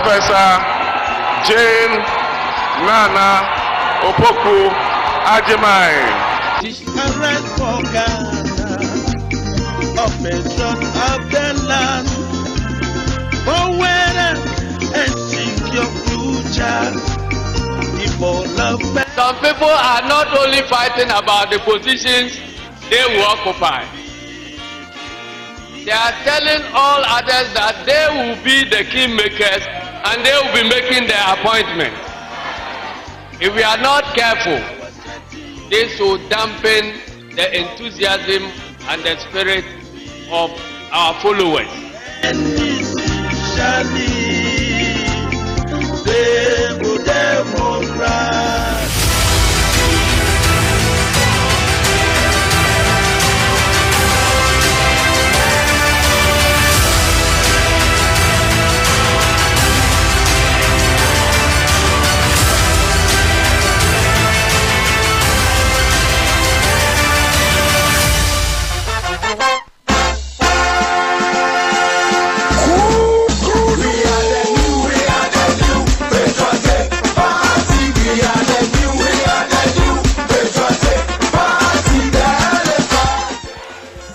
Professor Jane Nana Opoku Ajimai. Of the land, for weather and seek your future. Some people are not only fighting about the positions they will occupy. They are telling all others that they will be the kingmakers and they will be making their appointment. If we are not careful, this will dampen the enthusiasm and the spirit of our followers.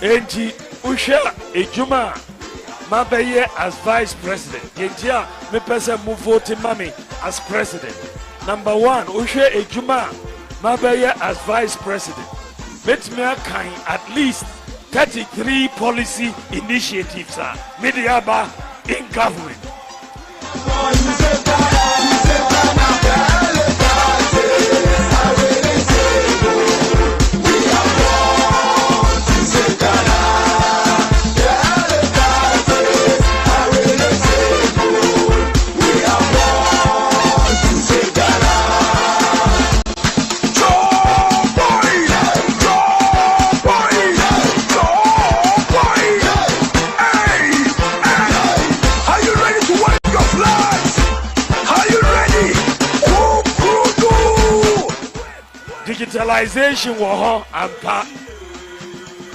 Enti usha ejuma mabeye as vice president. Yentia me pese mu vote mami as president. Number 1 usha ejuma mabeye as vice president. Let me kind at least 33 policy initiatives are mediaba in government. Digitalization war and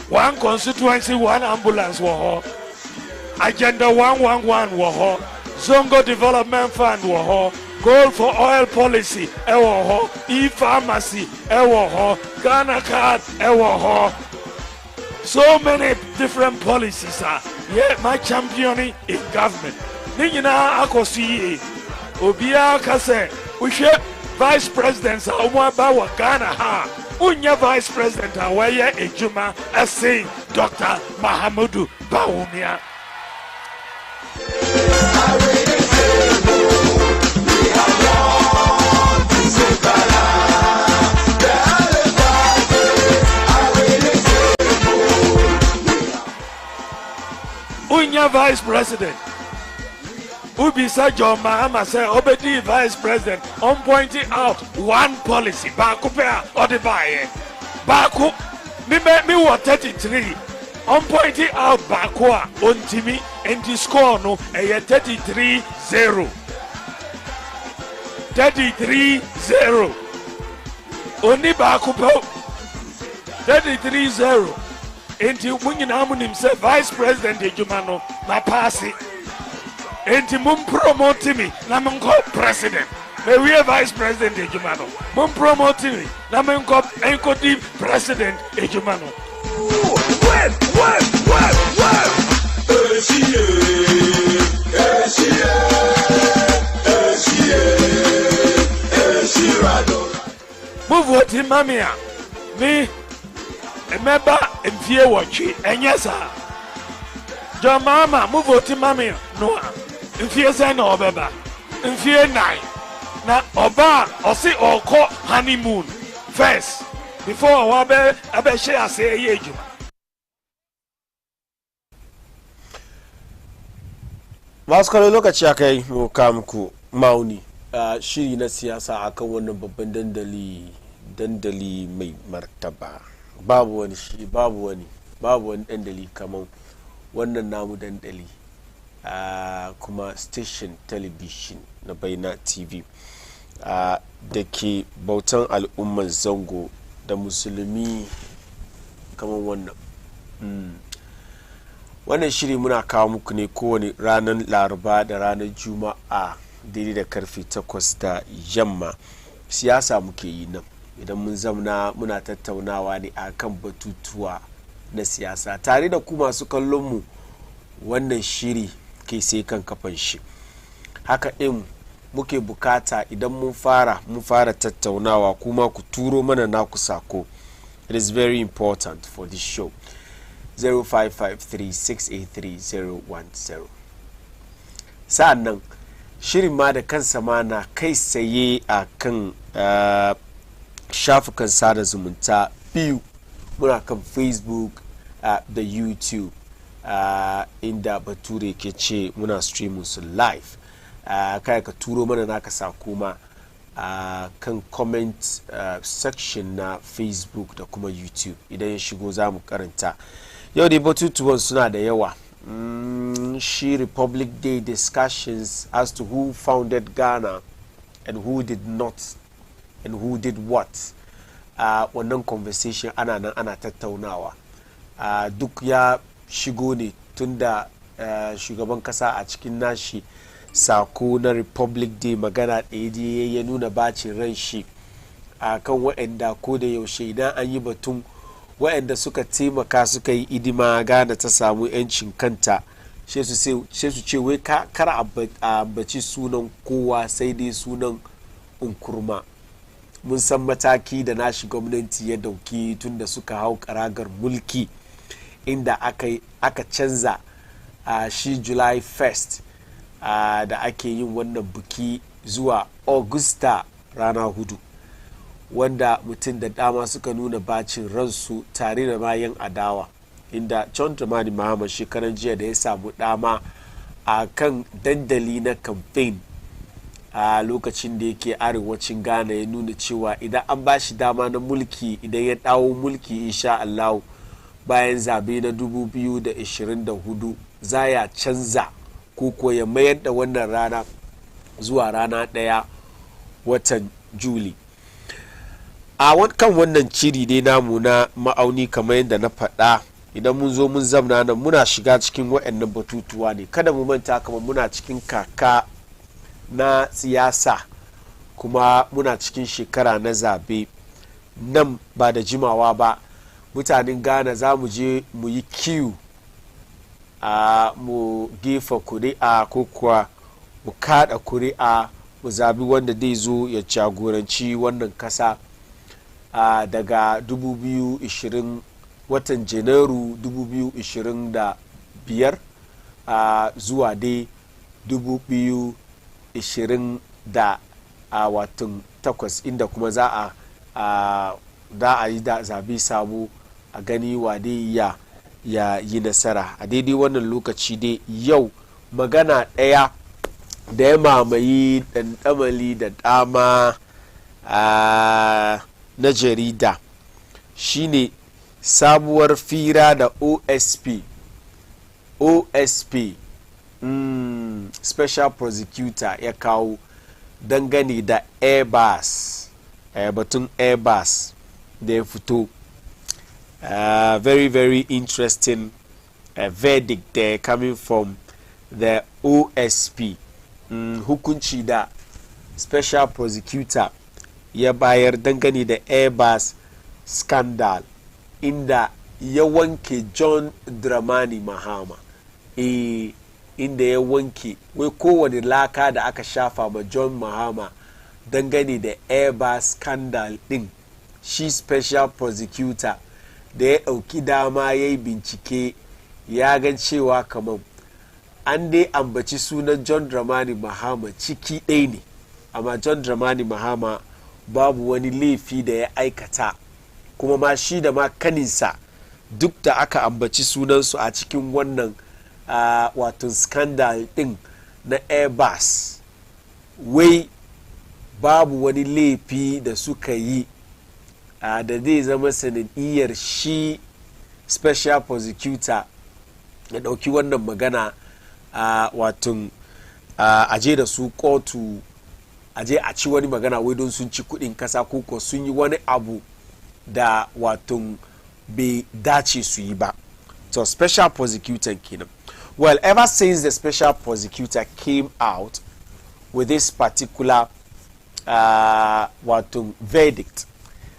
one constituency, one ambulance war. Agenda 111 war. Zongo Development Fund war. Goal for oil policy war. E-pharmacy war. Ghana card war. So many different policies are. Yeah, my championing in government. Ningina akosi Obia kase. We should Vice President Aumaba Ghana ha. Unya Vice President Awaya Ejuma saying Dr. Mahamudu Bawumia. Unya Vice President Ubisa John Mahama say Obedi Vice President on pointing out one policy Baku pair or the buyer Baku me what 33 on pointing out Bakua on Timmy and the score no a 33-0 33-0 only Baku 33-0 until Muninamun himself Vice President Ejumano na passing. Enti mum promote me na menko president. Me we vice president Ejumano. Mum promote me na menko enkodi president Ejumano. Move what mamia. Me emeba emfie watchi enyesa. John Mama move what mamia. No. Mfie say na obeba mfie 9 na oba osi oko honeymoon first before wabe abe share say ejuma. Maskalo lokaci akai mu kamku mauni shiri na siyasa akan wannan babban dandali mai martaba babu wani dandali kaman wannan namu dandali kuma station television na Baina TV da ke bautan al'umman zango da musulmi kamar wannan wannan shiri muna kawo muku ne kowane ranar laraba da ranar juma'a daidai da karfe 8 da yamma. Siyasa muke yi nan, idan mun zamna muna tattaunawa ne akan batutuwa na siyasa tare da ku masu kallon mu. Wannan shiri ke sai kan kafan shi, haka din muke bukata idan mun fara tattaunawa kuma ku turo mana naku sako. It is very important for this show. 0553683010. Sa'annan shirin ma da kansa ma na kai saye a kan shafukan sada zumunta biyu. Muna kan Facebook da YouTube, inda bature ke ce muna streaming su live. Kai ka turo mana naka sako ma kan comment section na Facebook da kuma YouTube. Idan ya shigo za mu karanta. Yau dai batutuwan suna da yawa. Shi Republic Day discussions as to who founded Ghana and who did not and who did what. Wannan conversation ana nan ana tattaunawa. Duk ya shigo ne tunda shugaban kasa a cikin nashi sako na Republic Day magana ɗaya ya nuna bacin ran shi kan waɗanda ko da yaushe idan an yi batun waɗanda suka taimaka suka yi idima Ghana ta samu 'yancin kanta, sai su ce wai kar a baci sunan kowa sai dai sunan Nkrumah. Mun san mataki da nashi gwamnati ya dauki tun da suka hau karagar mulki, inda aka canza shi July 1st da ake yin wannan buki zuwa Augusta rana 4, wanda mutum da dama suka nuna bacin ransu tare da bayan adawa, inda John Dramani Mahama shekaran jiya da ya samu dama a kan dandali na campaign a lokacin da yake arewacin Ghana ya nuna cewa idan an ba shi dama na mulki, idan ya dawo mulki insha Allah bayan zabe na 2024 za ya canza ko ya mayar da wannan rana zuwa rana 1 watan Juli. Kan wannan ciri dai namu na ma'auni, kamar yadda na faɗa, idan mun zo mun zamna nan muna shiga cikin waɗannan batutuwa ne. Kada mu manta kamar muna cikin kaka na siyasa, kuma muna cikin shekara na zabe. Nan ba da jimawa ba mutanen Ghana za mu je mu yi kiyu mu gefa kuri'a ko kuwa mu kada kuri'a mu zabi wanda zai zo ya jagoranci wannan kasa daga 2020 watan Janairu 2025 zuwa dai 2028, inda kuma za a yi da zabi sabo a gani wa dai ya yi nasara. A daidai wannan lokaci dai yau magana ɗaya da ya mamaye ɗanɗamali da dama na jarida shine sabuwar fira da OSP special prosecutor ya kawo dangane da Airbus, batun Airbus da ya fito. Very, very interesting verdict there coming from the OSP. Hukunci da special prosecutor ya bayar dangane da Airbus scandal, inda ya wanke John Dramani Mahama. Inda ya wanke wai kowane laka da aka shafa ma John Mahama dangane da Airbus scandal din, shi special prosecutor da ya ɗauki dama ya yi bincike ya gan cewa kamar an dai ambaci sunan John Dramani Mahama ciki ɗaya ne, amma John Dramani Mahama babu wani laifi da ya aikata, kuma ma shi da ma kaninsa duk da aka ambaci sunansu a cikin wannan wato scandal ɗin na Airbus, wai babu wani laifi da suka yi da zai zama sanadiyar shi special prosecutor ya ɗauki wannan magana wato aje da su kotu, aje a ci wani magana wai don sun ci kudin kasa ko sun yi wani abu da wato bai dace su yi ba. So special prosecutor kenan. Well, ever since the special prosecutor came out with this particular verdict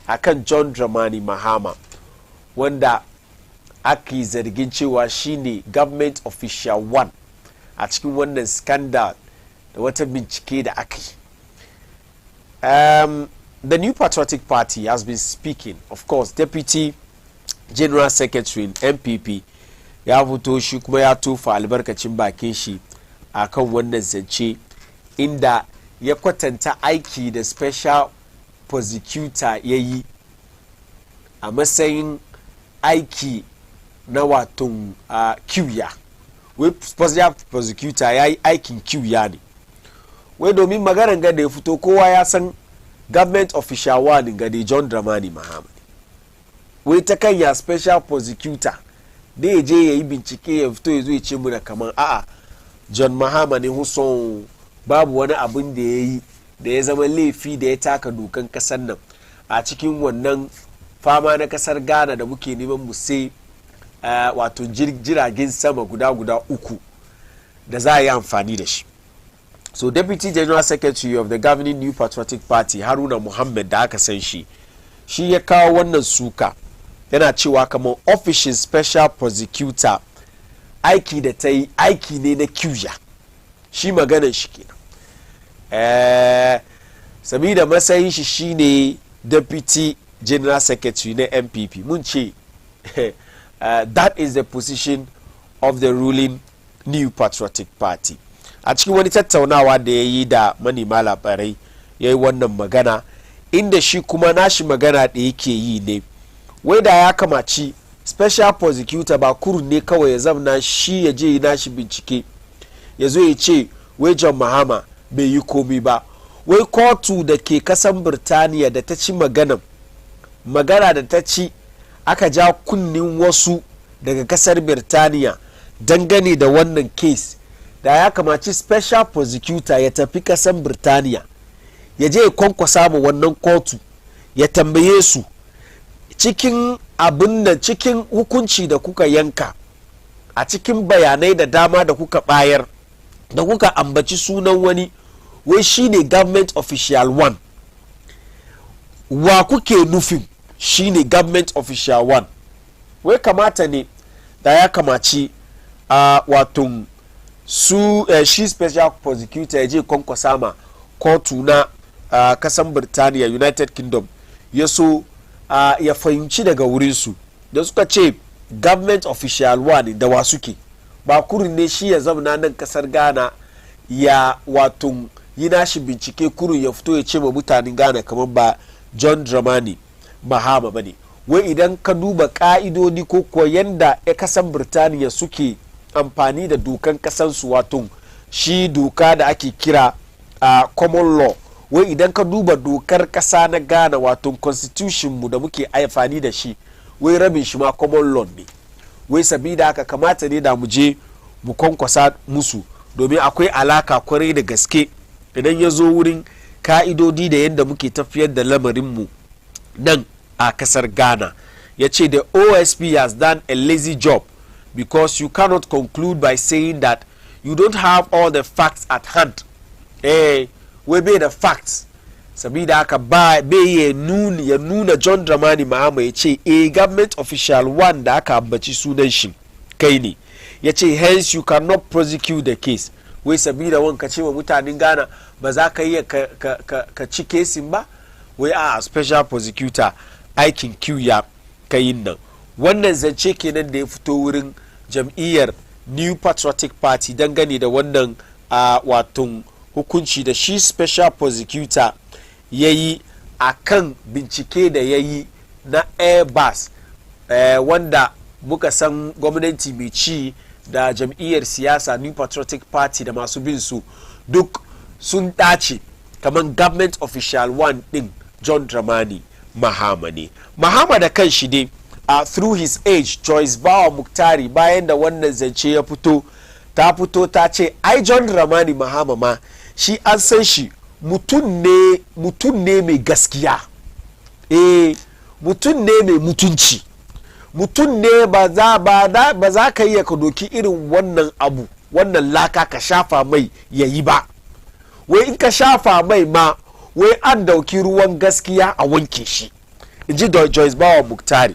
akan John Dramani Mahama, wanda aka yi zargin cewa shine government official one a cikin wannan scandal da wata bincike da aka yi. The New Patriotic Party has been speaking. Of course, Deputy General Secretary NPP ya fito shi kuma ya tofa albarkacin bakin shi akan wannan zance, inda ya kwatanta aiki da special prosecutor ya yi a matsayin aiki na waton kiwiya. Wai special prosecutor ya yi aikin kiwiya ne, wai domin maganar ga da ya fito kowa ya san government official one ga da John Dramani Mahama. Wai ta kan ya special prosecutor da ya je ya yi bincike ya fito ya zo ya ce muna kamar a'a John Mahama ne huson babu wani abin da ya yi da ya zama laifi da ya taka dokan kasar nan a cikin wannan fama na kasar Ghana da muke neman mu sai wato jiragen sama guda uku da za a yi amfani da shi. So Deputy General Secretary of the governing New Patriotic Party Haruna Muhammad da aka san shi ya kawo wannan suka, yana cewa kamar ofishin special prosecutor aiki da ta yi aiki ne na kiwiya. Shi maganar shi kenan. Sabida matsayin shi shine Deputy General Secretary na NPP. Mun ce that is the position of the ruling New Patriotic Party. A cikin wani tattaunawa da ya yi da manema labarai ya yi wannan magana, inda shi kuma nashi magana da yake yi ne wai da ya kamaci special prosecutor ba kurun ne kawai ya zamna shi ya je nashi bincike ya zo ya ce wai John Mahama bai yi komi ba. Wai kotu da ke kasan Birtaniya da ta ci magana da ta ci aka ja kunnin wasu daga kasar Birtaniya dangane da wannan case, da ya kamaci special prosecutor ya tafi kasan Birtaniya ya je ya kwankwasa ma wannan kotu ya tambaye su cikin abin da cikin hukunci da kuka yanka, a cikin bayanai da dama da kuka bayar da kuka ambaci sunan wani wai shine government official one, wa kuke nufin shine government official one. Wai kamata ne da ya kamaci wato su shi special prosecutor ya je kwankwasa ma kotu na kasan Birtaniya United Kingdom ya so ya fahimci daga wurinsu da suka ce government official one da wa suke ba kurin ne shi ya zamana nan kasar Ghana ya wato yi nashi bincike kurin ya fito ya ce ma mutanen Ghana kamar ba John Dramani Mahama bane. Wai idan ka duba ka'idodi ko kuwa yanda ya kasan Birtaniya suke amfani da dokan kasansu wato shi doka da ake kira common law, wai idan ka duba dokar kasa na Ghana wato constitution mu da muke amfani da shi, wai rabin shi ma common law ne. Wai sabida haka kamata ne da mu je mu kwankwasa musu domin akwai alaka kwarai da gaske idan ya zo wurin ka'idodi da yadda muke tafiyar da lamarinmu nan a kasar Ghana. Ya ce the OSP has done a lazy job because you cannot conclude by saying that you don't have all the facts at hand. We bai da facts, sabida haka bai ya nuna John Dramani Mahama ya ce government official one da aka ambaci sunan shi kai ne. Ya ce hence you cannot prosecute the case. Wai sabida wanka ce wa mutanen Ghana ba za ka iya ka ci kesin ba. Wai a special prosecutor aikin kiwiya kayin nan. Wannan zance kenan da ya fito wurin jam'iyyar New Patriotic Party dangane da wannan wato hukunci da shi special prosecutor ya yi a kan bincike da ya yi na Airbus wanda muka san gwamnati mai ci da jam'iyyar siyasa New Patriotic Party da masu bin su duk sun dace kamar government official one din John Dramani Mahama ne. Mahama da kan shi dai through his age Joyce Bawa Muktari bayan da wannan zance ya fito ta ce ai John Dramani Mahama ma shi an san shi mutum ne mai gaskiya, mutum ne mai mutunci, mutum ne ba za ka yi ka doki irin wannan abu wannan laka ka shafa mai yayi ba. Wai in ka shafa mai ma wai an dauki ruwan gaskiya a wanke shi, in ji Joyce Bawa Muktari.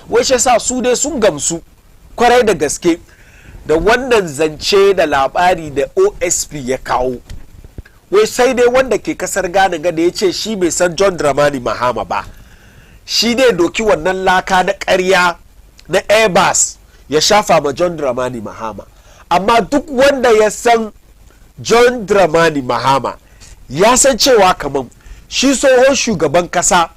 Wai shi sa su dai sun gamsu kwarai da gaske da wannan zance da labari da OSP ya kawo. Wai sai dai wanda ke kasar Ghana ga da ya ce shi bai san John Dramani Mahama ba, shi ne doki wannan laka na ƙarya na Airbus ya shafa ma John Dramani Mahama. Amma duk wanda ya san John Dramani Mahama ya san cewa kamar shi tsohon shugaban kasa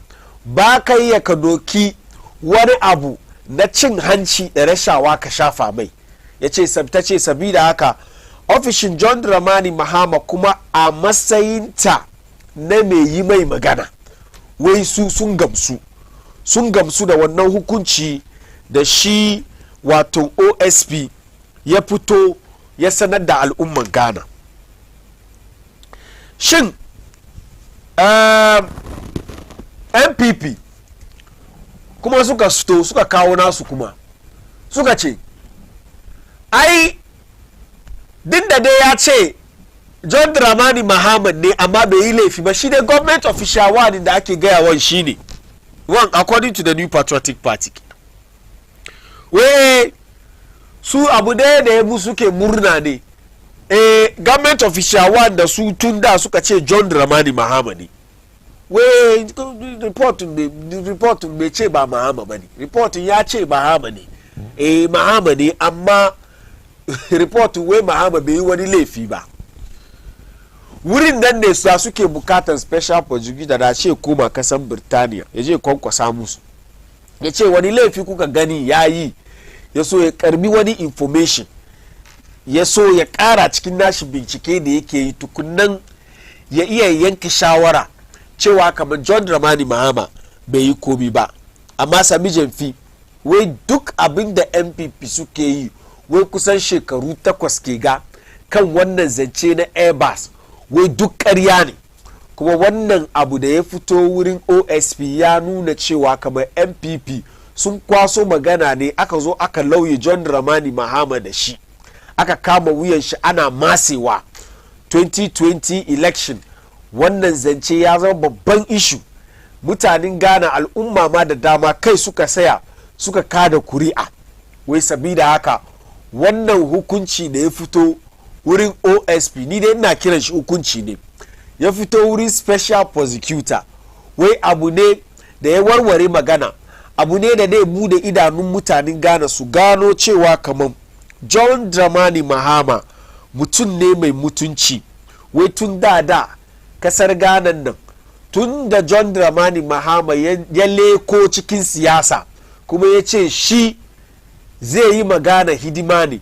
ba ka yi ka doki wani abu na cin hanci da rashawa ka shafa mai. Ya ce sabida haka ofishin John Dramani Mahama kuma a matsayinta na mai yi mai magana wai su sun gamsu da wannan hukunci da shi wato OSP ya fito ya sanar da al'umman Ghana. Shin NPP kuma suka kawo nasu kuma suka ce ai din da dai ya ce John Dramani Mahama ne amma bai yi laifi ba, shi ne government official wani da ake gaya wan shi ne one according to the New Patriotic Party. Wai su abu da ya musu ke murna ne, government official one da su tun da suka ce John Dramani Mahama ne. Wai reportin bai ce ba Mahama ba ne, reportin ya ce Mahama ne, Mahama ne, amma reportin wai Mahama bai yi wani laifi ba. Wurin nan ne su suke bukatar special prosecutor da ce koma kasan Birtaniya ya je kwankwasa musu, ya ce wani laifi kuka gani ya yi, ya so ya karbi wani information, ya so ya kara cikin nashi bincike da yake yi tukunan ya iya yanke shawara cewa kamar John Dramani Mahama bai yi komi ba. Amma Sami Jamfi wai duk abin da NPP suke yi wai kusan shekaru 8 ke ga kan wannan zance na Airbus wai duk ƙarya ne. Kuma wannan abu da ya fito wurin OSP ya nuna cewa kamar NPP sun kwaso magana ne, aka zo aka lauye John Dramani Mahama da shi, aka kama wuyan shi ana masewa 2020 election. Wannan zance ya zama babban ishu, mutanen Ghana al'umma ma da dama kai suka saya suka kada kuri'a. Wai sabida haka wannan hukunci da ya fito wurin OSP, ni dai ina kiran shi hukunci ne, ya fito wurin special prosecutor, wai abu ne da ya warware magana, abu ne da zai bude idanun mutanen Ghana su gano cewa kamar John Dramani Mahama mutum ne mai mutunci. Wai tun da kasar Ghana nan, tun da John Dramani Mahama ya leko cikin siyasa kuma ya ce shi zai yi magana hidima ne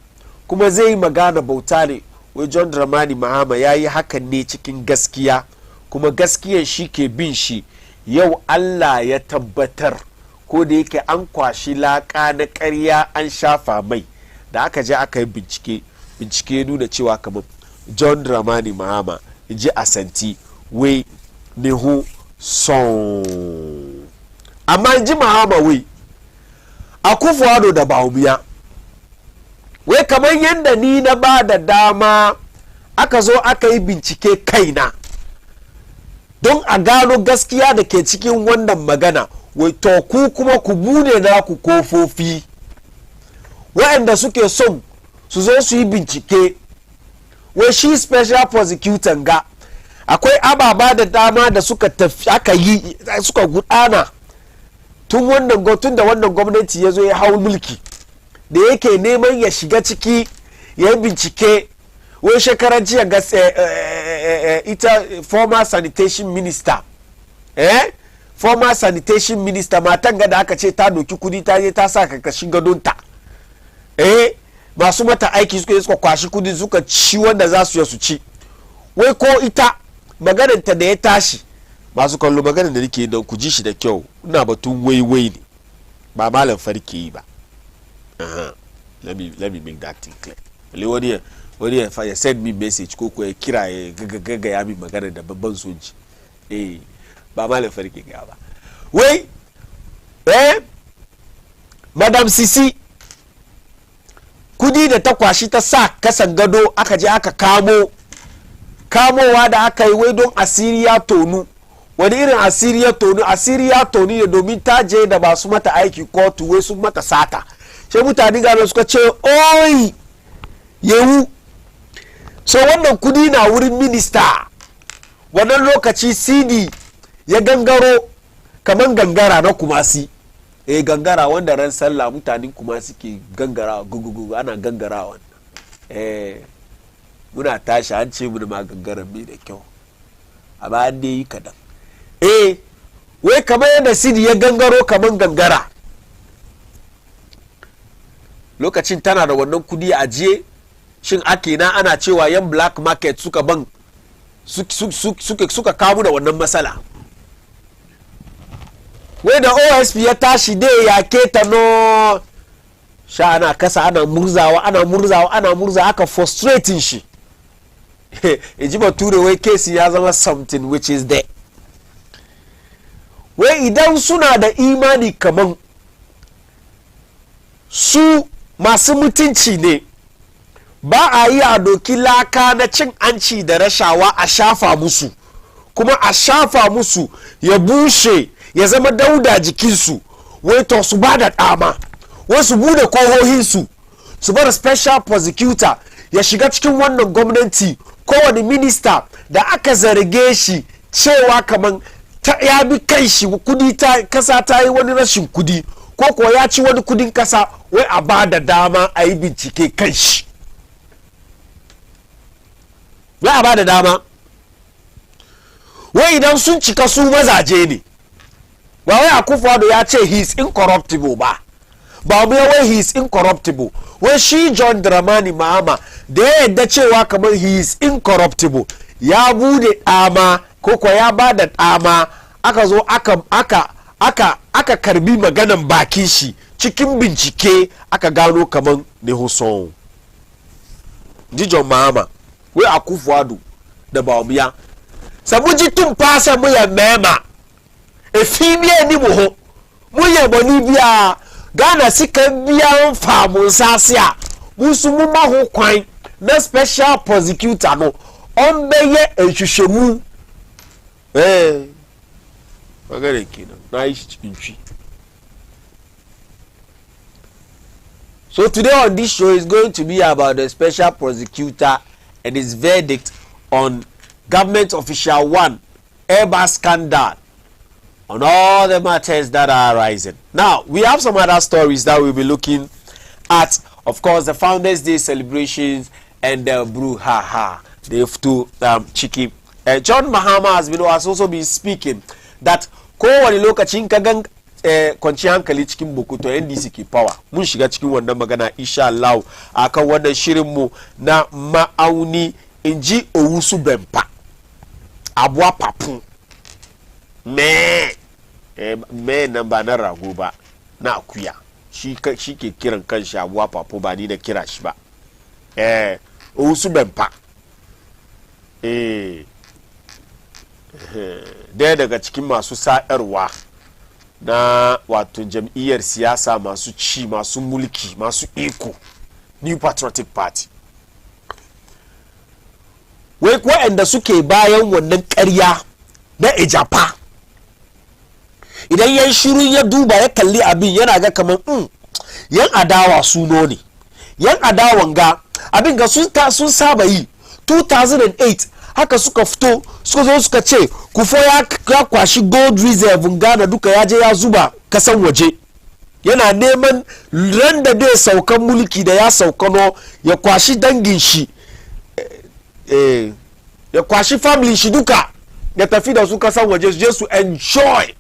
kuma zai yi magana bauta ne, wai John Dramani Mahama ya yi hakan ne cikin gaskiya, kuma gaskiyan shi ke bin shi. Yau Allah ya tabbatar, ko da yake an kwashi laka na ƙarya an shafa mai, da aka je aka yi bincike nuna cewa kamar John Dramani Mahama ji asanti wai ne hu son. Amma ji Mahama wai Akufo-Addo da Bawumia wai kamar yadda ni na ba da dama aka zo aka yi bincike kaina don a gano gaskiya da ke cikin wannan magana, wai to ku kuma ku bude naku kofofi waɗanda suke son su zo su yi bincike. Wai shi special prosecutor ga akwai ababa da dama da suka tafi aka yi suka gudana tun da wannan gwamnati ya zo ya hau mulki, da yake neman ya shiga ciki ya yi bincike. Wai shekaran jiya ga ita former sanitation minister former sanitation minister matan ga da aka ce ta doki kudi ta je ta sa karkashin gadonta, masu mata aiki suka kwashi kudi suka ci wanda za su ci. Wai ko ita magananta da ya tashi, masu kallo maganar da nake don ku ji shi da kyau, ina batun wai ne ba malam farke yi ba. Let me make that thing clear. Wani ya send me message ko ya kira ya gaga ya mi magana da babban soji, ba malam farke ga ba. Wai Madam Sisi kudi da ta kwashi ta sa kasan gado aka je aka kamowa da aka yi wai don asiri ya tonu. Wani irin asiri ya tonu? Asiri ya tonu ne domin ta je da ba su mata aiki kotu wai sun mata sata. Sai mutane gano suka ce oi yewu. So wannan kudi na wurin minista. Wannan lokaci CD ya gangaro kaman gangara na Kumasi. Gangara wanda ran sallah mutanen Kumasi ke gangara gugugu ana gangara wannan. Muna tashi an ce mu da ma gangaran mai da kyau. Amma an dai yi kadan. Wai kamar yadda CD ya gangaro kaman gangara. Lokacin tana da wannan kudi a ajiye. Shin ake na ana cewa yan black market suka kamu da wannan matsala. Wai da OSP ya tashi dai ya keta no sha ana kasa ana murzawa aka frustrating shi. Eji bature wai kesi ya zama something which is there. Wai idan suna da imani kaman su masu mutunci ne ba a yi a doki laka na cin anci da rashawa a shafa musu, kuma a shafa musu ya bushe ya zama dauda jikinsu. Wai to su ba da dama, wai su bude kohohinsu, su bar special prosecutor ya shiga cikin wannan gwamnati. Kowane minista da aka zarge shi cewa kaman ya bi kai shi kudi kasa ta yi wani rashin kudi ko kuwa ya ci wani kudin kasa, wai a ba da dama a yi bincike kan shi. Wai a ba da dama. Wai idan sun cika su mazaje ne. Ba wai Akufo-Addo ya ce he is incorruptible ba. Ba mu wai he is incorruptible. Wai shi John Dramani Mahama da ya yadda cewa kamar he is incorruptible ya bude dama ko kuwa ya ba da dama aka zo aka karbi maganan bakin shi cikin bincike aka gano kamar ne Huson. Ji John Mahama wai Akufo-Addo da Bawumia sabuji tun fasa mu ya mema efibie ni mu ho mu ye boni bia Ghana sika bia mfa mu nsase a musu mu ma ho kwan na special prosecutor no ombeye ehwehwemu bagare kina na ichi. So today on this show is going to be about the special prosecutor and his verdict on government official 1 Airbus scandal, on all the matters that are arising. Now, we have some other stories that we'll be looking at. Of course, the Founders Day celebrations and the brouhaha, the two chiki. John Mahama has also been speaking that kowane lokacin ka gan kwanci hankali cikin Bokoto NDC ke power. Mun shiga cikin wannan magana insha Allah akan wannan shirin mu na ma'auni inji Owusu Bempa. Abua papu. Me nan ba na rago ba na akuya. Shi ke kiran kanshi Abua papu ba ni da kira shi ba. Owusu Bempa. Daya daga cikin masu sa'arwa na wato jam'iyyar siyasa masu ci, masu mulki, masu iko, New Patriotic Party. Wai waɗanda suke bayan wannan ƙarya na ejapa, idan yan shiru ya duba ya kalli abin yana ga kamar yan adawa suno ne, yan adawan ga abin ga sun saba yi. 2008 haka suka fito suka zo suka ce Kufo ya kwashi gold reserve Ghana duka ya je ya zuba kasan waje, yana neman ran da dai saukan mulki da ya saukano ya kwashi dangin shi, ya kwashi family shi duka ya tafi da su kasan waje su je su enjoy.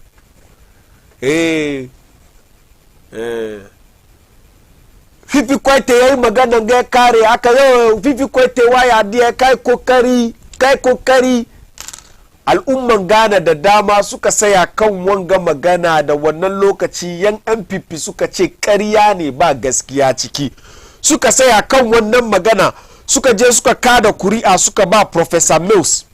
Fifi Kwaite ya yi magana ga kare aka yau Fifi Kwaite waya diya kai kokari al'umman Ghana da dama suka saya kan wanga magana da wannan lokaci yan MPP suka ce ƙarya ne ba gaskiya ciki, suka saya kan wannan magana suka je suka kada kuri'a suka ba Professor Mills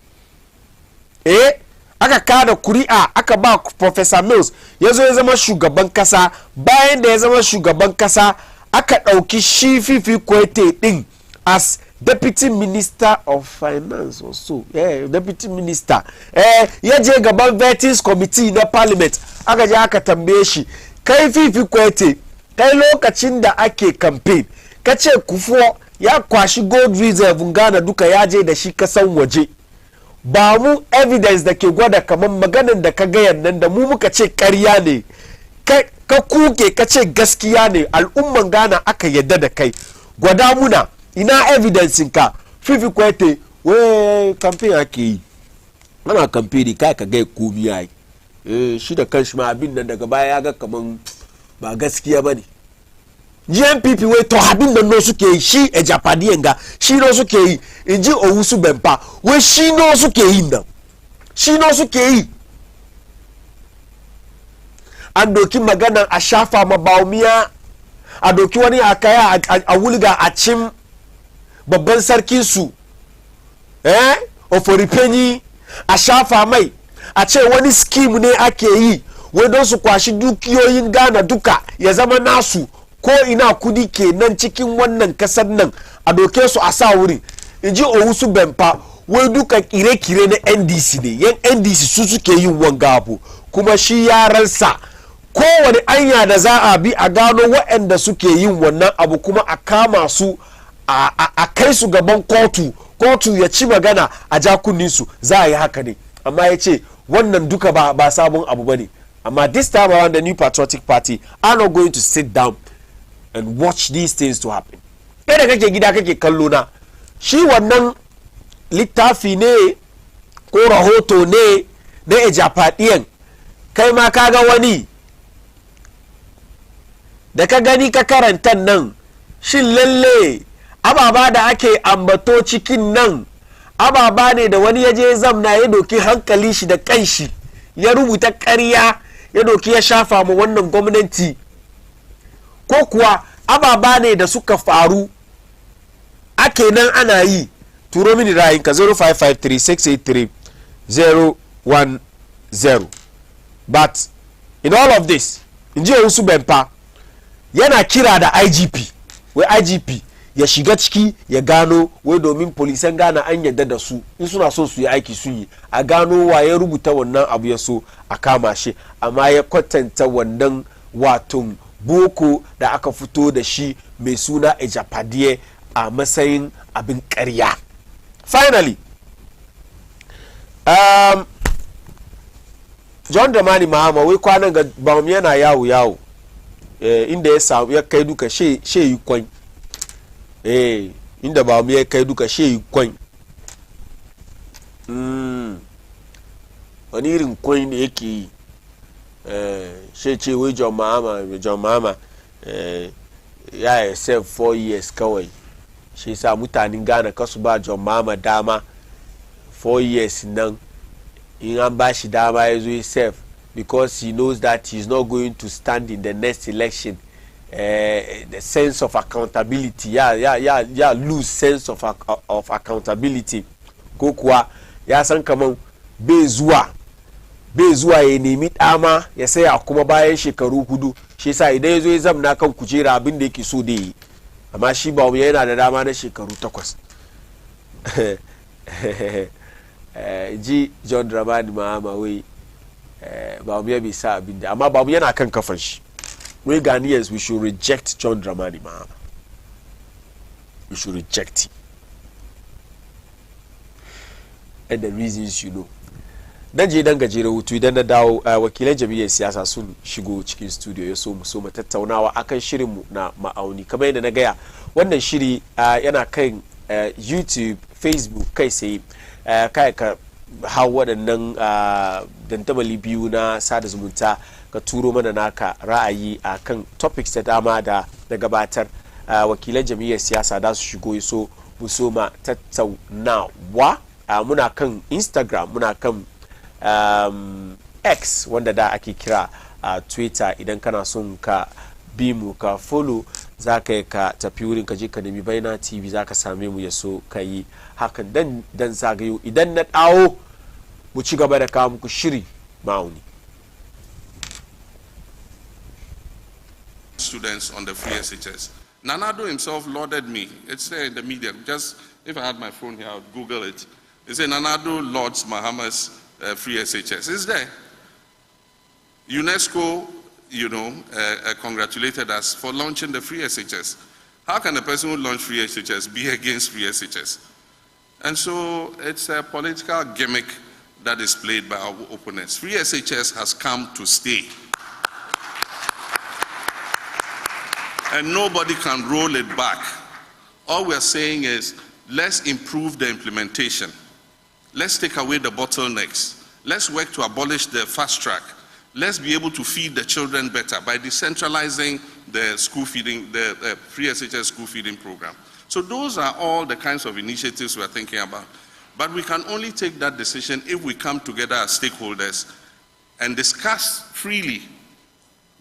aka kada kuri'a aka ba Professor Mills ya zo ya zama shugaban kasa. Bayan da ya zama shugaban kasa aka ɗauki shi Fifi Kwete ɗin as Deputy Minister of Finance also. Deputy Minister. Ya je gaban Vetting Committee na Parliament aka je aka tambaye shi, kai Fifi Kwete, kai lokacin da ake campaign kace Kufuor ya kwashi gold reserve Ghana duka ya je da shi kasan waje. Ba mu evidence da ke gwada kamar maganin da ka gayan nan da mu muka ce ƙarya ne, ka kuke ka ce gaskiya ne, al'umman Ghana aka yadda da kai, gwada muna ina evidence ka. Fifi Kwete we campaign ake yi, ana campaign kai ka ga komi yayi. Shi da kanshi ma abin nan daga baya ya ga kaman ba gaskiya bane. GNPP wai to abin da no suke yi shi a Japadiyan ga shi no suke yi, inji Owusu Bempa wai shi no suke yi nan, shi no suke yi. An doki magana a shafa mabaumiya, a doki wani a kaya a wulga a cin babban sarkin su Oforipenyi, a shafa mai a ce wani scheme ne ake yi wai don su kwashi dukiyoyin Ghana duka ya zama nasu, ko ina kudi kenan cikin wannan kasar nan a doke su a sa wuri. Inji Owusu Bempa wai duka kire-kire na NDC ne, yan NDC su suke yin wanga abu, kuma shi yaransa kowane anya da za a bi a gano waɗanda suke yin wannan abu kuma a kama su a kai su gaban kotu ya ci magana a jakuninsu, za a yi haka ne. Amma ya ce wannan duka ba sabon abu ba ne. Amma this time around the New Patriotic Party are not going to sit down and watch these things to happen. Kai da kake gida kake kallo na, shi wannan littafi ne ko rahoto ne na Ejapadiyan, kai ma kaga wani da ka gani ka karanta nan, shin lalle ababa da ake ambato cikin nan ababa ne da wani yaje zamna ya doki hankali shi da kanshi ya rubuta ƙarya ya doki ya shafa mu wannan gwamnati, ko kuwa ababa ne da suka faru ake nan ana yi? Turo mini ra'ayinka 0553-683-010. But in all of this, inji Owusu Bempa yana kira da IGP, wai IGP ya shiga ciki ya gano, wai domin polisan Ghana an yadda da su, in suna so su yi aiki su yi, a gano wa ya rubuta wannan abu ya so a kama shi. Amma ya kwatanta wannan waton boko da aka fito da shi mai suna Ejapadiye a matsayin abin ƙarya. Finally, John Dramani Mahama wai kwanan ga bam yana yawo inda ya samu ya kai duka she yi kwan, inda bam ya kai duka she yi kwan. Wani irin kwan da yake yi, she ce wai John Mahama ya yi serve 4 years kawai, shi sa mutanen Ghana kasu ba John Mahama dama 4 years nan, in an ba shi dama ya zo ya serve, because he knows that he's not going to stand in the next election. The sense of accountability, lose sense of accountability. Ko kuwa ya san kaman bai zuwa ya nemi dama ya saya kuma bayan shekaru 4, shi yasa idan ya zo ya zamna kan kujera abin da yake so da yi. Amma shi ba mu yana da dama na shekaru 8. Ji John Dramani Mahama wai ba mu yabi sa abin da, amma ba mu yana kan kafan shi. We Ghanaians, we should reject John Dramani Mahama. We should reject him. And the reasons you know. Dan je dan gajere hutu idan na dawo wakilan jami'ar siyasa sun shigo cikin studio ya so mu tattaunawa akan shirin mu na ma'auni. Kamar yadda na gaya, wannan shiri yana kan YouTube, Facebook kai sai kai ka hau waɗannan dantamali biyu na sada zumunta ka turo mana naka ra'ayi a kan topics da dama da gabatar. Wakilan jami'ar siyasa da su shigo so mu soma tattaunawa. Muna kan Instagram, muna kan X wanda da ake kira Twitter. Idan kana son ka bi mu ka follow, za ka yi ka tafi wurin ka je ka nemi Baina TV, za ka same mu ya so ka yi hakan dan zagayo. Idan na dawo mu ci gaba da kawo muku shiri ma'auni. Students on the free SHS. Nanado himself lauded me. It's there in the media. Just if I had my phone here, I would Google it. It's a Nanado lauds Mahama's free SHS. It's there. UNESCO, congratulated us for launching the free SHS. How can a person who launched free SHS be against free SHS? And so it's a political gimmick that is played by our opponents. Free SHS has come to stay. And nobody can roll it back. All we're saying is, let's improve the implementation. Let's take away the bottlenecks. Let's work to abolish the fast track. Let's be able to feed the children better by decentralizing the school feeding, the free SHS school feeding program. So those are all the kinds of initiatives we're thinking about. But we can only take that decision if we come together as stakeholders and discuss freely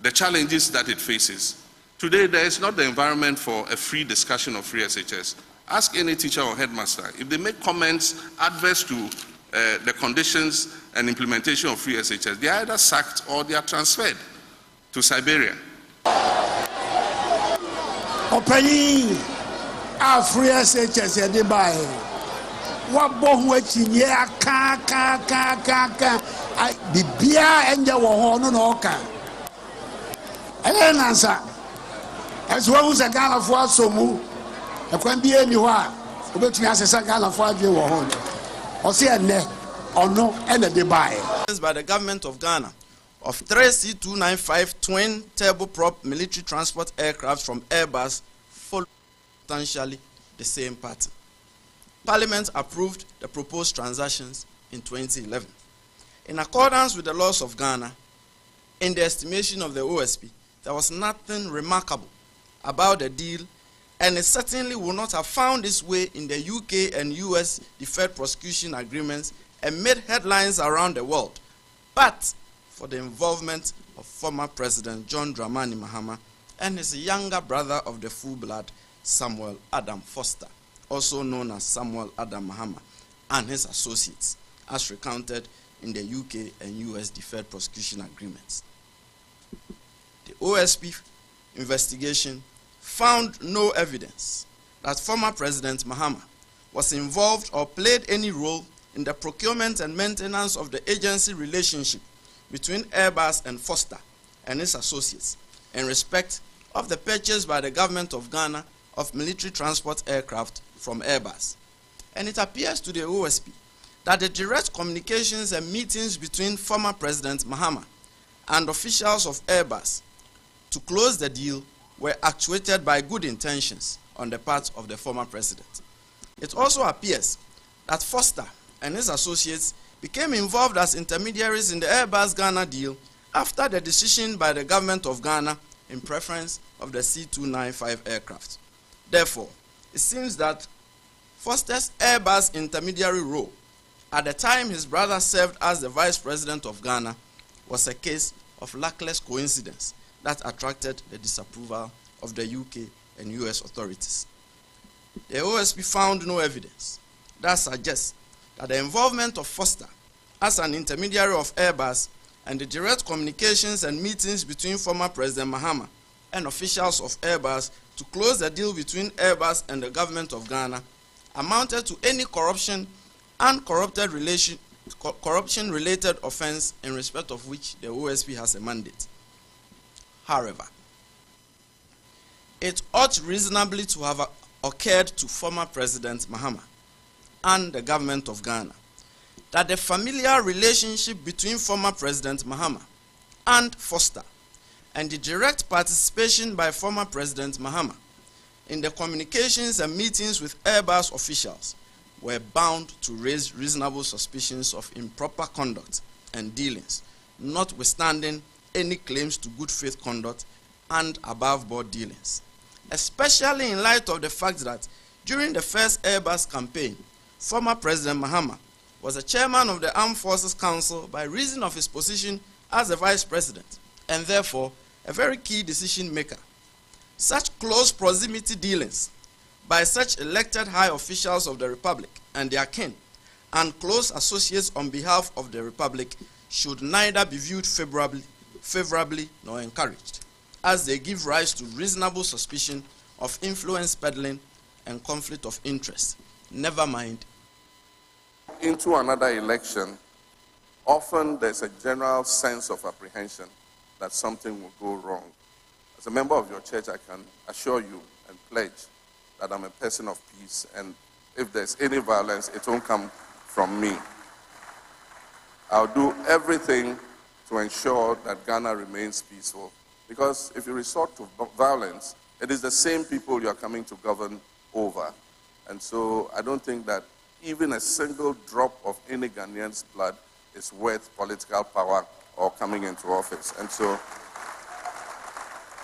the challenges that it faces. Today, there is not the environment for a free discussion of free SHS. Ask any teacher or headmaster. If they make comments adverse to the conditions and implementation of free SHS, they are either sacked or they are transferred to Siberia. Opening our free SHS at the buy. What both watching ya ka the beer and your horn and oka. And then answer. As well as a gala for so move, a can be anywhere. But you as a gala for you or say a ne or no, and a debay. By the government of Ghana of 3 C-295 twin turboprop military transport aircraft from Airbus, following substantially the same pattern. Parliament approved the proposed transactions in 2011. In accordance with the laws of Ghana, in the estimation of the OSP, there was nothing remarkable about the deal, and it certainly would not have found its way in the UK and US deferred prosecution agreements and made headlines around the world, but for the involvement of former President John Dramani Mahama and his younger brother of the full blood, Samuel Adam Foster, also known as Samuel Adam Mahama, and his associates, as recounted in the UK and US deferred prosecution agreements. The OSP investigation found no evidence that former President Mahama was involved or played any role in the procurement and maintenance of the agency relationship between Airbus and Foster and his associates in respect of the purchase by the government of Ghana of military transport aircraft from Airbus. And it appears to the OSP that the direct communications and meetings between former President Mahama and officials of Airbus to close the deal were actuated by good intentions on the part of the former president. It also appears that Foster and his associates became involved as intermediaries in the Airbus Ghana deal after the decision by the government of Ghana in preference of the C-295 aircraft. Therefore, it seems that Foster's Airbus intermediary role at the time his brother served as the vice president of Ghana was a case of luckless coincidence that attracted the disapproval of the UK and US authorities. The OSP found no evidence that suggests that the involvement of Foster as an intermediary of Airbus and the direct communications and meetings between former President Mahama and officials of Airbus to close the deal between Airbus and the government of Ghana amounted to any corruption and corruption-related offense in respect of which the OSP has a mandate. However, it ought reasonably to have occurred to former President Mahama and the government of Ghana that the familiar relationship between former President Mahama and Foster and the direct participation by former President Mahama in the communications and meetings with Airbus officials were bound to raise reasonable suspicions of improper conduct and dealings, notwithstanding any claims to good faith conduct and above-board dealings, especially in light of the fact that during the first Airbus campaign, former President Mahama was the chairman of the Armed Forces Council by reason of his position as the vice president, and therefore a very key decision maker. Such close proximity dealings by such elected high officials of the Republic and their kin and close associates on behalf of the Republic should neither be viewed favorably nor encouraged, as they give rise to reasonable suspicion of influence peddling and conflict of interest. Never mind. Into another election, often there's a general sense of apprehension that something will go wrong. As a member of your church, I can assure you and pledge that I'm a person of peace, and if there's any violence, it won't come from me. I'll do everything to ensure that Ghana remains peaceful. Because if you resort to violence, it is the same people you are coming to govern over. And so I don't think that even a single drop of any Ghanaian's blood is worth political power or coming into office. And so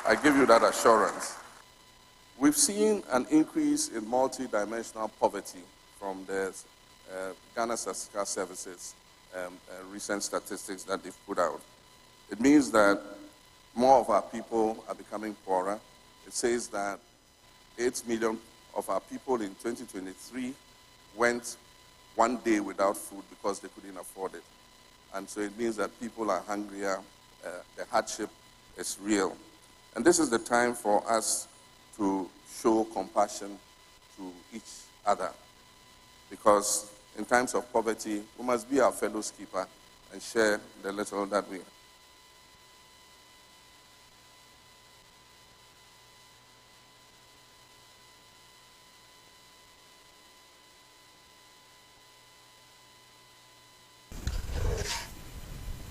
I give you that assurance. We've seen an increase in multidimensional poverty from the Ghana Statistical Services recent statistics that they've put out. It means that more of our people are becoming poorer. It says that 8 million of our people in 2023 went one day without food because they couldn't afford it. And so it means that people are hungrier, the hardship is real. And this is the time for us to show compassion to each other. Because in times of poverty, we must be our fellow's keeper and share the little that we have.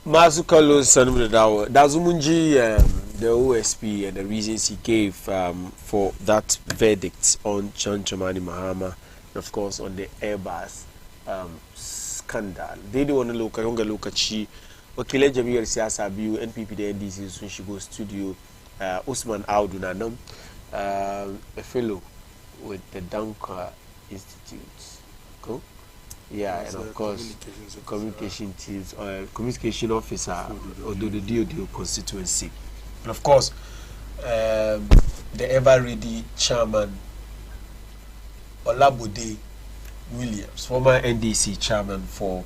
Mazukalo Sanumadawa, Dazumunji, the OSP, and the reasons he gave for that verdict on John Dramani Mahama, and of course on the Airbus scandal. They don't want to look at she. Okay, Jamil Siasa Biu, NPP, the NDC, so she goes studio. Usman Audunanam, a fellow with the Danka Institute. Cool. Yeah, and of course, communication teams, communication officer, although the DOD constituency. And of course, the ever-ready chairman, Olabode Williams, former NDC chairman for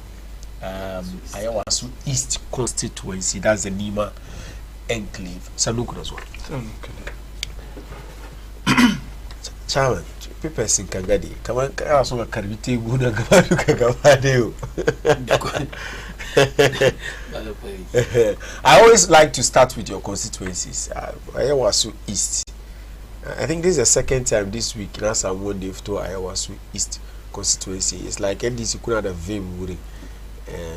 Ayawasu East constituency, that's the Nima enclave. Sanuku as well. Chairman. Papers in Kangadi. Come on, I also a Karibiti Buddha Gavadu. I always like to start with your constituencies. Ayawasu East. I think this is the second time this week in Asa one day to Ayawasu East constituency. It's like NDC could have a vim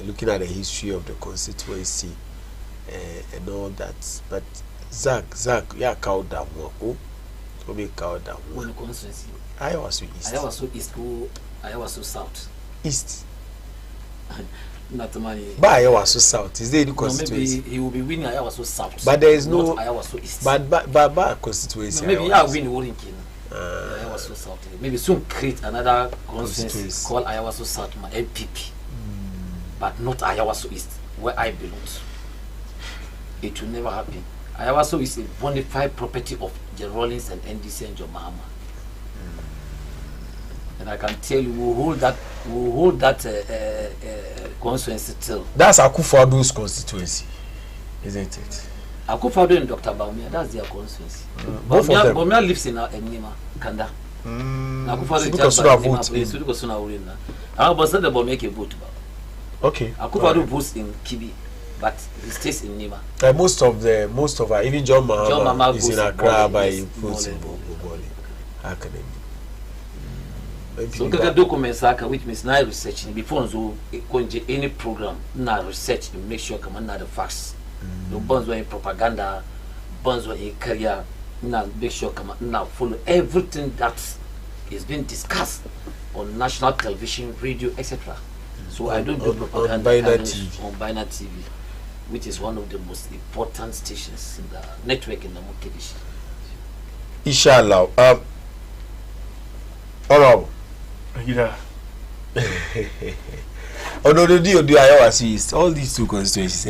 looking at the history of the constituency and all that. But Zach, yeah, cow down. Oh, so be cow down. One constituency. Ayawasu East. Ayawasu East, Ayawasu South. East. Not the money. But Ayawasu South is there any constituency? Maybe he will be winning Ayawasu South. But there is no Ayawasu East. But constituency. No, maybe I win Warrington. Ayawasu South. Maybe soon create another constituency called Ayawasu South, my MPP. But not Ayawasu East, where I belong to. It will never happen. Ayawasu is a bona fide property of the Rollins and NDC and John Mahama. And I can tell you, we'll hold that constituency till. That's Akufo-Addo's constituency, isn't it? Akufo-Addo and Dr. Baumia, that's their constituency. Both of them. Baumia lives in Nima, Kanda. Akufo-Addo just vote in. the Baumia vote. Okay. Akufo-Addo votes in Kibi, but he stays in Nima. Most of even John Mahama is in Accra by votes in Boboli Academy. So get documents which means now researching before so any program now research and make sure come now the facts. No bonds were in propaganda, bonds were in career, now make sure come now follow everything that is being discussed on national television, radio, etc. So I don't do propaganda on Bina TV, which is one of the most important stations in the network in the Mokedesh. Inshallah. Honorable. Yeah. Although the deal Ayawasu East, all these two constituencies,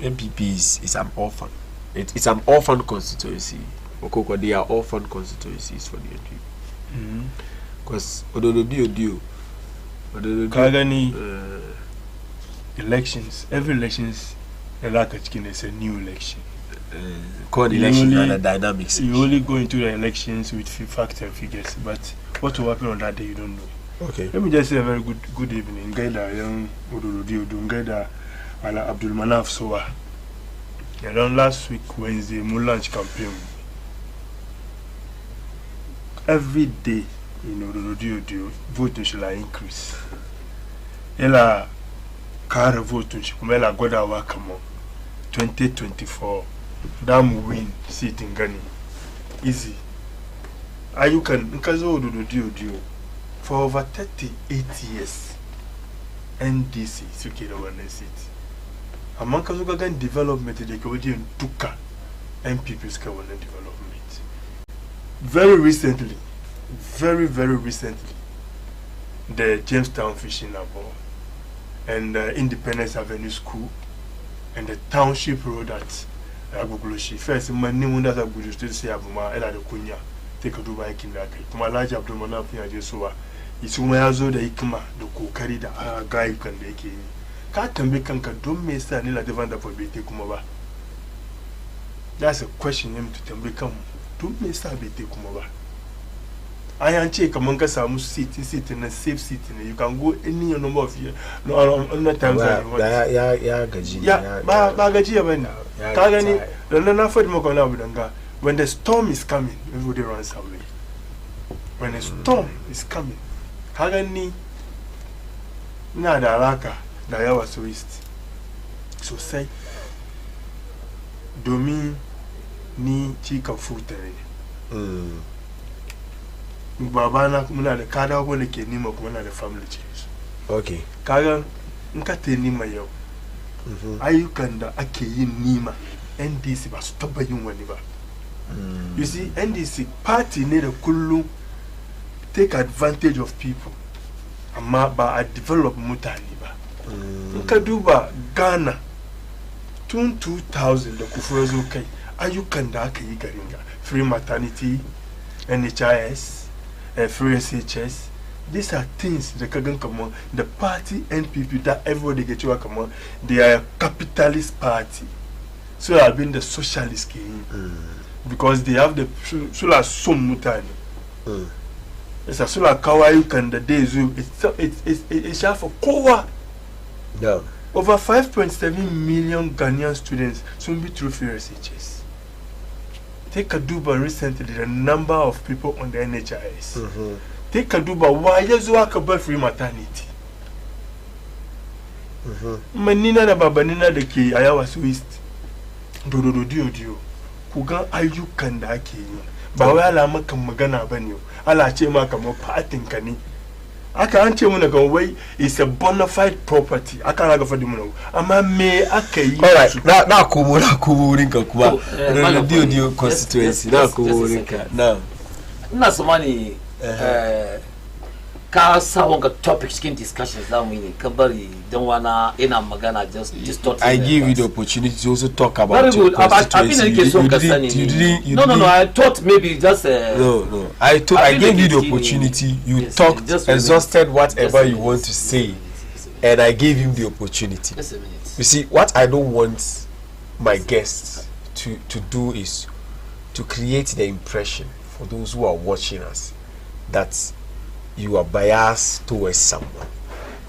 MPP is an orphan. It's an orphan constituency. Okoko, they are orphan constituencies for the NPP. Because although the deal, Kagani elections, every elections is a new election. Called election and the dynamics. You only go into the elections with facts and figures, but what will happen on that day you don't know. Okay. Let me just say a very good evening. Gaida young Udurudi Gaida Ala Abdul Manaf Soa. Around last week Wednesday, Mulanch campaign. Every day in Udurudi voting shall increase. Ela car voting Kumela Goda Wakamo 2024. Dam win seat in Ghana. Easy. Are you can Udurudi for over 38 years, NDC secured one seat. Among Kazugagan development, the Canadian Tuka MPP's Kawan development. Very recently, very recently, the Jamestown Fishing Labo and the Independence Avenue School and the Township Road at Agugulushi. First, my name was Agudu to say Abuma, Ella de Kunya, take a Dubai Kindaki. Kuma large Abdulmanaf Jesua. Isuma yazo da hikima da kokari da gayukan da yake yi ka tambaye kanka don me yasa ni Ladevan da bai te kuma ba. That's a question him to tambaye kanmu don me yasa bai te kuma ba. An ce kaman ka samu seat na safe seat ne, you can go any number of years no times that you want. Ya gaji ba gaji ba ne ka gani dan na fadi maka wani abu danga, when the storm is coming everybody runs away. When a storm is coming, Kagani na da alaka da yawa so east sosai domin ni cikin futare babana muna da kada wanda ke nima kuma na da family chiefs. Okay. Kaga in ka te nima yau ayyukan da ake yin nima NDC ba su taba yin wani ba. You see, NDC party ne da kullum take advantage of people. Amma ba a develop mutane ba. In ka duba Ghana tun 2000 da kufura zo kai ayyukan da aka yi garin ga free maternity, NHIS, free SHS. These are things that can come on the party NPP that everybody get you come on. They are a capitalist party. So I've been the socialist king because they have the sula sum mutani. It's a sula kawaii can the days it's half for kowa. No. Over 5.7 million Ghanaian students soon be through free SHS. Take a duba recently the number of people on the NHIS. Take a duba why you work about free maternity. Manina na babanina de ki ayawa Swiss. Dio. Kugan ayyukan da ake yi. Ba wai ala maka magana bane. Ala ce maka mu fatin ka ne. Aka an ce muna kan wai is a bona fide property. Aka na ga fadi muna. Amma me aka yi? Alright, na kubo wurin ka kuma. Dio constituency. Na kubo wurin ka. Na. Ina samani ka sa wanga topic cikin discussions za mu yi ka bari don wana ina magana just thought I give you the opportunity to also talk about very good about you didn't no I thought maybe just no I gave you the opportunity you talked exhausted whatever you want to say and I gave him the opportunity. You see, what I don't want my guests to do is to create the impression for those who are watching us that you are biased towards someone.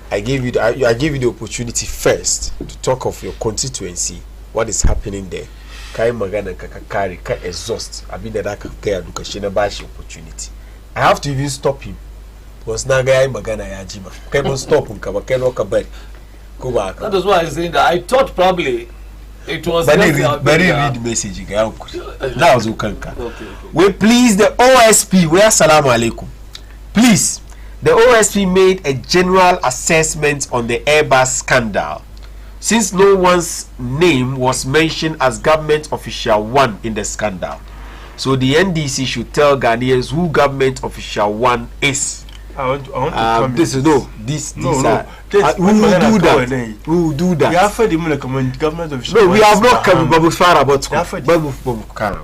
I gave you the opportunity first to talk of your constituency, what is happening there. Kai magana kakakari, kai exhaust. I mean that I can care education about opportunity. I have to even stop him because na guy magana yajima. Kai must stop him kaba kai no kabari. Go back. That is why I saying that I thought probably it was very read message. That was ukanka. Okay. We please the OSP. We assalamu alaikum. Please, the OSP made a general assessment on the Airbus scandal. Since no one's name was mentioned as government official one in the scandal, so the NDC should tell Ghanaians who government official one is. I want to comment. This is no. These no. are. Who will do that? Who will do that? We have heard the government official. No, we have not come Babu Farah about Babu Farah.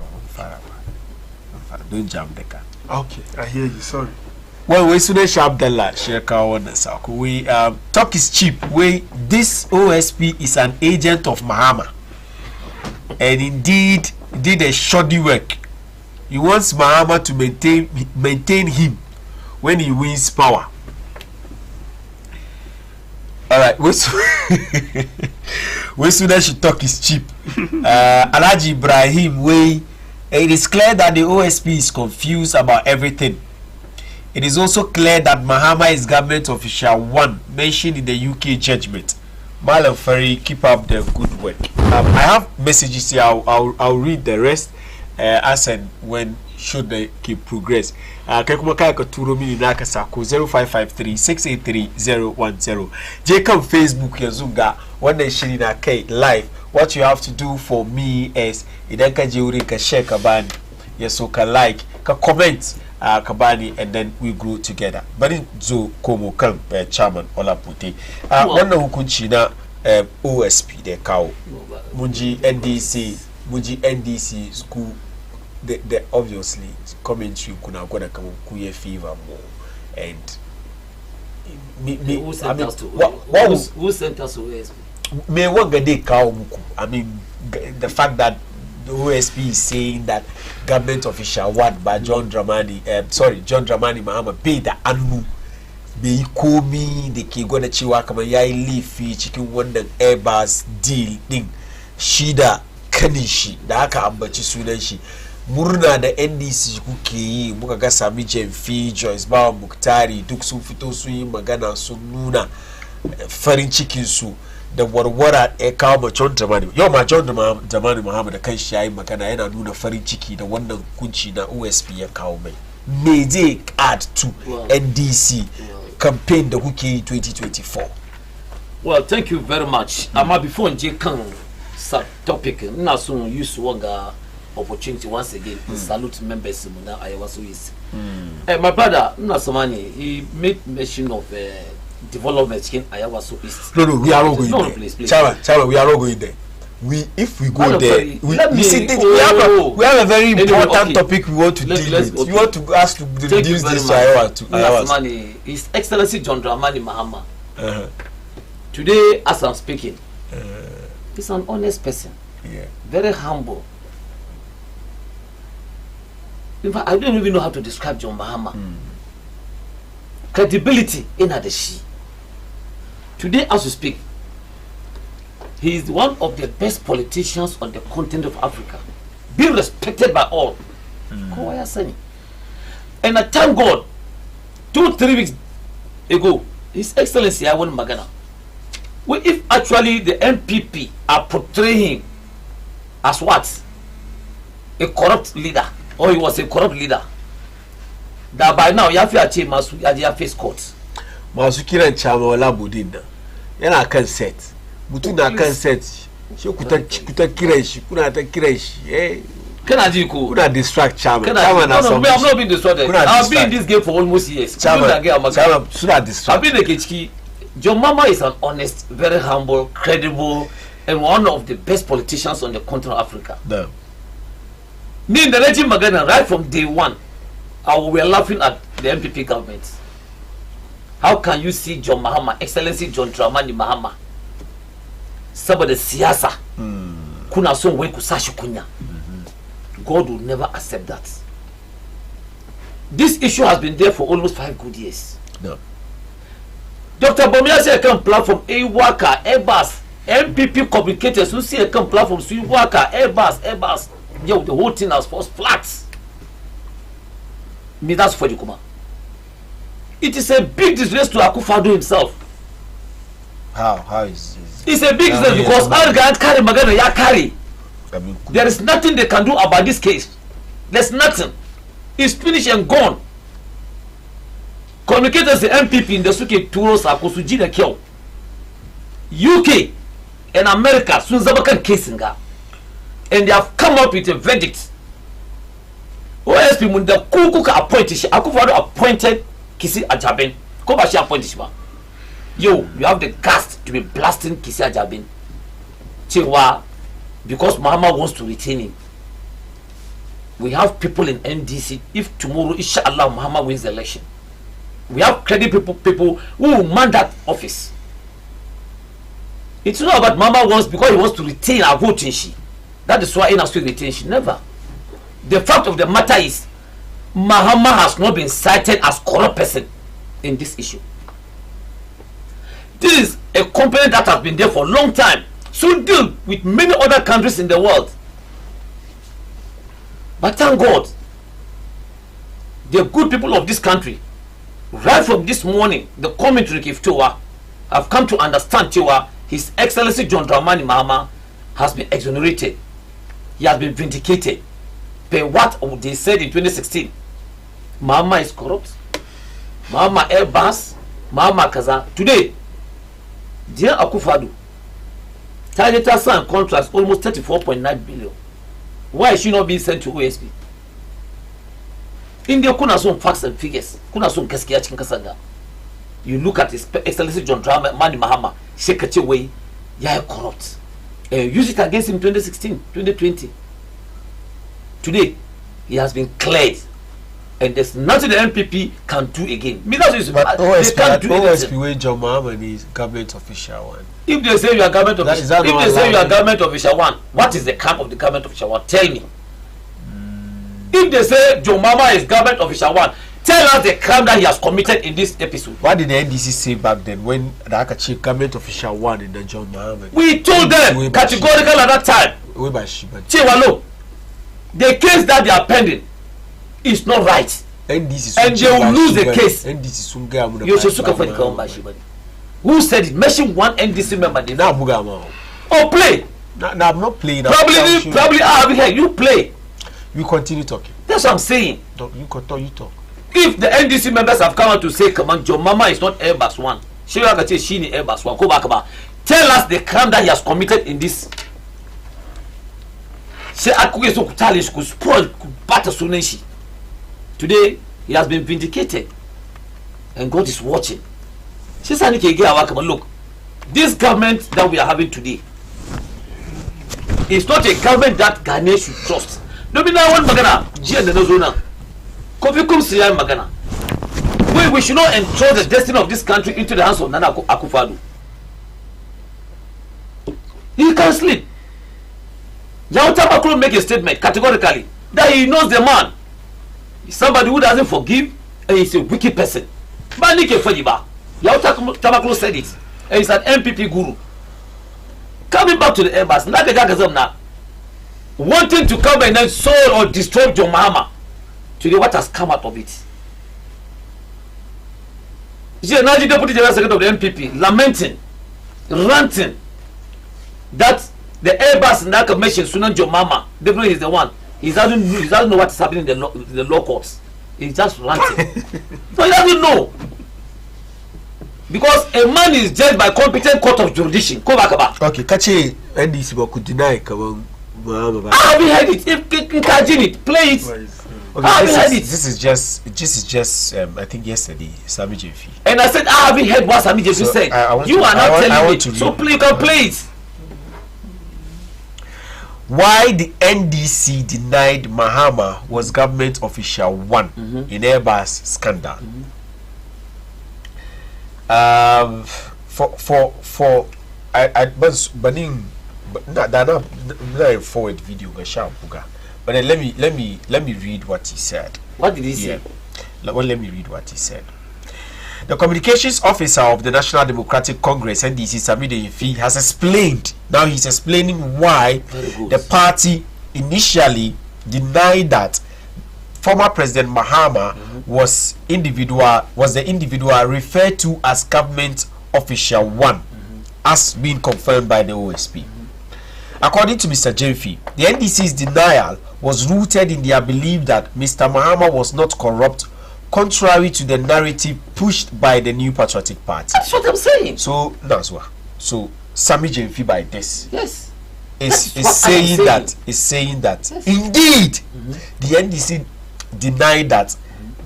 Don't jump the car. Okay, I hear you. Sorry. Well, we soon Abdallah Sheka one Sako. We talk is cheap. We this OSP is an agent of Mahama, and indeed did a shoddy work. He wants Mahama to maintain him when he wins power. All right, we soon should talk is cheap. Alhaji Ibrahim, it is clear that the OSP is confused about everything. It is also clear that Mahama is government official 1 mentioned in the UK judgment. Malam Ferry, keep up the good work. I have messages here. I'll read the rest as and when should they keep progress. Kekumakaya Katuro Mini Nakasako 0553 683 010. Jacob Facebook Yazunga 1 Nation in K live. What you have to do for me is Idanka Jiuri ka share kabani. Yes, so ka like, ka comment kabani, and then we grow together. Bani zo komo kan chairman Olapute. Wannan hukunci na OSP de kawo. Munji NDC school. The obviously commentary kuna gonna come kuye fever more, and who sent us to OSP? Me wanga de kawo muku. I mean, the fact that the OSP is saying that government official what by John Dramani Mahama paid the anu be komi the ki gonna chiwa kama yai leafy chicken wannan Airbus deal thing shida kanishi da aka ambaci sunan shi. Murna da NDC kuke yi muka ga Sami Jemfi, Joyce Bawa Muktari duk sun fito sun yi magana sun nuna farin cikin su da warwara kawo ma John Dramani. Yau ma John Dramani Muhammad da kanshi yayi magana yana nuna farin ciki da wannan kunci na OSP ya kawo mai. Me zai add to NDC campaign da kuke yi 2024? Well, thank you very much. Ama before nje kan sub topic na so use wanga opportunity once again to salute members muna ayawaso is my brother Nasomani, he made mention of development in Ayawaso East. No, we are not going there. Please. Chama, we are not going there. If we go there, we have a very important topic we want to deal with. You want to ask to reduce this to Nasomani, His Excellency John Dramani Mahama. Today, as I'm speaking, he's an honest person. Yeah. Very humble. In fact, I don't even know how to describe John Mahama. Credibility in Adeshi. Today, as we speak, he is one of the best politicians on the continent of Africa, being respected by all. And I thank God, 2-3 weeks ago, His Excellency Auni Magana, if actually the MPP are portraying him as what? A corrupt leader. Or he was a corrupt leader, that by now you have to achieve Masu face court. Masukira and Chama Ola Budinda. Yana can set. Mutuna can set. She kuta kireshi. Kuna ata kireshi. Can I do cool? Kuna distract Chama. No, I'm not being distracted. I've been in this game for almost years. Chama distract. I've been a Kichki. John Mama is an honest, very humble, credible, and one of the best politicians on the continent of Africa. No. Me in the regime Magana, right from day one, we were laughing at the MPP government. How can you see John Mahama, Excellency John Dramani Mahama, somebody siyasa, kuna son we kusashi kunya? God will never accept that. This issue has been there for almost 5 good years. No. Dr. Bomia said, "Come platform Airbus, MPP communicators who see a come platform Airbus. Yo, the whole thing has fallen flat. Me, that's for you, Kuma. It is a big disgrace to Akufo-Addo himself. How is this? It's a big disgrace because all guys carry Magana, ya carry. There is nothing they can do about this case. There's nothing. It's finished and gone. Communicators, the MPP in the Suke Turos Akosuji na Kyo. UK and America, Sunzabakan Kissinger. And they have come up with a verdict. OSP Munda Kukuka appointed, Akufo-Addo appointed Kisi Ajabin. Kobashi appointed. You have the guts to be blasting Kisi Ajabin. Chiwa, because Mahama wants to retain him. We have people in NDC. If tomorrow, inshallah, Mahama wins the election, We have credible people who will man that office. It's not about Mama wants because he wants to retain our voting. That is why he has to retain. Never. The fact of the matter is, Mahama has not been cited as corrupt person in this issue. This is a company that has been there for a long time, so deal with many other countries in the world. But thank God, the good people of this country, right from this morning, the commentary of Tiwa, have come to understand Tiwa. His Excellency John Dramani Mahama has been exonerated. He has been vindicated. But what they said in 2016, Mahama is corrupt. Mahama Airbus, Mahama Kaza. Today, dear Akufo-Addo, targeted signed contracts almost 34.9 billion. Why is she not being sent to OSP? India kuna some facts and figures. Kuna some gaskiya cikin kasanga. You look at His Excellency John Dramani Mahama, Shekache way, yeah, corrupt. Use it against him 2016, 2020. Today, he has been cleared. And there's nothing the MPP can do again. But OSP, they can't do OSP where John Mahama is government official one. If they say you are government official, if they say you are government official one, what is the camp of the government official one? Tell me. If they say John Mahama is government official one, tell us the crime that he has committed in this episode. What did the NDC say back then when the Akachi government official one in the John Mahama? We told them categorically at that time. Chewalo, the case that they are pending is not right. And they will lose the case. Who said it? Mention one NDC member. Oh, play. No, I'm not playing. Probably I have here. You play. You continue talking. That's what I'm saying. You talk. If the NDC members have come out to say, come on, John Mama is not Airbus 1. She is Airbus 1. Go back. Tell us the crime that he has committed in this. Today, he has been vindicated. And God is watching. Look, this government that we are having today is not a government that Ghanaians should trust. No, we should not entrust the destiny of this country into the hands of Nana Akufo-Addo. He can sleep. Yauta Makuro make a statement categorically that he knows the man. He's somebody who doesn't forgive and he's a wicked person. Yauta Makuro said it. And he's an MPP guru. Coming back to the Airbus, now wanting to come and then soul or destroy John Mahama. Today, what has come out of it? The Deputy General Secretary of the MPP lamenting, ranting that the Airbus and that commission Sunan John Mahama definitely is the one. He doesn't know what is happening in the law courts. He's just ranting. So he doesn't know. Because a man is judged by competent court of jurisdiction. Go back about. Okay, Kachi NDC could deny Mahama. I haven't heard it. If imagine it, play it. Okay, this is just I think yesterday, Sami Jefi. And I said I haven't heard what Sami Jefi said. You are not telling me. So you can play it. Why the NDC denied Mahama was government official 1 in Airbus scandal. Not forward video but then let me read what he said. What did he say? Well, let me read what he said. The communications officer of the National Democratic Congress, NDC, Sami Jefi, has explained. Now he's explaining why the party initially denied that former President Mahama was the individual referred to as government official 1, as being confirmed by the OSP. According to Mr. Jefi, the NDC's denial was rooted in their belief that Mr. Mahama was not corrupt, contrary to the narrative pushed by the New Patriotic Party. That's what I'm saying. So Nazwa, so Sami Jefi by this, yes, is saying that yes. Indeed the NDC denied that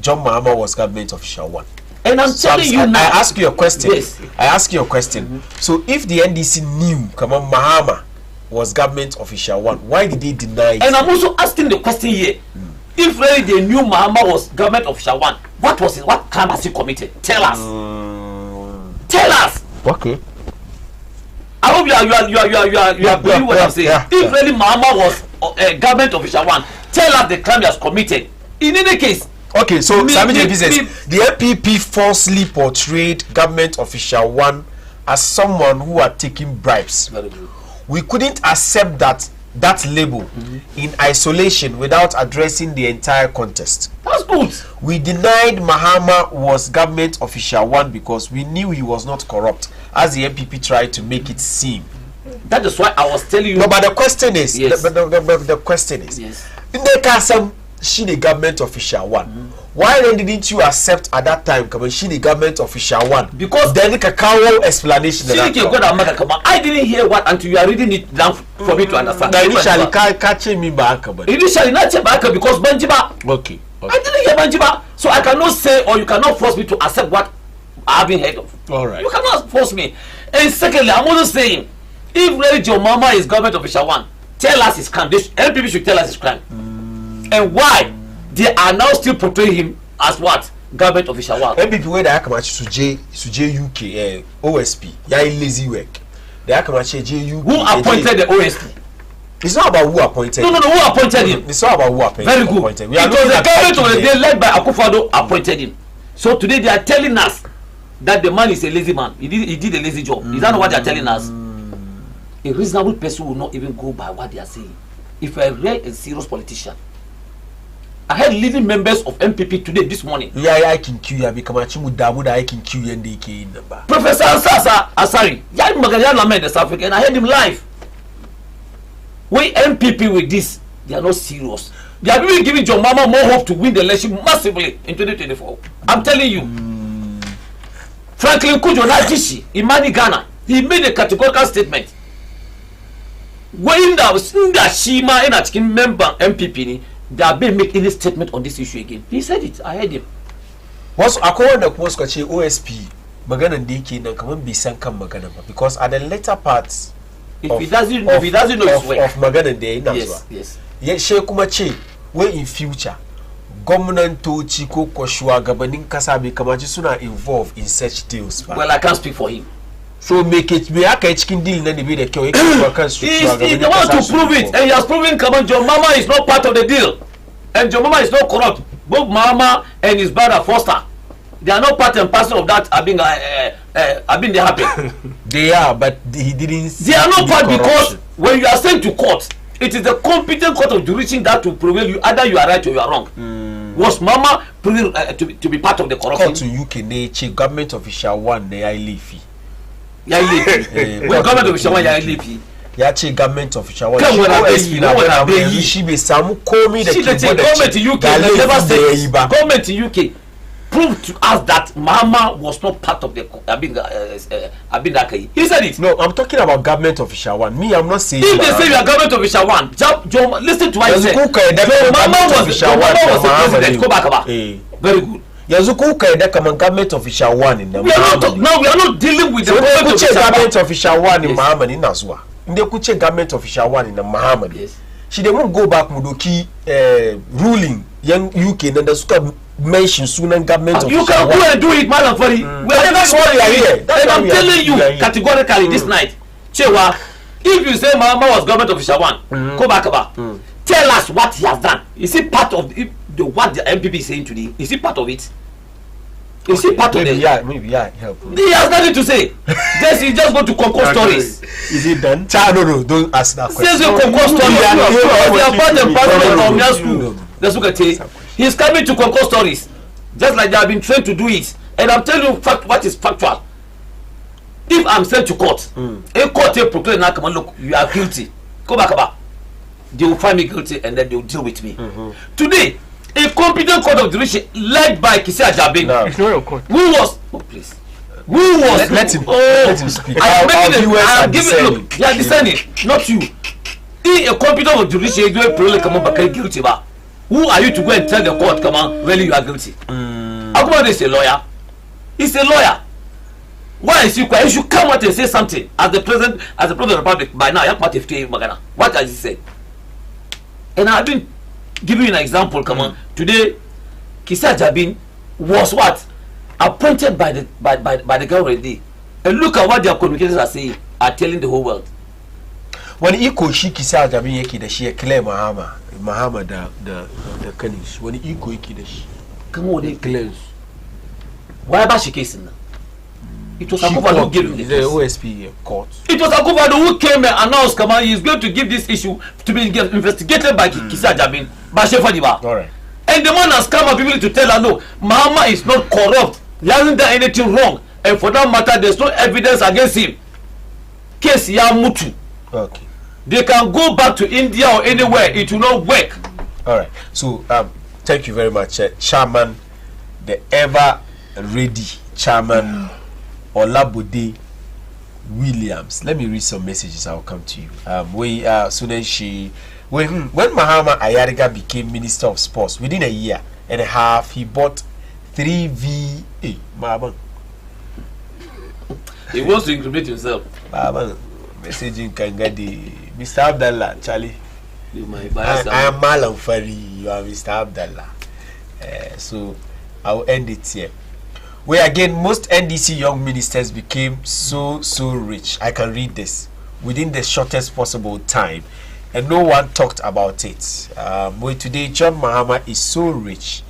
John Mahama was government official 1. And I'm telling you now. I ask you a question. Yes. I ask you a question. So if the NDC knew Mahama was government official 1, why did they deny it? And I'm also asking the question here. If really they knew Mahama was government official one, what was it? What crime has he committed? Tell us. Tell us. Okay. I hope you are believing what I'm saying. If really Mahama was government official one, tell us the crime he has committed. In any case. Okay, so the NPP falsely portrayed government official one as someone who had taken bribes. Very good. We couldn't accept that label in isolation without addressing the entire context. That's good. We denied Mahama was government official one because we knew he was not corrupt, as the NPP tried to make it seem. That is why I was telling you. No, but the question is, yes. the question is, yes. In the case she the government official one. Why then didn't you accept at that time she the government official one? Because then the cacao explanation. I didn't hear what until you are reading it down for me to understand. Initially, catching me back. Initially, not back because Banjiba. Okay. I didn't hear Banjiba, so I cannot say or you cannot force me to accept what I haven't heard of. All right. You cannot force me. And secondly, I'm also saying, if really Joe Mama is government official one, tell us his crime. NPP should tell us his crime. And why they are now still portraying him as what? Government official one. NPP where they come at Suje UK OSP. Yeah, lazy work. They come at JUK. Who appointed the OSP? It's not about who appointed. No. Who appointed him? It's not about who appointed. Very good. It was the government of the day led by Akufo-Addo appointed him. So today they are telling us that the man is a lazy man. He did a lazy job. Is that not what they are telling us? A reasonable person will not even go by what they are saying. If a real and serious politician, I had leading members of MPP today this morning. Yeah, I can queue ya become a chimudamuda. I can queue and DK number. Professor Asari, Yan Magalian in the South Africa, and I heard him live. We MPP with this, they are not serious. They are really giving John Mama more hope to win the election massively in 2024. I'm telling you. Franklin Kujo Najishi, Imani Ghana, he made a categorical statement. When the Shima and a chicken member MPP, they have been making any statement on this issue again. He said it. I heard him. What's according to OSP? Magana DK na come be sankan magana because at the later parts. If he doesn't know his way of Magana Day, yes. Yet Shekumache, where in future, government to Chico Koshua, governing Kasabi Kamajisuna involved in such deals. Well, I can't speak for him. So make it be a chicken deal, then be the Kyo. He wants to prove it, and he has proven John Mama is not part of the deal, and John Mama is not corrupt. Both Mama and his brother Foster, they are not part and parcel of that. I've been they happy. They are, but he didn't. They are not part because when you are sent to court, it is the competent court of jurisdiction that will prevail you. Either you are right or you are wrong. Was Mama proven to be part of the corruption? Court to UK, they government official one, they are leafy. Yeah, when government official one, yeah, leafy. Yachi government official one. Come when I pay you. She be some call me the government in UK never said government in UK proved to us that Mama was not part of the Abindakai. He said it. No, I'm talking about government official one. Me, I'm not saying. If they say you are government official one, listen to what he said. Mama was the president. Go back about. Very good. Government official one in the we are not dealing with the government official one in Muhammad in Nazwa. They could check government official one in the Muhammad. Yes. She they won't go back Mudoki ruling young UK and the suka mention soon government official. You can go and do it, Madam Fari. That's why we are here. And I'm telling you categorically this night, Chewa, if you say Mama was government official one, go back about. Tell us what he has done. Is he part of what the MPP is saying today? Is he part of it? Is he part of it? Maybe help. He has nothing to say. He just go to concourse stories. Is it done? No, don't ask that question. Says you concourse stories. They are part and parcel of your school. Let's look at it. He's coming to concourse stories, just like they have been trained to do it. And I'm telling you what is factual. If I'm sent to court, a court will proclaim now, come on, look, you are guilty. Go back about. They will find me guilty and then they will deal with me. Today, a competent court of jurisdiction led by Kisi Ajabe. No. It's not your court. Who was? Oh, please. Who was? Let him speak. I'm giving. Look, they are discerning, not you. If a competent of jurisdiction is doing come on, but guilty, ba. Who are you to go and tell the court, come on, really you are guilty? Akuma is a lawyer. He's a lawyer. Why is he quiet? You should come out and say something as the president of the republic. By now, you have Magana. What has he said? And I've been give you an example. Come on, today, Kisa Jabin was what appointed by the government, and look at what their communicators are saying, are telling the whole world. When iko shi Kisa Jabin yake da shi Claire Mahama the Kanish. When iko yake da shi. Come on, they claims. Why about she case now? It was Akufo who gave him the OSP court. It was Akufo who came and announced, come on, he is going to give this issue to be investigated by Kisa Jabin, by Shefadiba. All right. And the man has come up to tell her, no, Mahama is not corrupt. He hasn't done anything wrong. And for that matter, there's no evidence against him. Case Yamutu. Okay. They can go back to India or anywhere. It will not work. All right. So, thank you very much, Chairman, the ever ready Chairman Olabode Williams. Let me read some messages. I'll come to you. When Mahama Ayariga became Minister of Sports, within a year and a half, he bought 3 VA. He wants to incriminate himself. Messaging can get the Mr. Abdallah, Charlie. I am Malam Fari, you are Mr. Abdallah. So I'll end it here. Where again, most NDC young ministers became so rich. I can read this within the shortest possible time, and no one talked about it. Where today, John Mahama is so rich.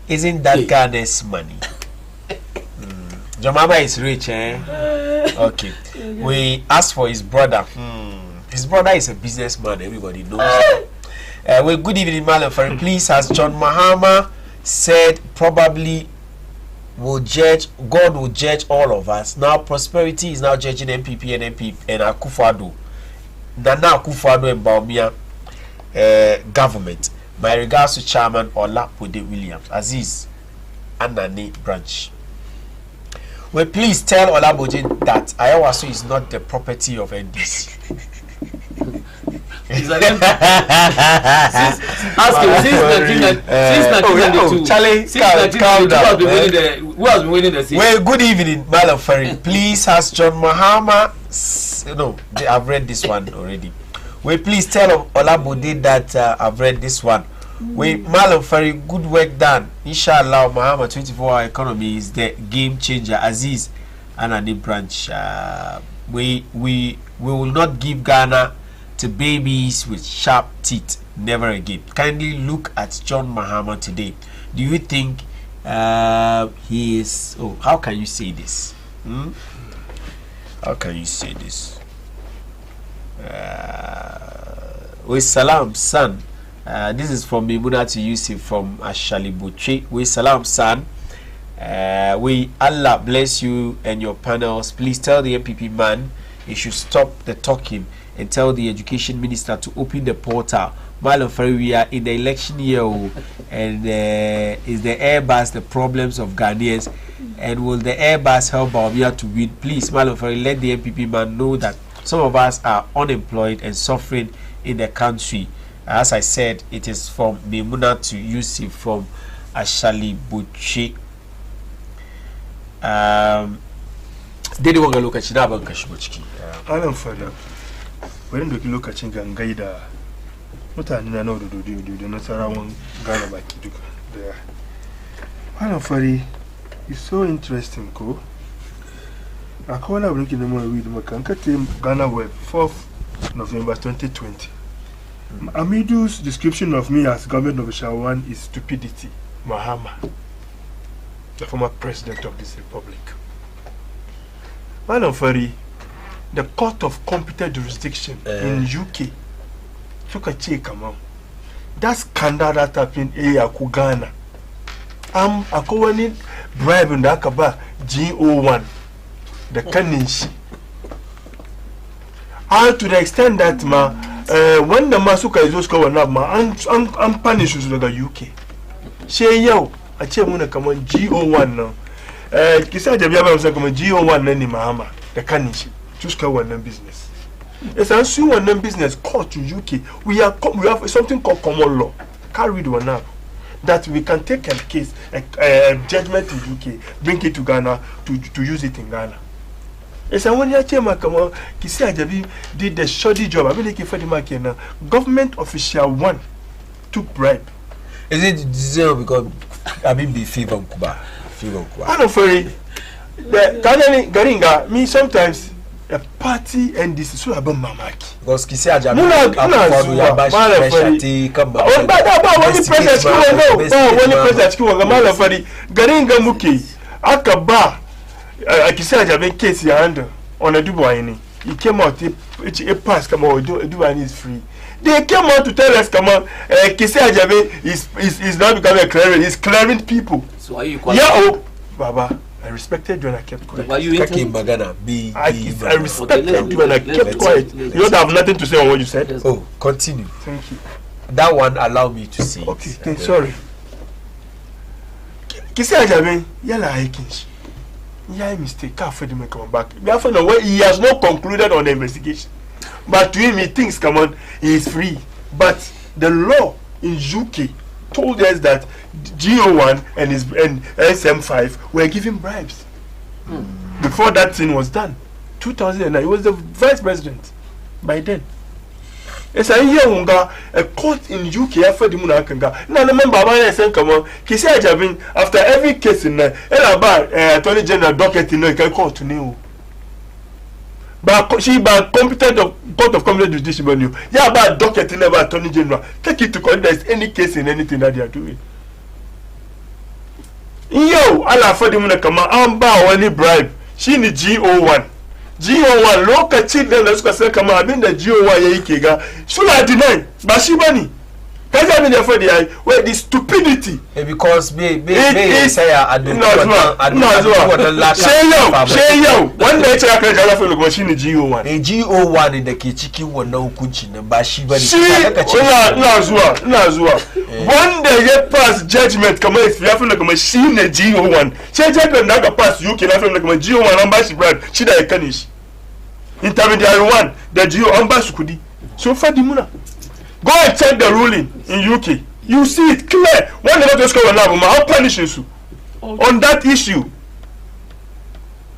Isn't that Ghana's money? John Mahama is rich, eh? Okay. We asked for his brother. His brother is a businessman. Everybody knows. Well, good evening, Malam Fari. Please, as John Mahama said, probably God will judge all of us. Now prosperity is now judging MPP and Akufo-Addo. Nana Akufo-Addo and Bawumia government. My regards to Chairman Olabode Williams, Aziz Anani branch. Well, please tell Olabode that Ayawaso is not the property of NDC. Since 1992, who has been winning the seat? Well, good evening, Malam Fari. Please, has John Mahama? No, I've read this one already. Well, please tell Olabode that I've read this one. Well, Malam Fari, good work done. Inshallah, Mahama 24-hour economy is the game changer. Aziz Anani branch. We will not give Ghana to babies with sharp teeth. Never again. Kindly look at John Mahama today. Do you think he is... Oh, how can you say this? How can you say this? With salam, son. This is from Mimuna to Yusuf from Ashali Buche. With salam, son. We Allah bless you and your panels. Please tell the MPP man he should stop the talking and tell the education minister to open the portal. Malam Fari, we are in the election year, and is the Airbus the problems of Ghanaians, and will the Airbus help Bawumia to win? Please, Malam Fari, let the MPP man know that some of us are unemployed and suffering in the country. As I said, it is from Memuna to Yusuf from Ashali Buchi. Dede wanga lokaci da ban ka shigo ciki. Malam Fari, bari doki lokacin gangai da mutane na nawa da dodiyo da nasarawan Ghana baki duka da Malam Fari is so interesting ko. Akwai wani abu nake neman read maka ka te Ghana Web 4th November 2020. Amidu's description of me as government official 1 is stupidity. Mahama, the former president of this republic. Malam Fari, the court of competent jurisdiction in UK took a check amount. That scandal that happened in Ghana. Akowani bribe in the Akaba GO1, the Kanishi. And to the extent that when the Masuka is just going up, I'm punished with the UK. Say yo, I tell you, come on GO1 now. Kisa Jabiaba was like GO1 nani Mahama, the Kanishi. Just go on business. It's a sue on business court to UK. We have something called common law. Carried one up. That we can take a case, a judgment in UK, bring it to Ghana to use it in Ghana. It's a 1 year chairman come on. Kisa Jabi did the shoddy job. I mean, for the market now. Government official 1 took bribe. Is it zero because I mean be fever Kuba? I don't worry. The Garinga me sometimes a party and this is so about mamaki. Because Kisi Ajabi. No, Garinga Muki Akaba Kisi Ajabi case your hand on a Dubai. He came out a pass come on Dubai is free. They came out to tell us come on Kisi Ajabi is not becoming a clearing, he's clearing people. So are you quite Baba, I respected you and I kept quiet. Why you I respected you and I kept quiet. You don't have nothing to say on what you said. Oh, continue. Thank you. That one allow me to say. Okay, sorry. Kisi Ajabi, yala hikins. Yeah, mistake. Can't for him come back. We have to know where he has not concluded on the investigation. But to him, he thinks, come on, he is free. But the law in UK told us that GO1 and SM5 were giving bribes before that thing was done. 2009, he was the vice president by then. It's a year a court in UK after the Munakanga. Now, remember, I said, come on, Kisi Ajabi, after every case in there, Attorney General docket in the court to know. But she by competent of court of competent jurisdiction, yeah, about docket in the Attorney General. Take it to court, there's any case in anything that they are doing. Yo, Allah for the Munakama, I'm bow only bribe. She need GO1. GO1 local children let's say come on been the GO1 yekega should I deny but she money can I mean for the where the stupidity because me say I do say yo one day check the for the machine GO1 a GO1 in the kitchen one no kunchi but she money no one day you pass judgment come if you have like machine GO1 say judgment that pass you can have like GO1 number she brand she that canish intermediary one the GO number sukudi so far the muna go and check the ruling in UK you see it clear one never just go on now I'll punish you on that issue.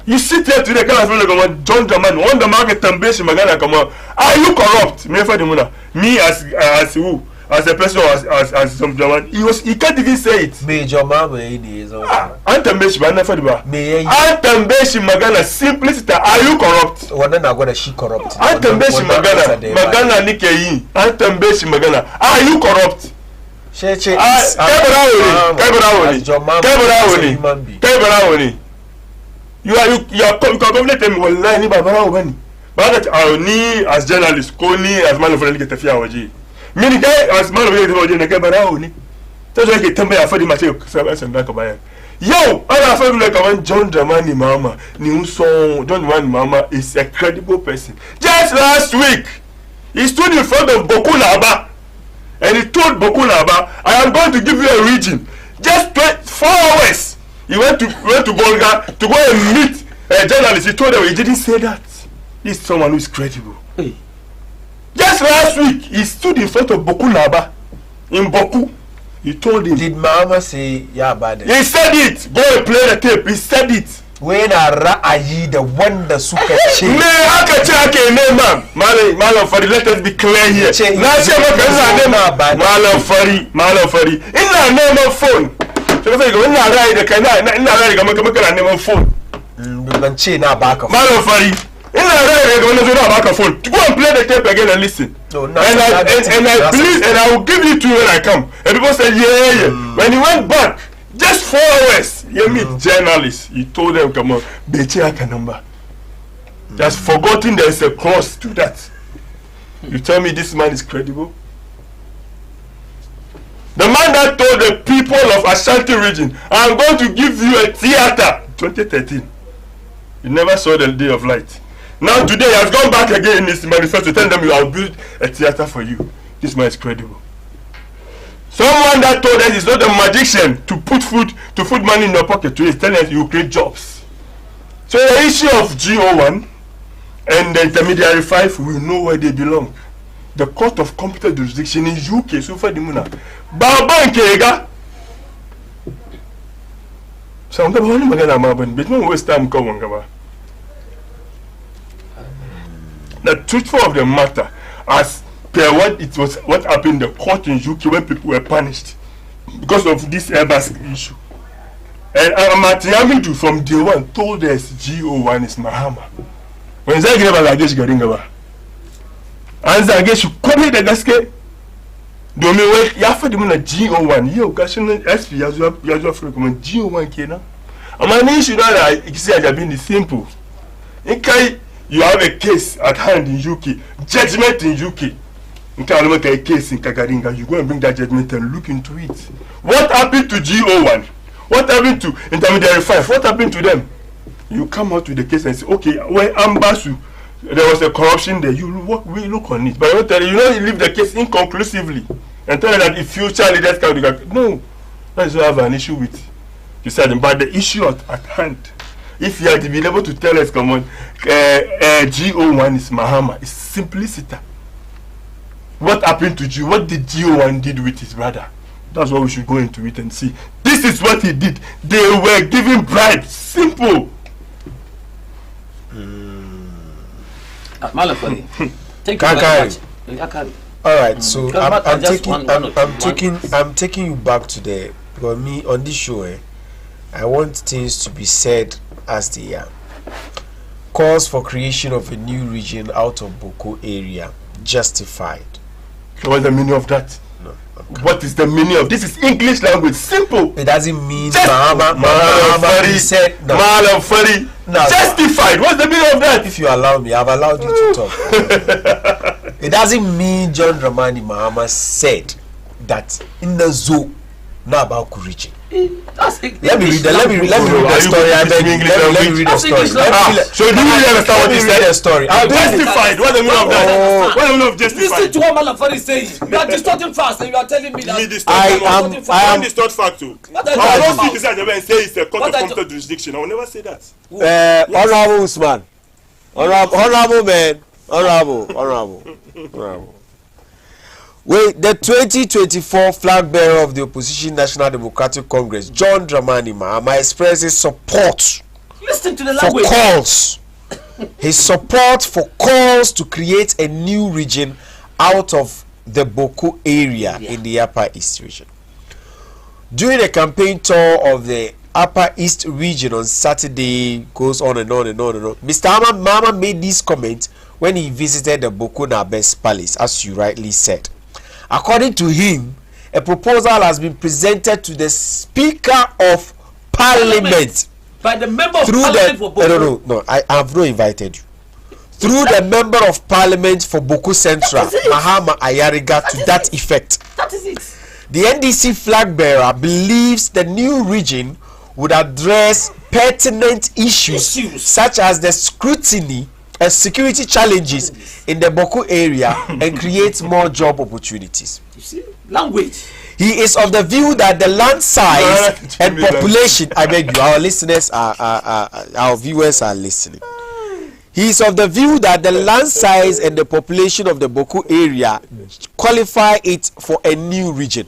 You sit there today, kind of like John Dramani, on the market, Tambesi Magana, come on. Are you corrupt? Me for the muna. Me as who? As a person as some Dramani. He can't even say it. Major Mama is Tambesi Magana for the bar. Tambesi Magana, simply are you corrupt? Well, then I'm gonna she corrupt. Tambesi Magana Nikeyi. Tambesi Magana. Are you corrupt? You can complete me wallahi ni baba rawo bane ba ka Auni as journalist ko ni as man of the get tafiya waje mini kai as man of the waje ne kai barawo ne to zo yake tambaya fa di mace sai san da ka bayar yo ana fa mu kaman John Dramani Mama ni John Dramani Mama is a credible person. Just last week he stood in front of Bokulaba and he told Bokulaba, I am going to give you a region. Just 4 hours. He went to Golga to go and meet a journalist. He told them he didn't say that. He's someone who is credible. Hey. Just last week, he stood in front of Bokulaba in Boku. He told him. Did Mama say, yeah, bad? He said it. Go and play the tape. He said it. When I the one that suka che. Me aka che ake name Malam Fari. Let us be clear here. Na che maka Malam Fari. Ina name phone. So if I go ina rai da kai ina rai ga maka neman phone. Ban ce na baka. Malam Fari. Ina rai ga wannan zo na baka phone. Go and play the tape again and listen. No, and I will give it to you when I come. And people said yeah. When he went back, just 4 hours, you meet journalists. He told them, come on, Bechiaka number. Just forgotten there's a cross to that. You tell me this man is credible? The man that told the people of Ashanti region, I'm going to give you a theater. 2013. You never saw the day of light. Now today he has gone back again in his manifesto to tell them, I'll build a theater for you. This man is credible. Someone that told us it's not a magician to put food money in your pocket to tell us you create jobs. So the issue of GO1 and the intermediary 5 will know where they belong. The court of competent jurisdiction in UK, so far the Muna. Baba Nkega. So I'm going to magana maban, but no waste time come on. The truth of the matter, as per what happened in the court in UK when people were punished because of this Airbus issue. And Amatiamidu from day one told us GO1 is Mahama. When Zagre Baladesh Garingaba. And Zagre should come here the gaske. Do me wait, Yafa the Muna GO1. You question SP as you have recommend GO1 Kena. And my name should not have been simple. In Kai, you have a case at hand in UK, judgment in UK. In Kai, a case in Kagaringa, you go and bring that judgment and look into it. What happened to GO1? What happened to Intermediary 5? What happened to them? You come out with the case and say, okay, when Ambasu, there was a corruption there, we look on it. But you don't leave the case inconclusively and tell them that if future leaders can do that. No, that's why I have an issue with you said. But the issue at hand, if you had to be able to tell us, come on, GO1 is Mahama, it's simplicity. What happened to G? What did GO1 did with his brother? That's what we should go into it and see. This is what he did. They were giving bribes. Simple. Thank you very much. All right, so I'm taking you back to the, because me on this show, I want things to be said as they are. Calls for creation of a new region out of Boko area justified. What's the meaning of that? No. Okay. What is the meaning of this? Is English language simple? It doesn't mean Mahama said no. Justified. What's the meaning of that? If you allow me, I've allowed you to talk. It doesn't mean John Dramani Mahama said that in the zoo now about Kurichi. Let me read the story. I beg you. Let me read the story. So do you really understand what he said? The story. Justified. What's the meaning of that? What's the meaning of justified? Listen to what Malafari is saying. You are distorting facts and you are telling me that I am distort fact too. I don't see this as and say it's a court of competent jurisdiction. I will never say that. Honorable Usman. Honorable man. Honorable. Wait, the 2024 flag bearer of the opposition National Democratic Congress, John Dramani Mahama, expresses support for calls. His support for calls to create a new region out of the Boko area in the Upper East region. During a campaign tour of the Upper East region on Saturday, goes on and on and on and on. Mr. Mahama made this comment when he visited the Boko Nabes Palace, as you rightly said. According to him, a proposal has been presented to the Speaker of Parliament by the member of Parliament for Boko. No, I have not invited you. Through the member of Parliament for Boko Central, Mahama Ayariga, to that effect. That is it. The NDC flag bearer believes the new region would address pertinent issues such as the scrutiny and security challenges in the Boko area and create more job opportunities. You see, language. He is of the view that the land size and population, I beg you, our listeners our viewers are listening. He is of the view that the land size and the population of the Boko area qualify it for a new region.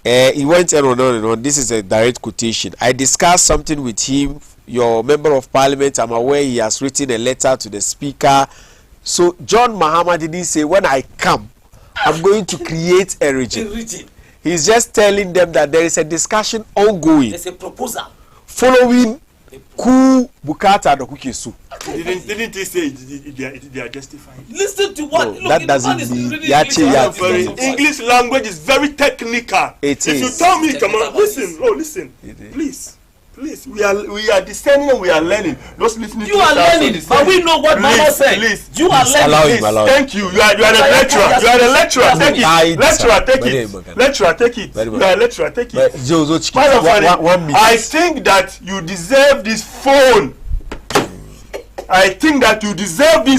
He went on and on. This is a direct quotation. I discussed something with him, your member of parliament. I'm aware he has written a letter to the speaker. So John Mahama didn't say, when I come, I'm going to create a region. He's just telling them that there is a discussion ongoing. There's a proposal. Following Ku Bukata no Kukesu. Didn't he say they are justified? Listen to what? No, look, that doesn't mean really English language is very technical. It if is. You tell me, come on, listen, please, we are discerning and we are learning. Just listening. You are learning, but we know what Mama said. You are learning. Allow him. Thank you. You are a lecturer. You are a lecturer. Take it. Lecturer, take it. You are a lecturer. Take it. 1 minute. I think that you deserve this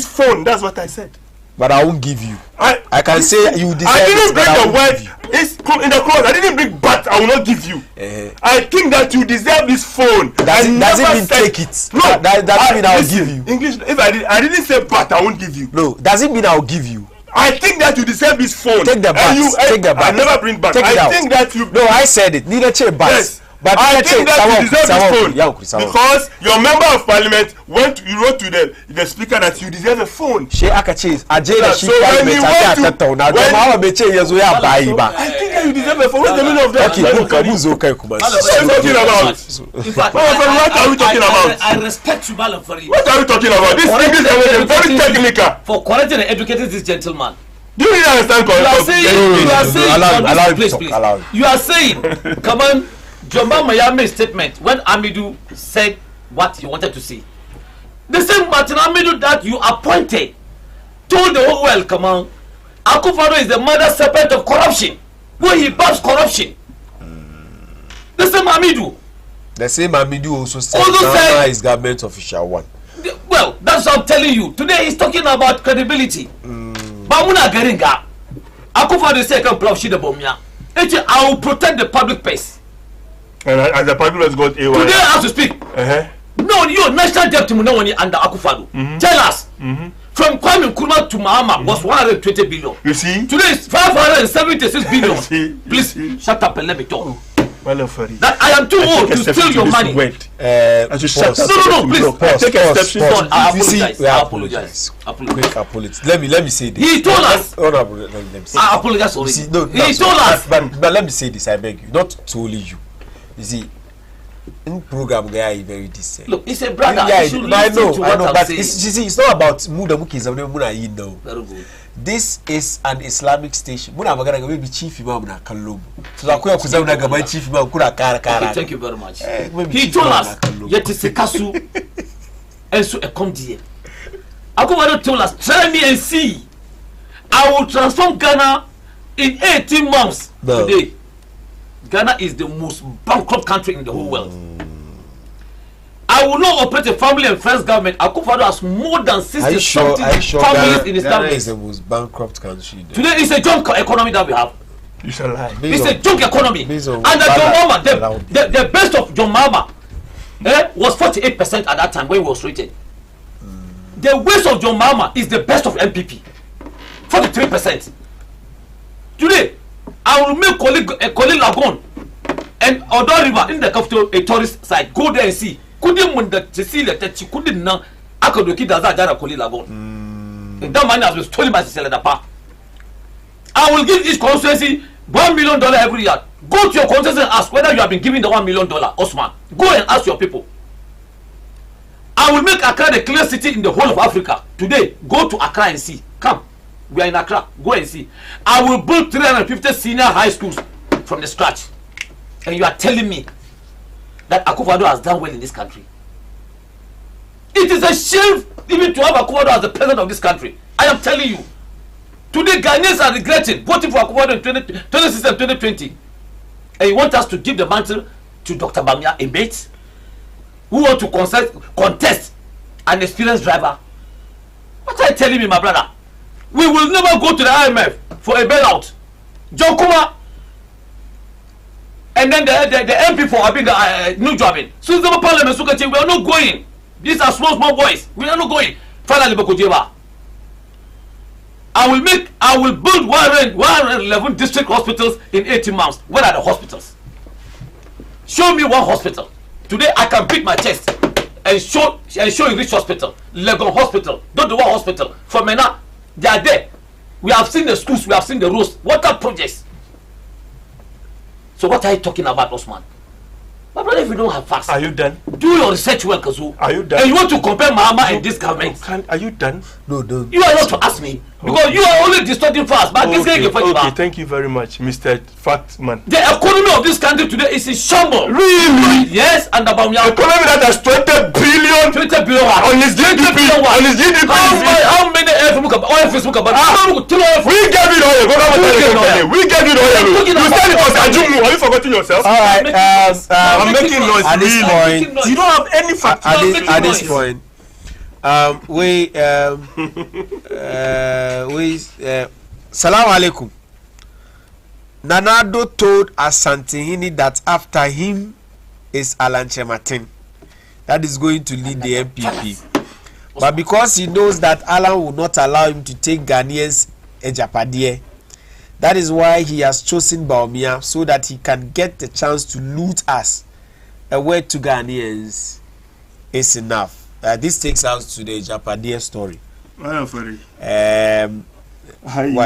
phone. That's what I said. But I won't give you. I can say you deserve. I didn't bring the word. It's in the clause. I didn't bring but. I will not give you. I think that you deserve this phone. Doesn't mean take it. No, that doesn't mean I'll give you. English. If I didn't say but, I won't give you. No, doesn't mean I'll give you. I think that you deserve this phone. Take the bat. Take the bat. I never bring back. I think that you. No, I said it. Neither check bat. Yes. But I think that you deserve this phone because your member of parliament you wrote to the speaker that you deserve a phone. She akachi ajay so when you want to, I think that you deserve a phone. What's the meaning of that? Okay, what are you talking about? In fact, what are we talking about? I respect you, Malam Fari. What are we talking about? This English is very technical. For correcting and educating this gentleman. Do you really understand? You are saying, come on, Jomba Miami statement when Amidu said what he wanted to say. The same Martin Amidu that you appointed told the whole world, come on, Akufo-Addo is the mother serpent of corruption, where he backs corruption. The same Amidu. The same Amidu also said his government official one. Well, that's what I'm telling you. Today he's talking about credibility. Bamuna Geringa. Akufo-Addo say can plow shit about me. I will protect the public purse. And as the public has got A1. Today I have to speak. No, your national debt to Munawani under Akufo-Addo. Tell us. From Kwame Nkrumah to Mahama was 120 billion. You see? Today is 576 billion. Please shut up and let me talk. That I am too old to steal your money. No, please. I apologize. Quick apology. Let me say this. He told us. I apologize already. He told us. But let me say this. I beg you, not solely you. You see, in program guy is very decent. Look, he's a brother. I know, but it's not about Muda Mukis of Muna, you know. Very good. This is an Islamic station. Muna Magana will be chief imam na Kalum. So I could have my chief imam Kura Kara. Thank you very much. He told us, yet it's a kasu, and so a come here. Akufo-Addo told us, try me and see. I will transform Ghana in 18 months. Today, Ghana is the most bankrupt country in the whole world. I will not operate a family and friends government. Akufo-Addo has more than 60 families in his Ghana government. is the most bankrupt country. Today it's a junk economy that we have. You shall lie. It's a junk economy. And the best of John Mahama was 48% at that time when he was rated. The worst of John Mahama is the best of MPP. 43%. Today, I will make Koli Lagoon and Odo River in the capital a tourist site. Go there and see. Couldn't when the Cecilia that she couldn't know Akadoki does that Koli Lagoon. And that money has been stolen by Cecilia Dapa. I will give each constituency $1 million every year. Go to your constituency and ask whether you have been given the $1 million, Osman. Go and ask your people. I will make Accra the cleanest city in the whole of Africa. Today, go to Accra and see. Come. We are in Accra. Go and see. I will build 350 senior high schools from the scratch. And you are telling me that Akufo-Addo has done well in this country. It is a shame even to have Akufo-Addo as the president of this country. I am telling you. Today, Ghanaians are regretting voting for Akufo-Addo in 2016 and 2020. And you want us to give the mantle to Dr. Bamia, a mate who want to contest an experienced driver. What are you telling me, my brother? We will never go to the IMF for a bailout. John Kuma and then the MP for New Jobbing. So the parliament, we are not going. These are small boys. We are not going. Finally, Bakojeva. I will build 111 district hospitals in 18 months. Where are the hospitals? Show me one hospital. Today I can beat my chest and show you Rich Hospital, Legon Hospital, Dodowa Hospital. For Mena, they are there. We have seen the schools, we have seen the roads, water projects. So what are you talking about, Osman? My brother, if you don't have facts, are you done? Do your research well, Kazu. Are you done? And you want to compare Mahama and this government? Are you done? No. You are not to ask me because you are only distorting facts. But this guy okay, thank you very much, Mr. Factman. The economy of this country today is in shambles. Really? Yes, and about the economy that has 20 billion on his GDP. On his GDP. How many oil fields we gave it all. We gave it all. You said it was Ajumu. Have you forgotten yourself? All right. I'm making noise. At this point, you don't have any fact. At this point, Salam alaikum. Nanado told Asantehini that after him is Alanche Martin. That is going to lead the MPP. But because he knows that Alan will not allow him to take Ghanaians Ejapadie, that is why he has chosen Baumia so that he can get the chance to loot us a word to Ghanaians is enough. This takes us to the Japanese story. Why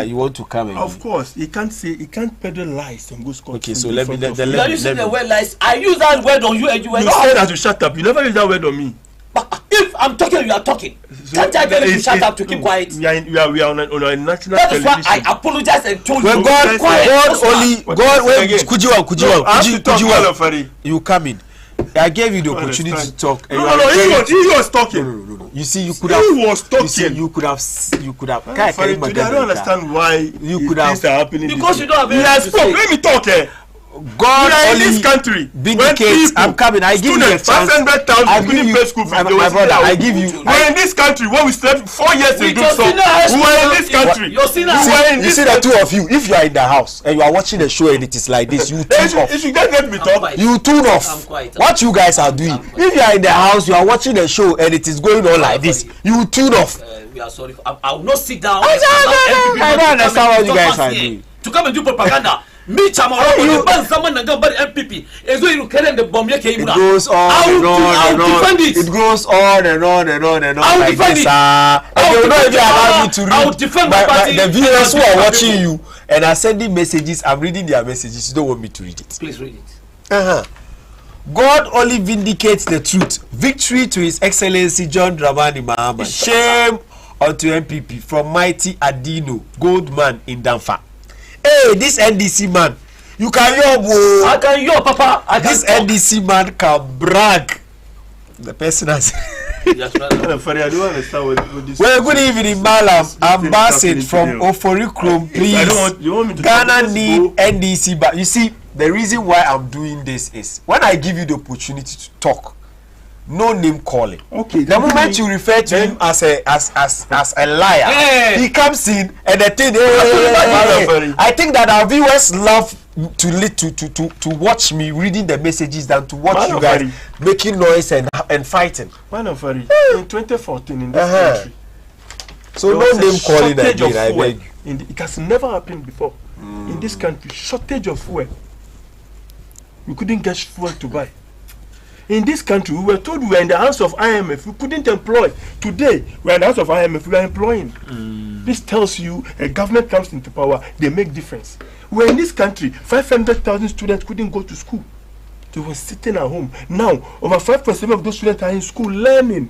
you want to come in? Of course, he can't peddle lies and go scot. Okay, so let me. You are using the word lies. I use that word on you and you were not. You said that to shut up. You never use that word on me. But if I'm talking, you are talking. Can't I tell you to shut up to keep quiet? We are on a national That is television. why I apologize and told When you. You come in. I gave you the opportunity to talk. He was talking. No. You see, you could have. He was talking. You could have. Today, I don't understand why you could have. Because you don't have. He has spoken. Let me talk. God in this country. Vindicates. I'm coming. I give you a chance. 500,000. I give you school fees. My brother. I give you. We're in this country when we slept 4 years in so. We're in this country. You see the two of you. If you are in the house and you are watching the show and it is like this, you tune off. You should let me talk. You tune off. What you guys are doing. If you are in the house, you are watching the show and it is going on like this, you tune off. We are sorry. I will not sit down. I don't understand what you guys are doing. To come and do propaganda. Me chamara you ban zaman na gamba MPP ezo you carry the bomb yake It goes on and on. It goes on and on and on and on like this. And they will not even allow me to read. The viewers who are watching you and are sending messages, I'm reading their messages. You don't want me to read it. Please read it. God only vindicates the truth. Victory to His Excellency John Dramani Mahama. Shame unto MPP from mighty Adino, Goldman in Danfa. Hey, this NDC man, you can yo, I can yo, Papa. This NDC man can brag. The person has. Yes, I don't understand what this. Well, good evening, Malam. I'm Bassett from Oforikrom. Please, Ghana need NDC, but you see, the reason why I'm doing this is when I give you the opportunity to talk. No name calling. Okay. The moment you refer to him as a liar, he comes in and the thing. I think that our viewers love to watch me reading the messages than to watch you guys making noise and fighting. In 2014 in this country. So no name calling again. I beg. It has never happened before in this country. Shortage of fuel. We couldn't get fuel to buy. In this country, we were told we were in the hands of IMF. We couldn't employ. Today, we are in the hands of IMF. We are employing. This tells you a government comes into power, they make difference. We are in this country, 500,000 students couldn't go to school. They were sitting at home. Now, over 5% of those students are in school learning.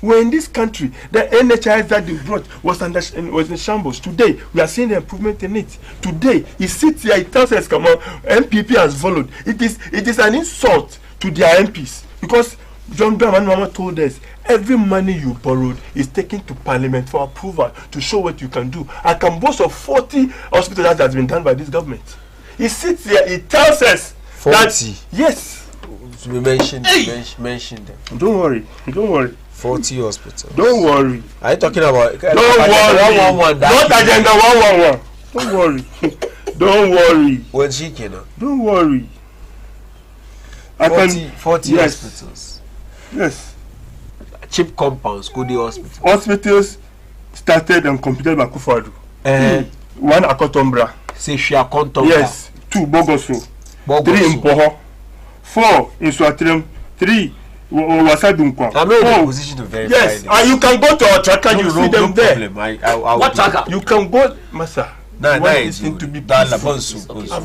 We are in this country. The NHIS that they brought was in shambles. Today, we are seeing the improvement in it. Today, he sits here, he tells us, come on, MPP has followed. It is an insult to their MPs because John Dramani Mahama told us every money you borrowed is taken to Parliament for approval to show what you can do. I can boast of 40 hospitals that has been done by this government. He sits here, he tells us 40. That yes, we mentioned them. Don't worry. 40 hospitals. Don't worry. Are you talking about? Don't worry. Not agenda 111. Don't worry. What's she cannot? Don't worry. 40 yes. hospitals. Yes. Cheap compounds, good hospitals. Hospitals started and completed by Kufuor. One Akotombra. Say Akotombra. Yes. 2 Bogoso. 3 in Poho. 4 in Swatrim. 3 Wasadunkwa. I'm not in a position to verify. Yes. And you can go to our tracker and you see them there. What tracker? You can go, Masa. I've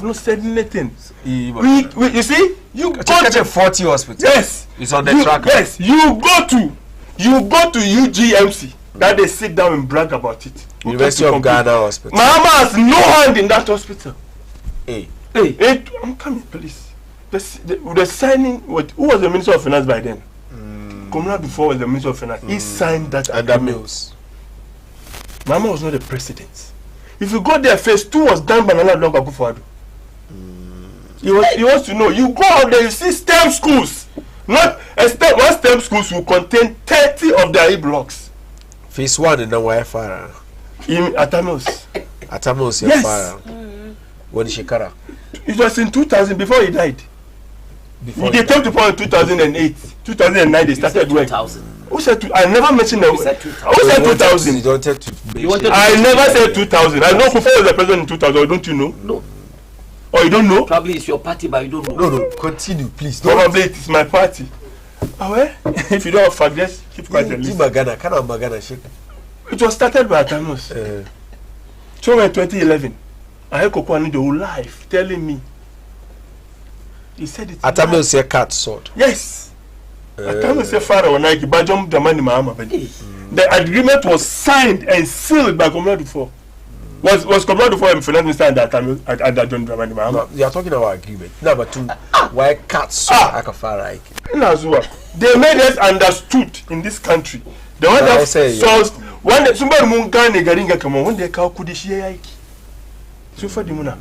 not said anything. You see, you go to 40 hospitals. Yes, it's on the tracker. Yes, you go to UGMC. That they sit down and brag about it. University of Ghana Hospital. Mahama has no hand in that hospital. Hey, I'm coming, please. The signing. Who was the Minister of Finance by then? Komla before was the Minister of Finance. He signed that agreement. Mahama was not the president. If you go there, phase 2 was done by Nana Addo Akufo-Addo. He wants to know. You go out there, you see STEM schools. One STEM schools will contain 30 of their blocks. Phase 1 in the Wi-Fi. In Atamos. Yes. When Shekara. It was in 2000 before he died. They came to power in 2008. 2009 they started work. Who said I never mentioned them. Who said 2000? I never said 2000. I know Kufuor was the president in 2000. Don't you know? No. Or you don't know? Probably it's your party, but you don't know. No, continue, please. Probably it is my party. Oh, eh? If you don't have fact, just keep quiet and listen. Magana, kind of Magana shake. It was started by Atanos. So in 2011, I heard Kokwani the whole life telling me. He said it. Atanos say cat sword. Yes. Atanos say Pharaoh when I bajom the money Mahama. The agreement was signed and sealed by Comrade Dufo. Was Comrade Dufo and Finance Minister at that time at that John Dramani Mahama? You are talking about agreement. Number two, why cat sword? Akafara. They made us understood in this country. The one that sourced when the Sumba Mungani Garinga come on, when they call Kudishi Yaiki. So for the Muna.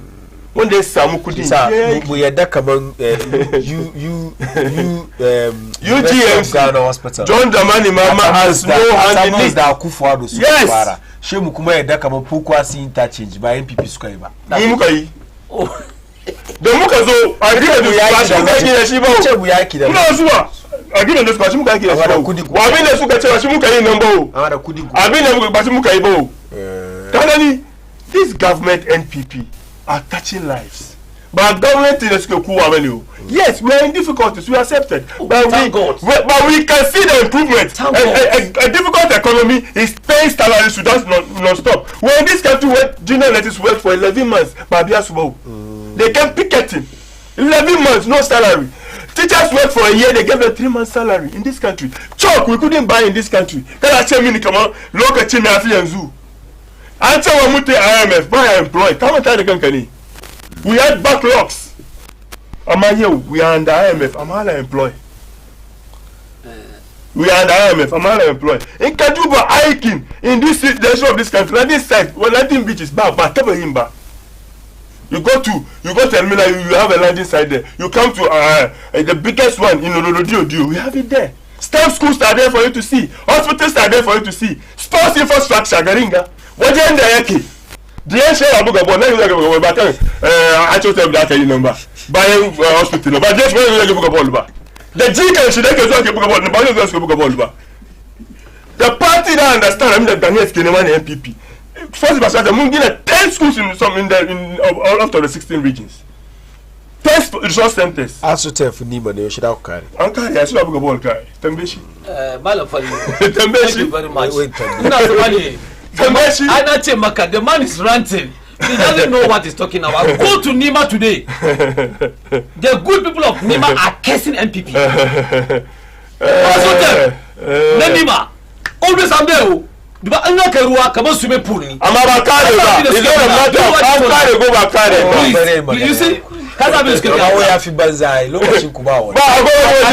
When they Samu Kudishi, we are that among UGM Ghana Hospital. John Dramani Mahama has no hand in it. Yes. Shemu kuma yadda kamar Pokwasi interchange by MPP suka yi ba. Muka yi. Da muka zo a gina da ba shi muka gina shi ba. Ce mu yaki da. Muna zuwa a gina da ba shi muka gina shi ba. Wa abin da suka ce shi muka yi nan ba. Abin da ba shi muka yi ba. Kanani, this government NPP are touching lives. But government is cool. Yes, we are in difficulties. We accepted, but we can see the improvement. A difficult economy is paying salaries to just non-stop. We're in this country where junior letters work for 11 months. They can picketing 11 months, no salary. Teachers work for a year, they get a 3 month salary in this country. Chalk we couldn't buy in this country. Can I tell me come on? Look at China and Zoo. I tell IMF, buy employed. Come on, tell the company. We had backlogs. We are under IMF. I'm unemployed. We are under IMF. I'm unemployed. In Kajuba, hiking in this direction of this country, like this side, well, landing beach is bad, but tell him back. You go to Terminal, you have a landing site there. You come to the biggest one in Olodio, we have it there. STEM schools are there for you to see. Hospitals are there for you to see. Sports infrastructure, Garinga. What are you doing? The answer I book about I told them that number. Buy hospital, but just when you book about the GK should talk about the the party that understand I mean the Ghanaians can MPP. First of all, the Mungina 10 schools in out of the 16 regions. 10 resource centers. Also tell for Nima you should have carry. Ankari, I should have book about Tembeshi. Thank you very much. The man is ranting. He doesn't know what he's talking about. Go to Nima today. The good people of Nima are cursing MPP. Nima, always I'm there. I'm not going to come on swimming pool. I'm about to you see? I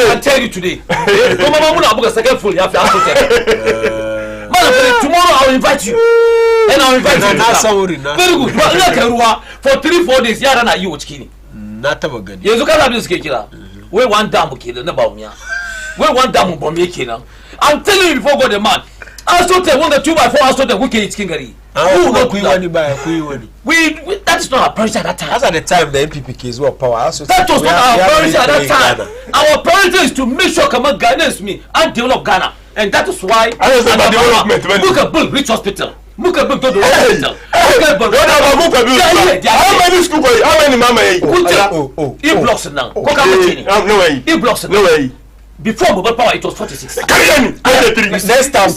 can tell you today. Tomorrow I will invite you. And I will invite you. Very good. For 3-4 days, yeah, na you watch kini. Not about good. You look at this killer. We one damn killer about me. We one damn bomb killer. I'm telling you before God the man. I still tell 1 the 2x4. I still tell we can eat kingari. That is not our priority at that time. That's at the time the MPP case were power. That was not our priority at that time. Our priority is to make sure Kama Ghanaians me and develop Ghana. And that is why Mukabil Rich Hospital. Mukabil to the hospital. How many schools? How many mama? E-blocks now. No way. E-blocks no way. Before mobile power it was 46. Next time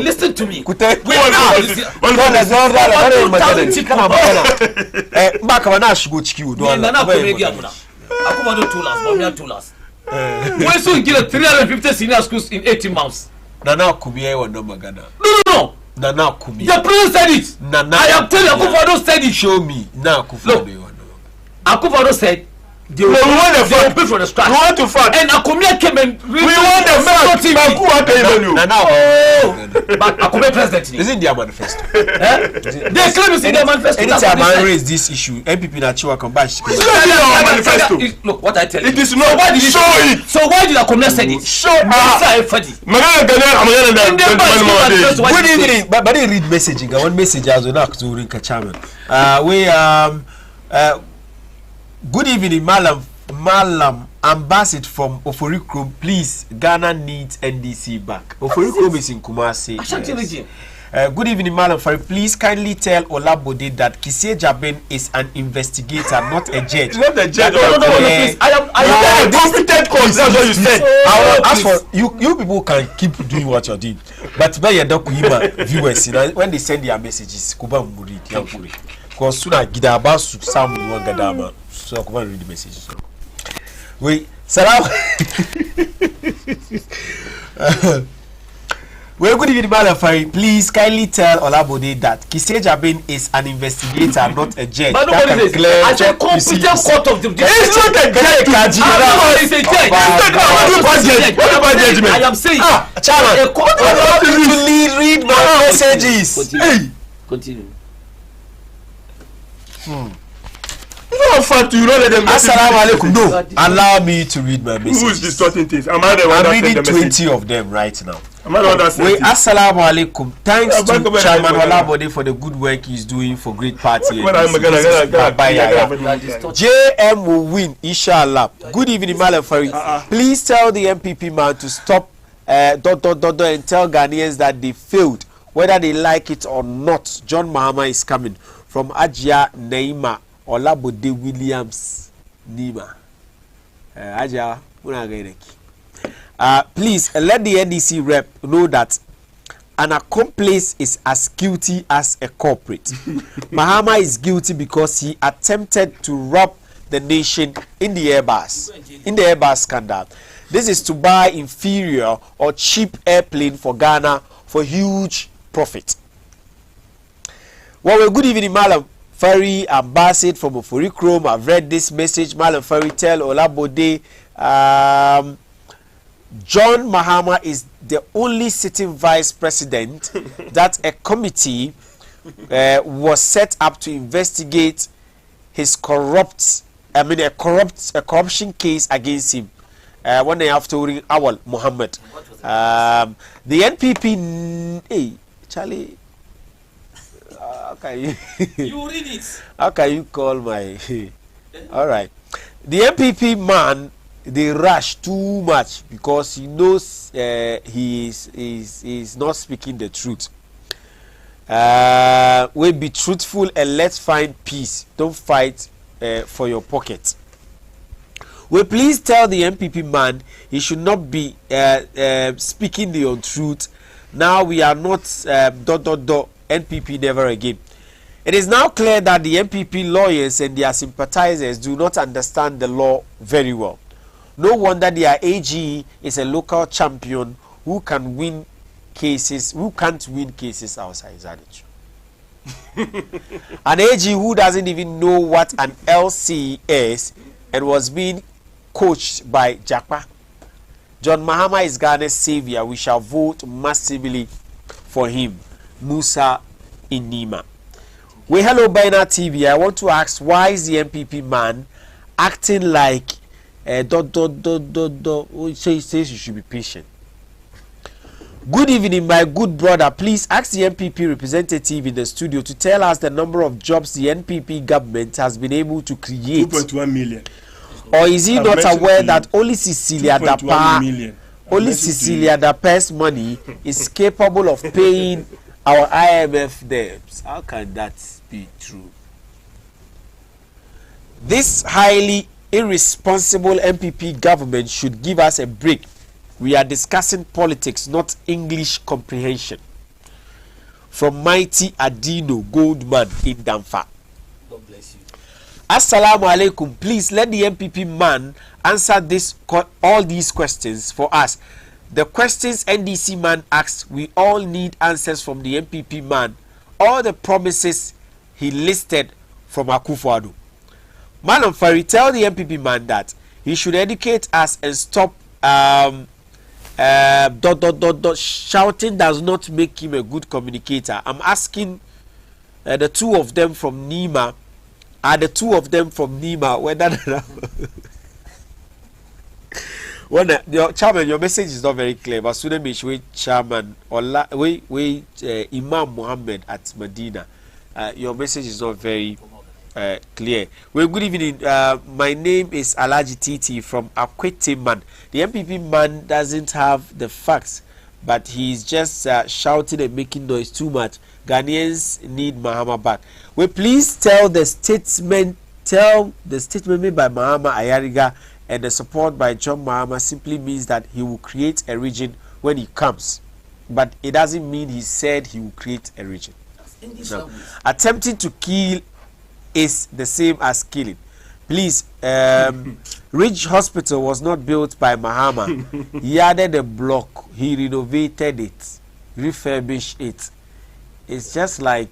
listen to me. When so get 350 senior schools in 18 months. Nana Kubia or no Magana. No. Nana Kubia. The president said it. I am telling you, Akufo-Addo said it. Show me. Now Akufo-Addo. Akufo-Addo said they will pay for the strike. We want to fight. And Akumia came and we want the fact. But Akumia president. Is it their manifesto? They claim it's in their manifesto. Anytime I raise this issue, MPP Nachiwa come back. Manifesto. Look, what I tell you. It is not. Show it. So why did Akumia say it? Show it. Good evening. But they read messaging. I want message as well to ring Kachaman. Good evening, Malam Ambassador from Oforikrom. Please, Ghana needs NDC back. Oforikrom is in Kumasi. Ashanti region. Good evening, Madam Fari. Please kindly tell Olabode that Kise Jabin is an investigator, not a judge. Not a judge. No, please. I am a competent court. That's what you said. As for you people can keep doing what you're doing, but by your viewers, when they send their messages, Kuba Muri, because soon I get about some one gadama, so I can read the messages. Wait, Salam. Well, good evening, Madam Fari. Please kindly tell Olabode that Kise Jabin is an investigator, not a judge. But nobody says, as a competent court of the it's not a judge. It's a judge. What judgment? I am saying, Chairman, I want you to read my messages. Continue. You know how far to you know let them. Assalamu alaikum. No, allow me to read my messages. Who is distorting things? Am I the one I'm that reading sent the 20 message? of them right now. Am I the one that sent Wait, it? assalamu alaikum. Thanks to Back over Chairman there. Olabode for the good work he's doing for great party. When I'm gonna JM will win, inshallah. Good evening, Madam Fari. Please tell the MPP man to stop and tell Ghanaians that they failed, whether they like it or not. John Mahama is coming from Ajia Neima Olabode Williams Nima. Ajia, please let the NDC rep know that an accomplice is as guilty as a culprit. Mahama is guilty because he attempted to rob the nation in the Airbus scandal. This is to buy inferior or cheap airplane for Ghana for huge profit. Well, good evening, Malam Fari. I'm Basit from Ofori Chrome. I've read this message. Malam Fari, tell Olabode John Mahama is the only sitting vice president that a committee was set up to investigate his corruption case against him. One day after Awal Muhammad. The NPP, hey, Charlie, how can you read it? How can you call my all right? The NPP man, they rush too much because he knows he is not speaking the truth. We'll be truthful and let's find peace. Don't fight for your pocket. Will please tell the MPP man he should not be speaking the untruth. Now we are not NPP never again. It is now clear that the MPP lawyers and their sympathizers do not understand the law very well. No wonder their AG is a local champion who can't win cases outside Zadich. An AG who doesn't even know what an LC is and was being coached by Jakpa. John Mahama is Ghana's savior. We shall vote massively for him. Musa Inima. Well, hello, Baina TV. I want to ask, why is the MPP man acting like he says you should be patient? Good evening, my good brother. Please ask the NPP representative in the studio to tell us the number of jobs the NPP government has been able to create. 2.1 million. Or is he not aware that only Cecilia Dapa's money is capable of paying our IMF debts? How can that be true? This highly irresponsible MPP government should give us a break. We are discussing politics, not English comprehension. From Mighty Adino Goldman in Damfa. God bless you. Assalamu alaikum. Please let the MPP man answer all these questions for us. The questions NDC man asked, we all need answers from the MPP man. All the promises he listed from Akufo-Addo. Madam Fari, tell the MPP man that he should educate us and stop shouting does not make him a good communicator. I'm asking the two of them from Nima. Are the two of them from Nima whether your chairman, your message is not very clear, but student Mishwe chairman or Imam Muhammad at Medina, your message is not very clear. Well, good evening. My name is Alaji Titi from Akwete Man. The MPP man doesn't have the facts, but he's just shouting and making noise too much. Ghanaians need Mahama back. We please tell the statement made by Mahama Ayariga and the support by John Mahama simply means that he will create a region when he comes, but it doesn't mean he said he will create a region. No. Attempting to kill is the same as killing. Please, Ridge Hospital was not built by Mahama. He added a block, he renovated it, refurbished it. It's just like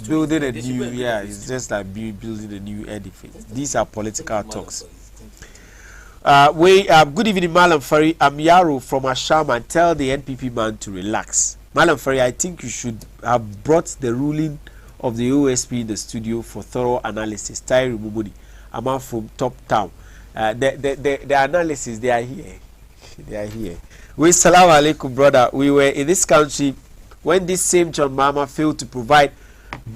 building a new, it's just like building a new edifice. These are political talks. Good evening, Malam Fari. I'm Yaro from Asham, and tell the NPP man to relax. Malam Fari, I think you should have brought the ruling of the OSP in the studio for thorough analysis. Tyree Mumudi, a man from Top Town. The analysis, they are here. They are here. Salam alaikum, brother. We were in this country when this same John Mahama failed to provide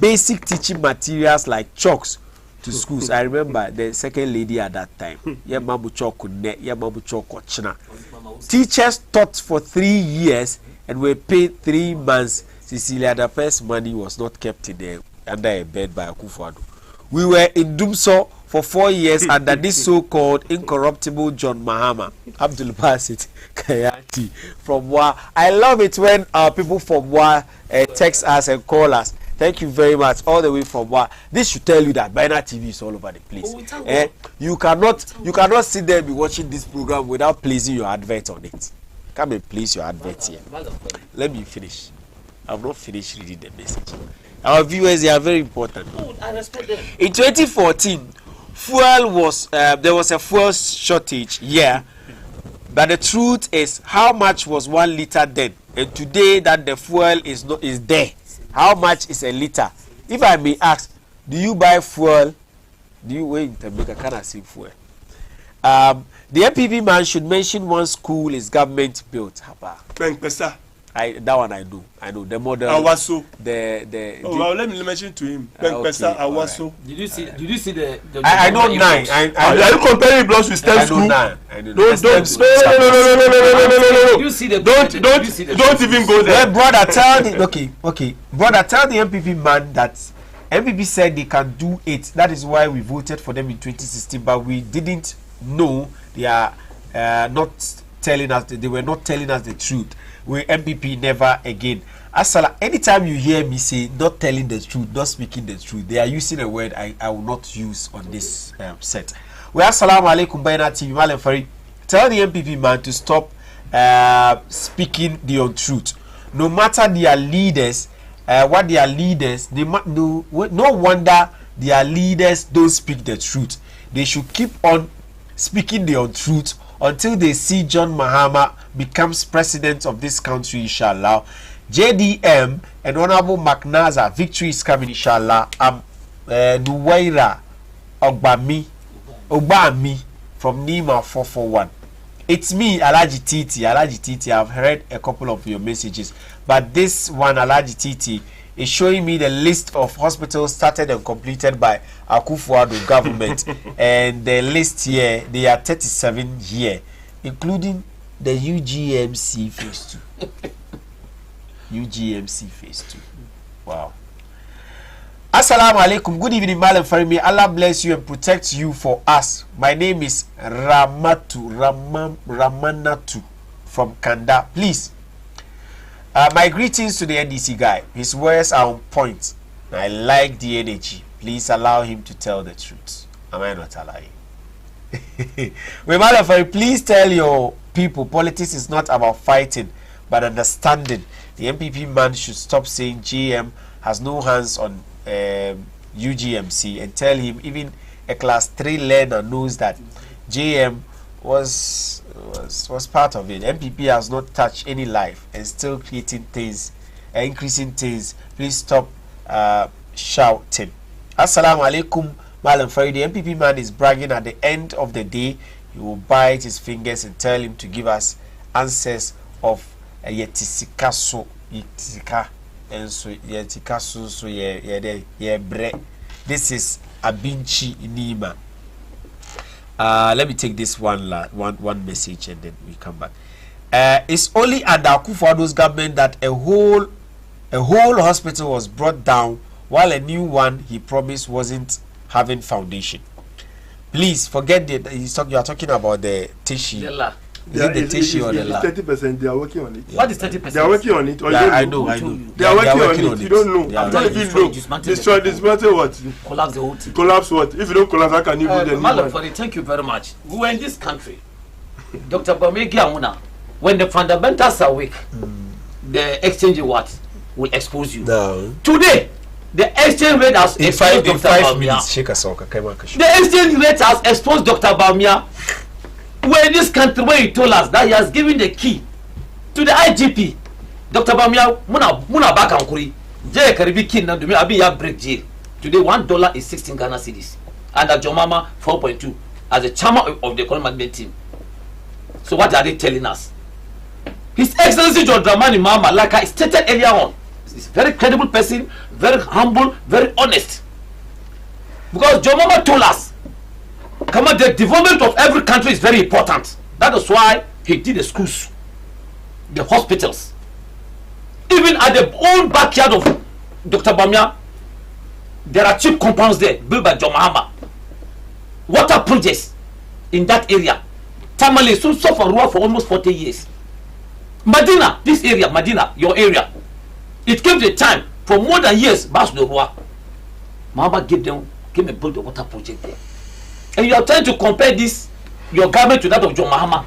basic teaching materials like chalks to schools. I remember the second lady at that time. Teachers taught for 3 years and were paid 3 months. Cecilia, the first money was not kept in under a bed by Akufo-Addo. We were in Dumso for 4 years under this so-called incorruptible John Mahama. Abdul Basit Kayati from Wa. I love it when people from Wa text us and call us. Thank you very much, all the way from Wa. This should tell you that Bina TV is all over the place. You cannot sit there and be watching this program without placing your advert on it. Come and place your advert here. Let me finish. I've not finished reading the message. Our viewers, they are very important. I respect them. In 2014, there was a fuel shortage. Yeah, but the truth is, how much was 1 liter then? And today that the fuel is there, how much is a liter? If I may ask, do you buy fuel? Do you wait to make a kind of see fuel? The MPP man should mention one school is government built. That one I know the model. Awaso. Well, let me mention to him. Awaso. Right. Did you see the I know 9. Are you comparing blocks with STEM school? I know 9. No. Don't even go there. Well, brother, tell the brother, tell the MPP man that MPP said they can do it. That is why we voted for them in 2016, but we didn't know they are not telling us. They were not telling us the truth. We MPP never again. Asala, anytime you hear me say not telling the truth, not speaking the truth, they are using a word I will not use on this set. We assalamu alaikum Bina TV Malam Fari. Tell the MPP man to stop speaking the untruth. No matter their leaders, what their leaders, no wonder their leaders don't speak the truth. They should keep on speaking the untruth until they see John Mahama becomes president of this country, inshallah. JDM and Honorable McNaza, victory is coming, inshallah. Nuwaira Ogbami from Nima 441. It's me, Alaji Titi. I've heard a couple of your messages, but this one, Alaji Titi, is showing me the list of hospitals started and completed by Akufo-Addo government. And the list here, they are 37 here, including the UGMC phase 2. UGMC phase 2. Wow. Assalamu alaikum. Good evening, Malam Farimi. Allah bless you and protect you for us. My name is Ramanatu from Kanda. Please, my greetings to the NDC guy. His words are on point. I like the energy. Please allow him to tell the truth. Am I not lying? Please tell your people politics is not about fighting but understanding. The MPP man should stop saying GM has no hands on UGMC and tell him even a class 3 learner knows that GM was part of it. MPP has not touched any life and still creating things, increasing things. Please stop shouting. Assalamu alaikum, Malam Farid. The MPP man is bragging. At the end of the day, he will bite his fingers and tell him to give us answers of yetisika and so yetikasu so ye bre. This is Abinchi Nima. Let me take this one message and then we come back. It's only under Akufo-Addo's government that a whole hospital was brought down, while a new one he promised wasn't having foundation. Please forget that you are talking about the tissue. Is it the tissue or the lab? 30%. They are working on it. Yeah. What is 30%? They are working on it. Or yeah, you don't I know. They are working on it. You don't know. Yeah, I don't even know. Dismantle what? Collapse the whole thing. Collapse what? If you don't collapse, how can you do the new one? Thank you very much. We were in this country. Dr. Bamegi Amuna, when the fundamentals are weak, the exchange what will expose you. No. Today, the exchange rate has exposed Dr. Bamia. The exchange rate has exposed Dr. Bamia. We're in this country where he told us that he has given the key to the IGP. Dr. Bamia, muna back and kuri. Jay Karibi kin na dumi abi ya break jail. Today $1 is 16 Ghana cedis. And at Jomama 4.2 as a chairman of the economic management team. So what are they telling us? His Excellency John Dramani Mahama, like I stated earlier on, is a very credible person, very humble, very honest. Because John Mahama told us, come on, the development of every country is very important. That is why he did the schools, the hospitals. Even at the own backyard of Dr. Bamia, there are cheap compounds there built by John Mahama. Water projects in that area. Tamale so suffer Rua for almost 40 years. Medina, this area, Medina, your area, it came to a time for more than years, Bas de Rua. Mahama came and built the water project there. And you are trying to compare this, your government, to that of John Mahama.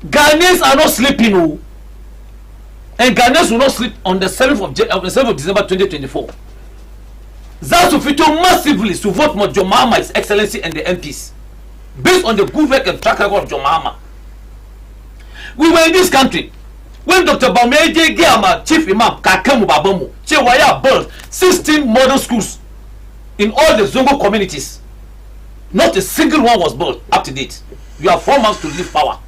Ghanaians are not sleeping, oh. And Ghanaians will not sleep on the 7th of December 2024. Zasufito massively to vote for John Mahama, His Excellency, and the MPs. Based on the good work and track record of John Mahama. We were in this country when Dr. Bameje Giama, Chief Imam, Kakemu Babamu, Chewaya built 16 model schools in all the Zongo communities. Not a single one was built up to date. You have 4 months to leave power.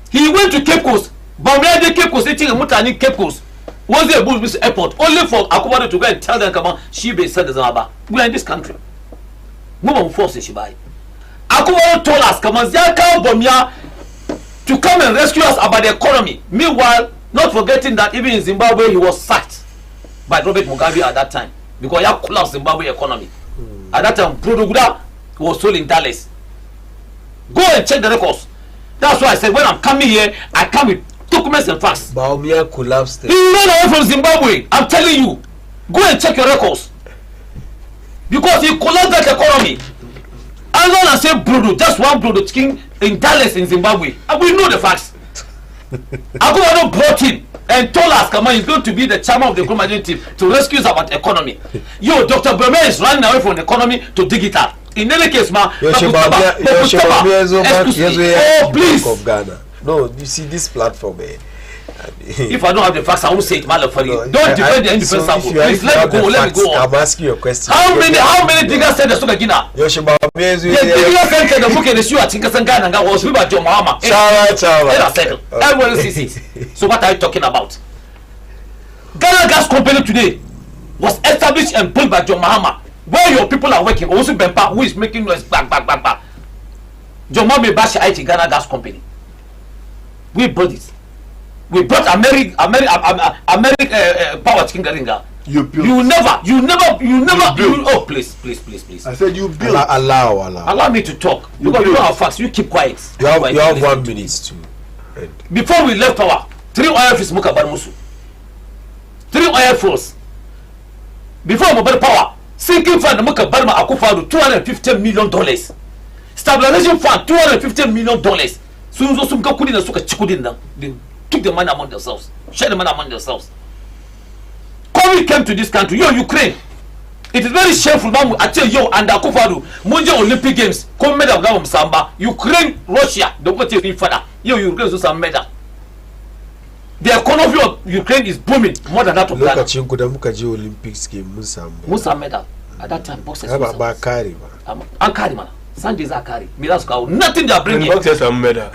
He went to Cape Coast. Bameje Cape Coast, eating a Mutani Cape Coast. Was there a bull airport only for Akubado to go and tell them, come on, Shibe said the we are in this country. Move on force Shibai. Akubado told us, come on, Zaka Bomia to come and rescue us about the economy. Meanwhile, not forgetting that even in Zimbabwe, he was sacked by Robert Mugabe at that time because he had collapsed Zimbabwe economy. At that time, Produguda was sold in Dallas. Go and check the records. That's why I said when I'm coming here, I come with documents and facts. Baumia collapsed. He ran away from Zimbabwe. I'm telling you. Go and check your records. Because he collapsed that economy. I don't want to say Bruno, just one Bruno king in Dallas in Zimbabwe. And we know the facts. Akubado brought him and told us, come on, he's going to be the chairman of the economic team to rescue us about economy. Yo, Dr. Burma is running away from the economy to digital. In any case, ma, oh, please. Of Ghana. No, you see this platform, if I don't have the facts, I won't say it, man. For you. Don't defend the independent sample. Please let me go. Let me go on. I'm asking you a question. How many diggers said the Sugar Gina? The diggers said the book and the shoe at Tinkasan and was with John Mahama. Everyone sees it. So what are you talking about? Ghana Gas Company today was established and built by John Mahama. Where your people are working, also Bempa, who is making noise, back. John Mahama bash IT Ghana Gas Company. We built it. We brought American power Kingaringa. You never. Oh, please. I said you built. Allow me to talk. Because you don't have facts. You keep quiet. You have 1 minute to end. Before we left power, 3 oil fields Muka Barmusu. 3 oil fields. Before mobile power, sinking fund Muka Barma Akufado $250 million. Stabilization fund $250 million. Sunzo Sumka Kudina Suka Chikudina. They took the money among themselves. Share the money among themselves. COVID came to this country. Yo, Ukraine. It is very shameful. I tell you, and Akufado, Munja Olympic Games, come medal of Samba, Ukraine, Russia, the what you further. Yo, Ukraine is some medal. The economy of Ukraine is booming more than that of Ghana. Look at you, Mukaji Olympics game, Musa medal. At that time, boxers. Bakari, Ankari, man. Sundays are carry. Mirasko, nothing they are bringing. Boxers are medal.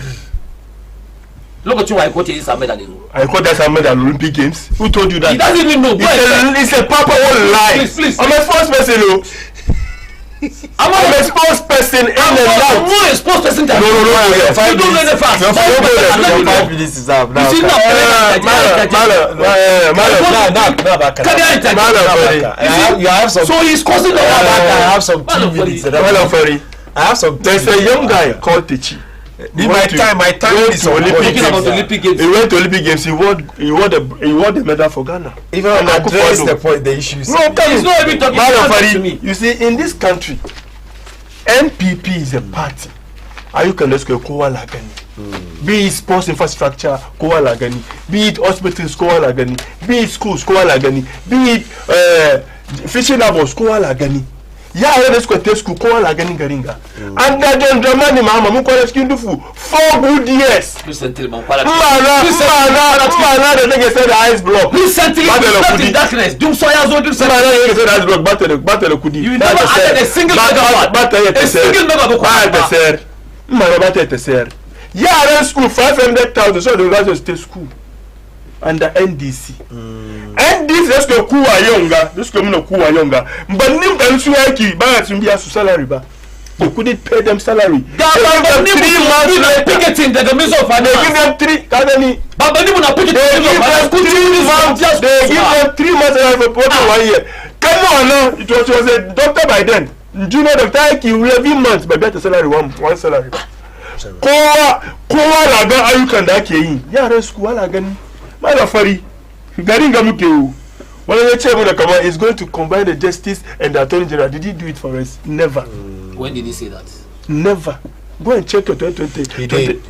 Look at you, I quote this medal. I quote that medal Olympic Games. Who told you that? He doesn't even know. It's a proper one lie. Please. I'm a first person. I'm a spokesperson in the land. I'm a spokesperson. No. You don't know the facts. Your 5 minutes is up now. You see You have some. So he's causing the I have some 2 minutes. I have some. There's a young guy called Techi. My time is talking about the Olympic Games. He went to Olympic Games. He won the medal for Ghana. Even address the point, the issues. No, he's not even talking to me. You see, in this country, NPP is a party. Are you can let's go Kowa Lagani? Be it sports infrastructure, Kowa Lagani. Be it hospitals, Kowa Lagani. Be it schools, Kowa Lagani. Be it fishing labs, Kowa Lagani. Yeah, let's go to school, Kowa Lagani Garinga. And that John Dramani Mama Mukola Skin for 4 good years. Mana, the nigga said the ice block. Recently, in darkness. You never added a single megawatt. Yeah, school 500,000 so the guys will stay school under NDC. NDC let's go kuwa younger. Let's go kuwa younger. But nim can suaki ba tumbia su salary ba. They couldn't pay them salary. They give them 3 months picketing the means of they give them 3 kadani. But when you picketing they give them 3 months for 1 year. Come on now, it was a doctor by then. Do you know the time he will every month but better salary one salary. Kowa laga ayyukan da ake yi yaran su kowa lagan mala fari garin ga muke yi wani ya ce mana kamar is going to combine the justice and the attorney general. Did he do it for us? Never. When did he say that? Never. Go and check your 2020. He did.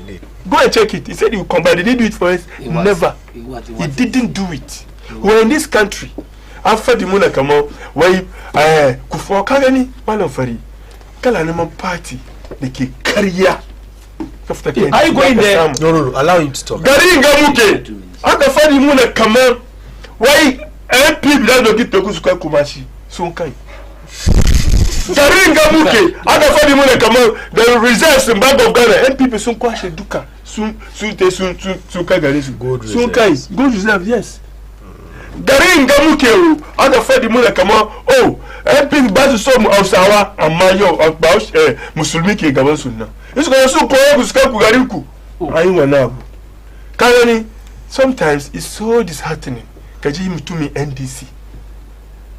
Go and check it. He said he would combine. Did he do it for us? Never. He didn't do it. We're in this country after the muna kama wai kufo kagani mala fari kala neman party da ke karya. Are you going there? No. Allow him to talk. Garin ga muke. Aka fadi muna kamar wai MP da do kito ku suka kumashi sun kai. Garin ga muke. Aka fadi muna kamar the reserves in Bank of Ghana NPP sun kwashe duka sun kai gare su. Sun kai gold reserve yes. Garin ga muke aka fadi muna kamar MP ba su so mu Hausawa amma yau ba musulmi ke gaban sunna. It's going to go to school Gariku. I know. Currently, sometimes it's so disheartening. Kaji to me NDC.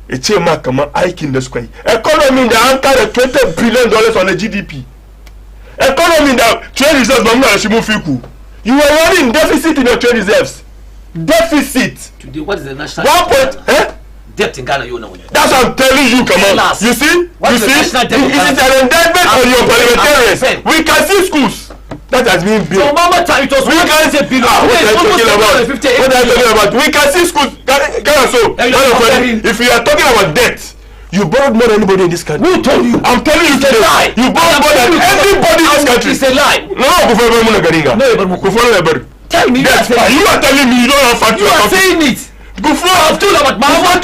A chairman come aiking the square. Economy that anchor $20 billion on the GDP. Economy that trade reserves Fiku. You are running deficit in your trade reserves. Deficit. Today, what is the national 1 point? Debt in Ghana, you know. That's what I'm telling you, come on. You see? Is it an indictment on your parliamentarians? We can see schools that has been built. So, Mama, it was we can see billion. What are you talking about? We can see schools. If you are talking about debt, you borrowed more than anybody in this country. Who told you? I'm telling you today. You borrowed more than everybody in this country. It's a lie. No, tell me. You are telling me you don't have facts. You are saying it. Before I've told about my husband,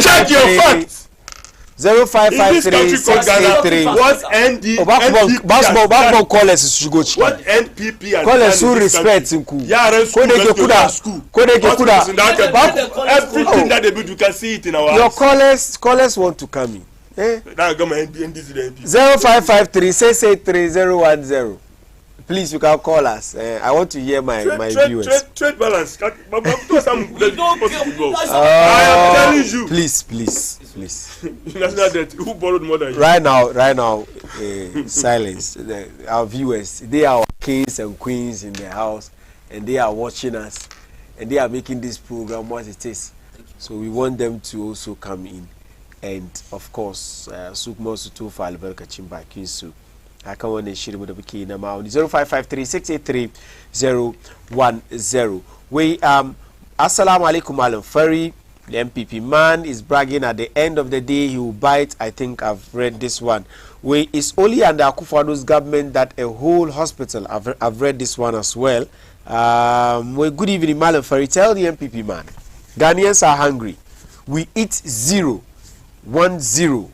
check your facts. 0553-683. What NPP basketball callers should go. What NPP has callers who respect Nku. Everything that they do, you can see it in our your callers want to come in. 0553-683-010. Please, you can call us. I want to hear my viewers. Trade balance. I am telling you. Please. National debt. Who borrowed more than you? Right now, silence. Our viewers, they are our kings and queens in the house, and they are watching us, and they are making this program what it is. So we want them to also come in, and of course, Sukmo Sutu for Alberta Chimba Kinsu. I can want to share with the key number 0553-683-010. We assalamu alaikum Alan Ferry. The MPP man is bragging at the end of the day he will bite. I think I've read this one. It's only under Akufo-Addo's government that a whole hospital. I've read this one as well. Good evening, Alan Ferry. Tell the MPP man, Ghanaians are hungry. We eat 0, 10,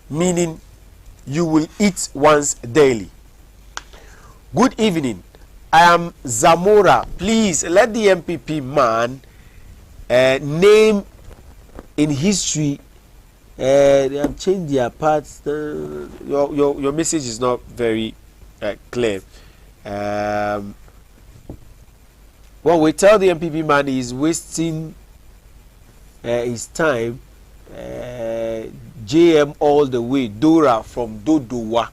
meaning you will eat once daily. Good evening. I am Zamora. Please let the MPP man name in history. They have changed their parts. Your message is not very clear. Well, we tell the MPP man he is wasting his time. JM all the way, Dora from Dodowa.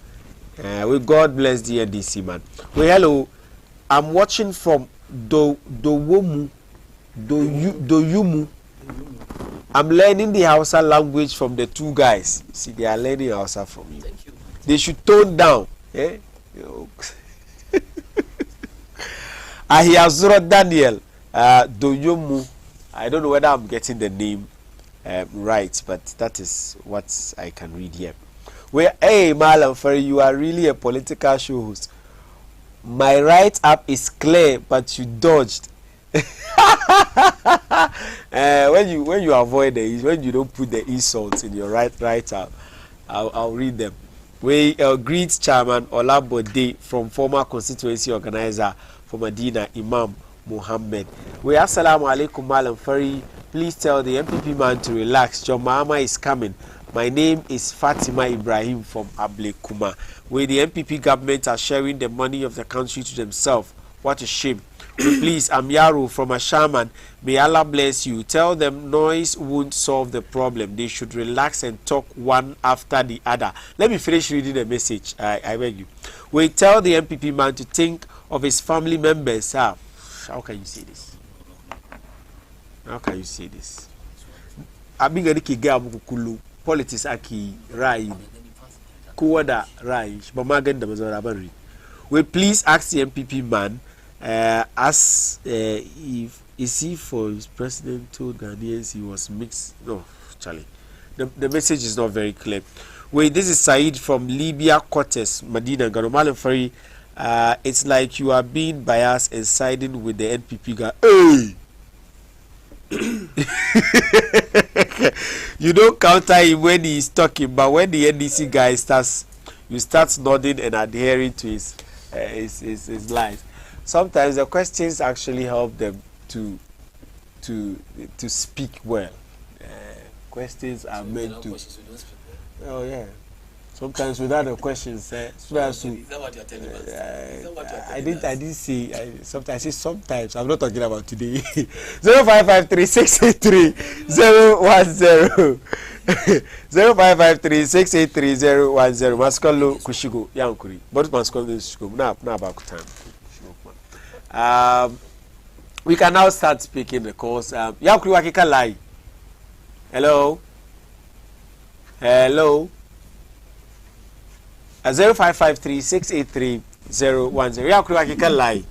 We God bless the NDC man. Well, hello, I'm watching from Dowomu, Doyumu. I'm learning the Hausa language from the two guys. See, they are learning Hausa from you. Thank you. They should tone down. Ahiazuro Daniel Doyomu. I don't know whether I'm getting the name right, but that is what I can read here. Well, hey, Malam Ferry, you are really a political show host. My right up is clear, but you dodged. When you avoid when you don't put the insults in your right up, I'll read them. We greet Chairman Olabode from former constituency organizer for Medina, Imam Muhammad. We assalamu alaikum Malam Ferry. Please tell the MPP man to relax. Your mama is coming. My name is Fatima Ibrahim from Ablekuma. Where the MPP government are sharing the money of the country to themselves. What a shame. Please, I'm Yaro from Ashaman. May Allah bless you. Tell them noise won't solve the problem. They should relax and talk one after the other. Let me finish reading the message. I beg you. We tell the MPP man to think of his family members. How can you say this? How can you say this? Politics aki rai kuwada rai bamagan da mazara banri. We please ask the MPP man if is he for his president told Ghanaians he was mixed. No, Charlie. The message is not very clear. Wait, this is Said from Libya Cortes, Medina, Ganomal Ferry. It's like you are being biased and siding with the NPP guy. Hey! You don't counter him when he is talking, but when the NDC guy starts, you start nodding and adhering to his lines. Sometimes the questions actually help them to speak well. Questions are meant to. Oh yeah. Sometimes without the questions, so as to. Is that what you're telling us? I didn't say. Sometimes I say sometimes. I'm not talking about today. 0553-683-010. 0553-683-010. Maskolo Kushigo Yankuri. But Maskolo Kushigo. Now about time. We can now start speaking the course. Yankuri Wakika Lai. Hello. 0553-683-010. Ya kuri waki kan layi.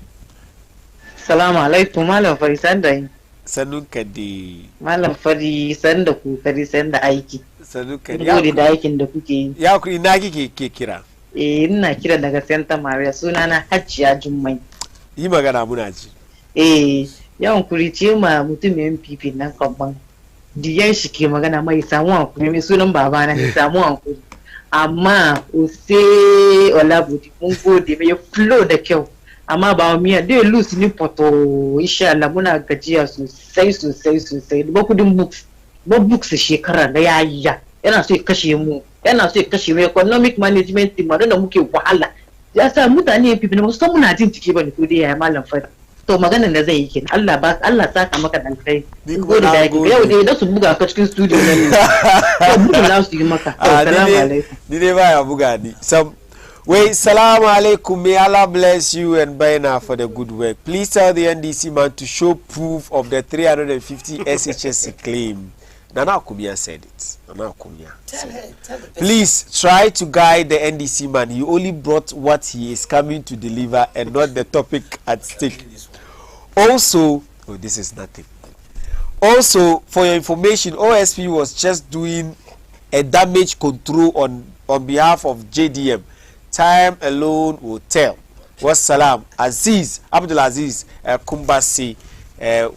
Salamu alaikum Malam Fari sanda. Sanun kadi. Malam Fari sanda kokari sanda aiki. Sanun kadi. Gode da aikin da kuke yi. Ya kuri ina kike kira? Ina kira daga Santa Maria, sunana Hajiya Jummai. Yi magana muna ji. Yawan kuri ce ma mutumin MPP nan kabban. Diyan shi ke magana mai samu hankuri mai sunan babana ne samu hankuri. Amma ose Olabudi mun gode mai flow da kyau. Amma ba miya dai lose ni poto insha Allah muna gajiya sosai. Ba kudin books. Ba books shekara da yayya. Yana so ya kashe mu. Yana so ya kashe mu economic management team da muke wahala. Ya sa mutane MPP ne musamman muna jin ciki bane ko dai ya Malam Fari. To maganar da zai yi kin Allah saka maka da alkai gode da yake yau dai da su buga ka cikin studio ne to buga za su yi maka assalamu alaikum ni dai baya buga ni sam wait salamu alaikum may Allah bless you and Baina for the good work. Please tell the NDC man to show proof of the 350 SHS claim. Nana Kumia said it. Nana Kumia. Please try to guide the NDC man. He only brought what he is coming to deliver and not the topic at stake. Also, this is nothing. Also, for your information, OSP was just doing a damage control on behalf of JDM. Time alone will tell. Wassalam. Aziz, Abdul Aziz, Kumbasi.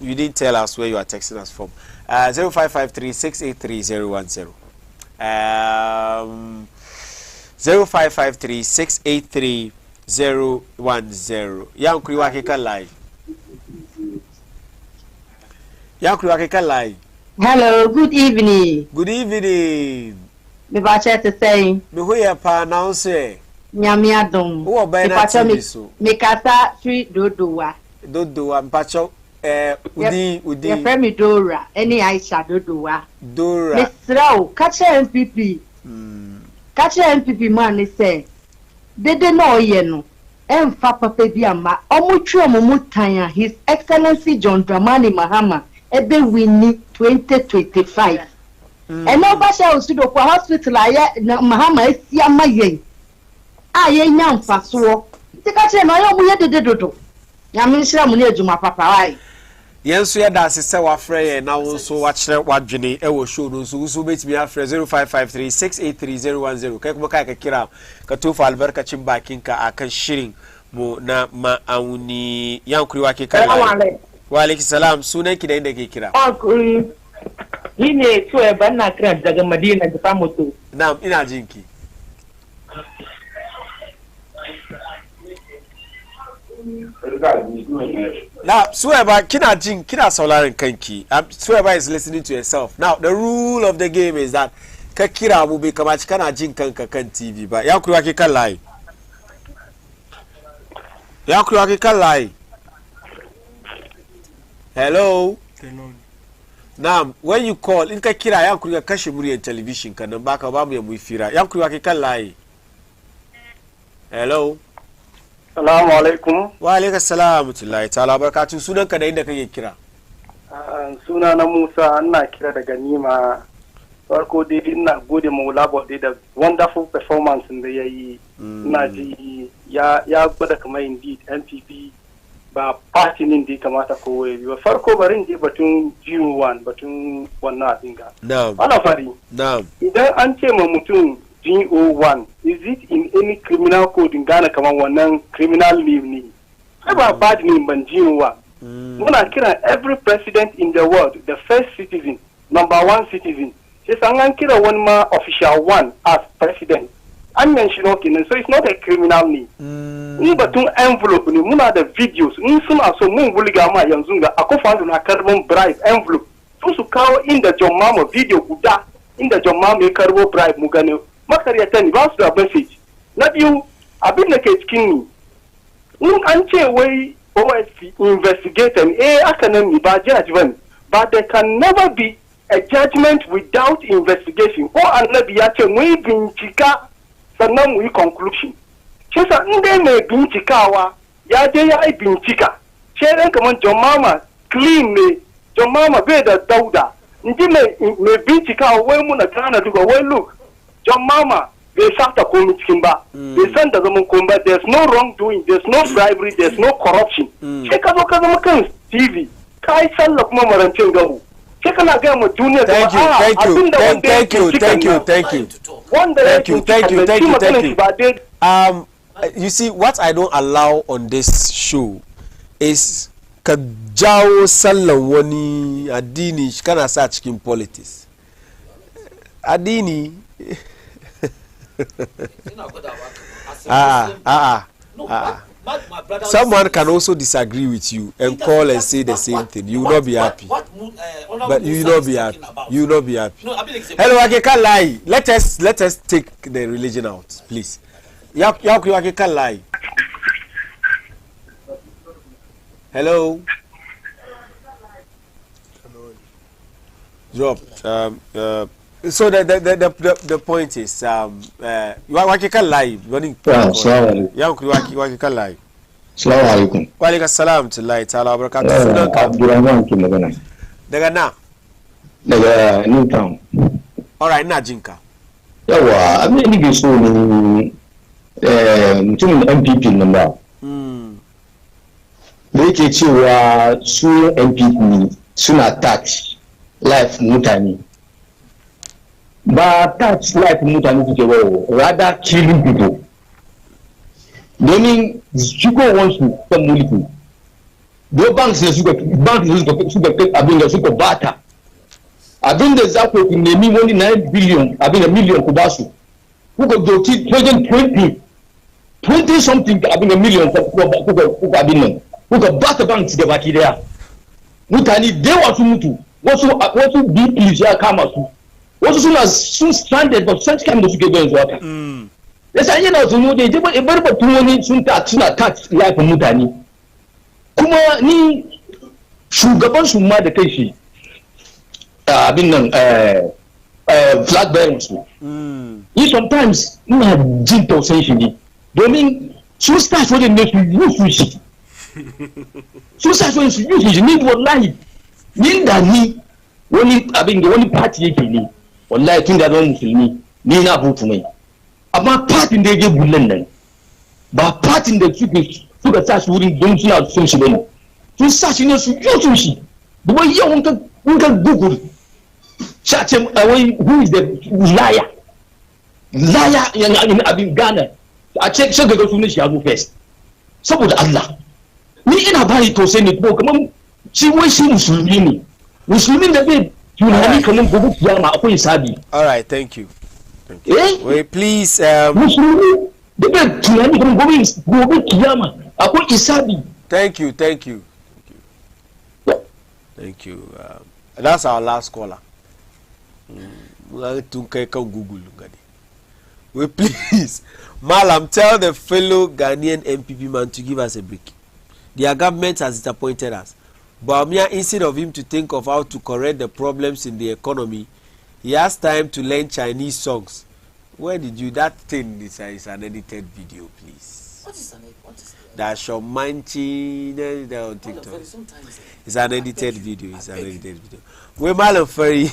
You didn't tell us where you are texting us from. 0553-683-010. 0553-683-010. Yankuri Wakika Live. Yankuri Akikalai. Hello, good evening. Good evening. Me bacha to say. Me huya pa announce. Nyame adom. Wo ba na TV so. Me kasa free dodowa. Dodowa mpacho udi. Ye friend me Dora. Any Aisha dodowa. Dora. Me sraw kache MPP. Kache MPP man ni say. Dede no ye no. Emfa papa bi ama. Omutwe omutanya His Excellency John Dramani Mahama ebe winni 2025. And no basha usudo kwa hospital aye Mahama esi ama yen. Aye nya mfaso. Tika che no yo mu ye dede dodo. Ya me nhira mu ne adwuma papa wai. Yenso ya da sese wa frɛ ye na wo so wa kyerɛ wadwene e wo show no so so betimi afrɛ 0553683010 kai kuma kai ka kira ka tofa albarka cin bakin ka akan shirin mu na Auni Yankuri wake kai wa alaikum salam sunan ki da inda ke kira Ankuri ni ne tuwa ban na kira daga Madina da famoto na'am ina jinki Now, Sueba, kina sauraron kanki. Sueba is listening to yourself. Now, the rule of the game is that ka kira mu bai kamaci kana jin kanka kan TV ba. Ya kuwa ke kan layi. Ya kuwa ke kan layi. Hello. Now, when you call, in ka kira ya kuwa kashe muryar television ka nan baka ba mu ya mu fira. Ya kuwa ke kan layi. Hello. Assalamu alaikum. Wa alaikum salam tullahi ta'ala barakatuh sunan ka da inda kake kira. Suna na Musa ina kira daga Nima. Farko dai ina gode ma Ulabo da wonderful performance da yayi. Ina ji ya gwada kamar indeed NPP ba party din da kamata ko waye ba. Farko barin je batun 01 batun wannan abin ga. Na'am. Ana fari. Na'am. Idan an ce ma mutum G01, is it in any criminal code in Ghana come one criminal name? Never bad name but G01. When I kira every president in the world, the first citizen, number one citizen, she's an kira one ma official one as president. I'm mentioning okay, so it's not a criminal name. But to envelope ni muna the videos. Suna so mun buliga ma yanzu ga akofandu na carbon bribe envelope. So kawo in the Jomama video guda in the Jomama carbon bribe mugane. Makariyata ni ba su da message na biyu abin da ke cikin ni in an ce wai OSP investigator aka nan ni ba judgment but there can never be a judgment without investigation ko annabi ya ce mu yi bincika sannan mu yi conclusion shi sa in dai mai bincikawa ya je ya yi bincika shedan kamar John Mama clean ne John Mama bai da dauda ndi mai bincikawa wai muna gana duka wai look John Mama, they start a committee ba. They send the combat. There's no wrongdoing. There's no bribery. There's no corruption. Check out the TV. Kai sallak mama rancin gabu. Check out the junior. Thank you. You see, what I don't allow on this show is ka jawo sallan wani addini kana sa cikin politics. Addini someone can also disagree with you and call and say the same thing. You will not be happy. But you will not be happy. You will not be happy. Hello, I can't lie. Let us take the religion out, please. I can't lie. Hello. Drop. So the point is waki kan live wani waki kan live. Assalamu alaikum. Wa alaikum assalam tullahi ta'ala barakatuh. Sunan ka Abdurrahman ke magana. Daga na? Daga Newtown. Alright, ina jinka. Yawa, abin da nake so ne mutumin MPP nan ba. Da yake cewa su MPP suna tax life mutane. But that's like mutane suke ba, rather killing people. Domin Chico wants to come mulki. Do banks ne suka abin da suka bata. Abin da za ku nemi wani 9 billion abin da million ku ba su. Kuka doki 20 something abin da million kuka abin nan. Kuka bata banks da baki daya. mutane da yawa sun mutu wasu BP ya kama su wasu sun stranded ba san cikin da suke ga yanzu haka yasa yana zuno da je bar batun wani suna tax life mutane kuma ni shugaban su ma da kai shi abin nan flag bearers su ni sometimes ina jin tausayin shi ne domin sun start wajen ne su yi shi sun sa su yi shi ni wallahi ni da ni wani abin da wani party yake ne wallahi tun da zama musulmi ni na butu mai amma party da yake bullan nan ba party da suka sa shi wurin don suna son shi bane sun sa shi ne su yi shi da wai yau in ka google shace wai who is the liar yana abin Ghana a ce sai ga sunan shi ya zo first saboda Allah ni ina bani tausayi ne ko kaman shi wai shi musulmi ne musulmin da bai tunani kaman gobe kiyama akwai hisabi. All right, thank you. Wait, please. Musulmi da bai tunani kaman gobe kiyama akwai hisabi. Thank you. That's our last caller. Google. Wait, please. Malam, tell the fellow Ghanaian MPP man to give us a break. Their government has disappointed us. Baumia, instead of him to think of how to correct the problems in the economy, he has time to learn Chinese songs. Where did you? That thing is an edited video, please. What is an edited? That's your manchi on TikTok. It's an edited video. We're Malam Ferry.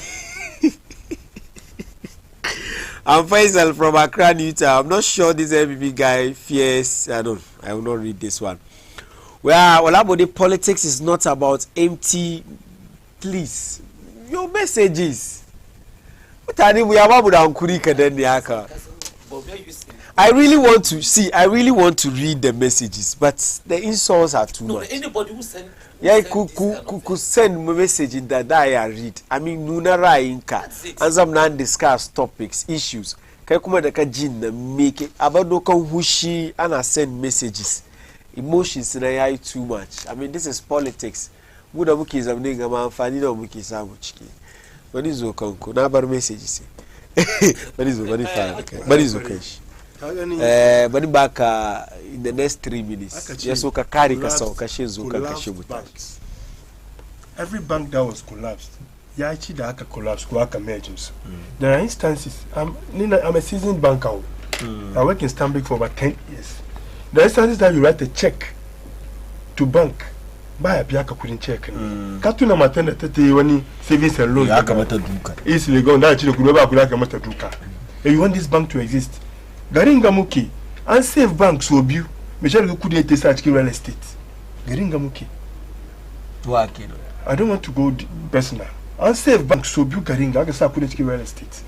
I'm Faisal from Accra, Utah. I'm not sure this MPP guy fears. I will not read this one. Well, Olabode, politics is not about empty. Please, your messages. I really want to see. I really want to read the messages, but the insults are too much. Anybody who send. Yeah, could send a message in that I read. I mean, Nunara Inka, and some non-discuss topics, issues. Kakuma da kajin make it about no wushi and I send messages. Emotions in too much. I mean, this is politics. Muda muki is a nigga man, Fanino muki samuchiki. What is Okonko? Nabar messages. What is okay? What is okay? But back in the next 3 minutes. Yes, okay, carry every bank that was collapsed, Yachi da aka collapse, Kuaka merges. There are instances. I'm a seasoned banker. I work in Stanbic for about 10 years. There are instances that you write a check to bank. Buy a piaka couldn't check. Katuna matenda tete wani savings and loans. Easily gone down to the Kuroba Kulaka Duka. And you want this bank to exist. Garinga Muki, unsafe banks will be. Michelle couldn't take such real estate. Garinga Muki. I don't want to go personal. Unsafe banks will be Garinga. I guess I couldn't take real estate.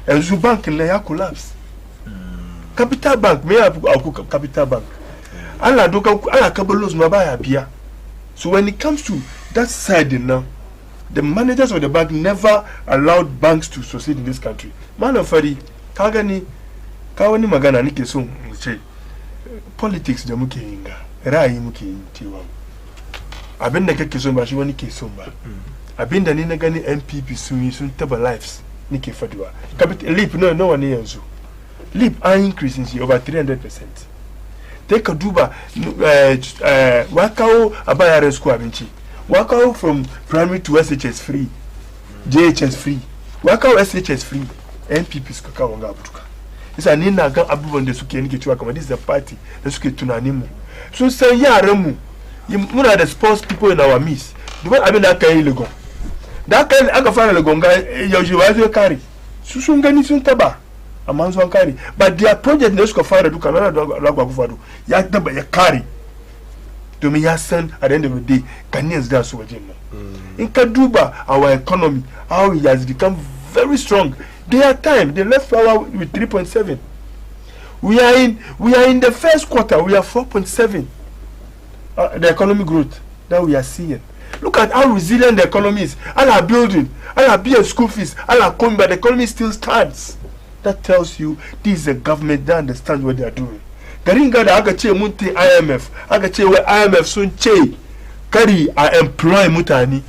And the bank in Laya collapse. Capital Bank, may I have Capital Bank? Allah Kabalos Mabaya Bia. So when it comes to that side now, the managers of the bank never allowed banks to succeed in this country. Man of Fari, Kawani Magana Nike so politics the muke inga. Rai muke intiwa. Abenda keke somba shi wani ke somba. Abenda ni na gani MPP sun taba lives nike faduwa. Capital leap no one yanzu. Leap are increasing over 300%. Take a duba Wakao Abayare School Abinchi. Wakao from primary to SHS free. JHS free. Wakao SHS free. MPPs Kakawanga Butuka. It's an inaga abuban de suke nike chwaka. This is a party that suke tunanimu. So say ya remu. One of the sports people in our midst. The one I mean that kind of that kind of find a legonga you carry. Susungani suntaba. Amanzo carry. But their project nesko fara do Canada lagwa kufadu. Ya taba ya carry. To me ya send at the end of the day Ghanaians dance with him. In Kaduba, our economy, how it has become very strong. They are time. They left power with 3.7. We are in the first quarter. We are 4.7. The economic growth that we are seeing. Look at how resilient the economy is. All our building, all our bill school fees, all our coming, but the economy still stands. That tells you this is a government that understands what they are doing. Garinga da aka ce mun te IMF, aka ce wai IMF sun ce kari a employ mutane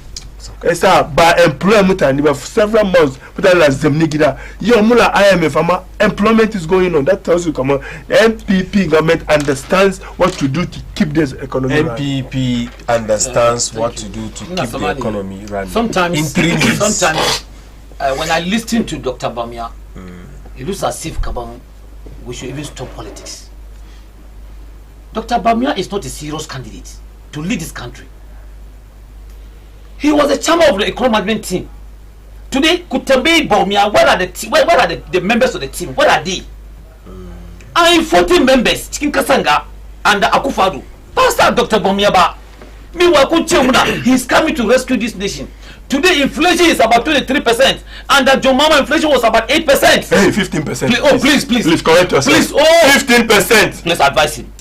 esa ba employ mutane ba for several months mutane la zemni gida yo mula IMF ama employment is going on. That tells you come on, the NPP government understands what to do to keep this economy NPP understands what to do to keep the economy running. Sometimes in 3 months. Sometimes when I listen to Dr. Bamia, it looks as if we should even stop politics. Dr. Bamia is not a serious candidate to lead this country. He was a chairman of the economic management team. Today, Kutambe Bamia, where are the members of the team? Where are they? I 14 members, Chikin Kasanga and Akufadu. Pastor Dr. Bamia ba. Meanwhile, he's coming to rescue this nation. Today, inflation is about 23%, and that John Mama inflation was about 8%. Hey, 15%. Please, please correct yourself. Please, 15%. Let's advise him.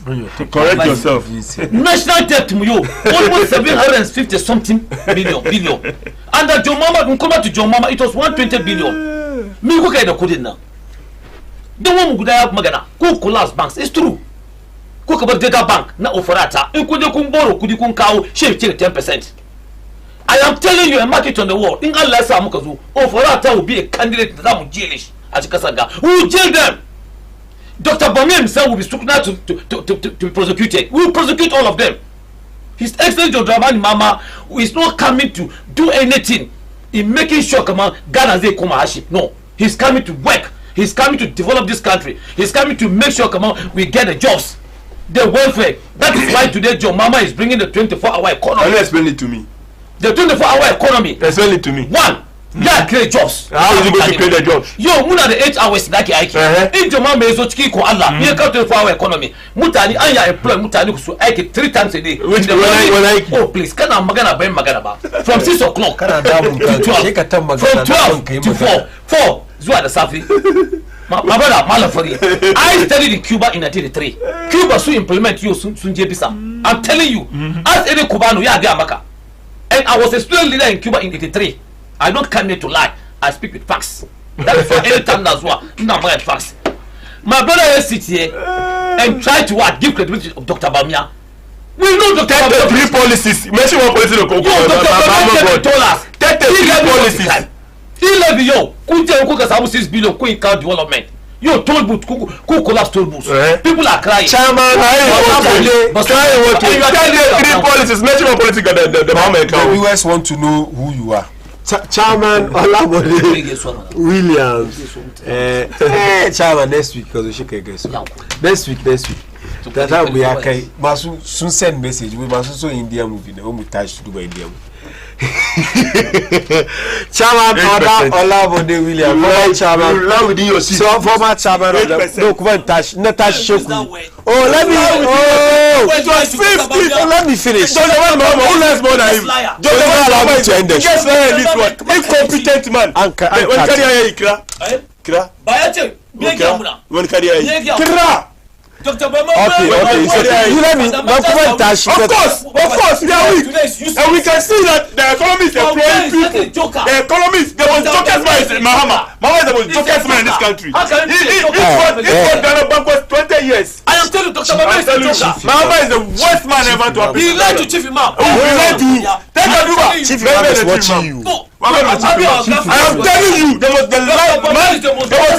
Correct yourself. National debt, almost 750 something billion. And that John Mama, come to John Mama, it was 120 billion. Me go get the code now. The one who have magana, go collapse banks. It's true. Go about Dega Bank, na offerata. You could borrow, could you cow, shave 10%. I am telling you, a market on the world. In unless Amukazu, Offerata will be a candidate that will jailish as Kasaga. Who will jail them? Dr. Bamia himself will be scrutinized to be prosecuted. We will prosecute all of them. His Excellency Dramani Mama is not coming to do anything in making sure Ghana is a no. He's coming to work. He's coming to develop this country. He's coming to make sure we get the jobs, the welfare. That is why today John Mama is bringing the 24-hour economy. Can you explain it to me? The 24-hour economy. Explain it to me. One, they create jobs. How is it going to create the jobs? Yo, muna the 8 hours like if your mom is okay ko Allah, you can 24-hour economy. Mutani anya employ mutani so I 3 times a day. Which when I oh please, can I magana ba from 6 o'clock to 12, from 12 to 4 zuwa da safi. My brother Malafari, I studied in Cuba in 1983. Cuba so implement you sunje bisa. I'm telling you, as any Cubano ya ga maka. And I was a student leader in Cuba in 83. I don't come here to lie. I speak with facts. That is why anytime that's what I'm with facts. My brother has sit here and try to what give credibility of Dr. Bamia. We know Dr. Bamia. 3 policies. Mention one policy. Dr. Bamia told us. 3 policies. He left yo. Kunje kuka sabu 6 billion kuin car development. Yo toll booth ku collapse toll booths. People are crying. Chairman, but 3 policies. Mention one policy. The viewers want to know who you are. Chairman Olabode Williams. Chairman next week because we should get next week. That time we are okay. Masu soon send message. We must so India movie. No we touch to do by India movie. Chairman Olabode Williams, former chairman within your seat. So former chairman of the no come on touch, not touch Shoku. Oh let me it was 50. Let me finish. Don't who less more than him. Don't allow me to end this. Yes, this one. Incompetent man. When carry Kira. Bayache, Biagamuna. When carry Kira. Dr. Bama, okay. You let me. Of course, we are weak, and we can see that the economy is employing people. The economy is the most jokers man is Mahama. Mahama is the most jokers man in this country. He fought Ghana backwards 20 years. I am telling you, Dr. Bama is a joker. Mahama is the worst man ever to happen. He lied to Chief Imam. He lied to you. Take a look. Chief Imam is watching you. I am telling you, there was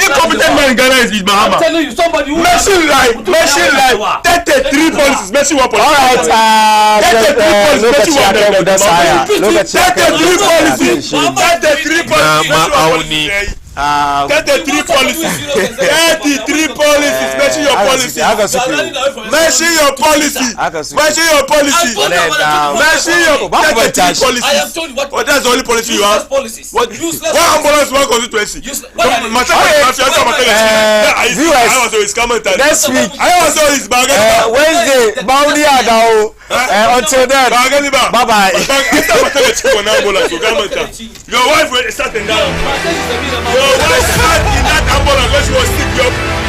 incompetent man in Ghana is Mahama. I'm telling you, somebody who mention life. 33 policies. Mention one policy. All right. 33 policies. Look at 33 policies. 33 policies. Auni. 33 policies. 33 policies. Mention your policy. Mention your policy. Mention your policy. Mention your 33 policies. I have told you what. That's the only policy you have. What ambulance one constituency? Next week. Wednesday. Until then. Bye bye. Your wife will start down. Your wife sat in that ambulance when she was sick.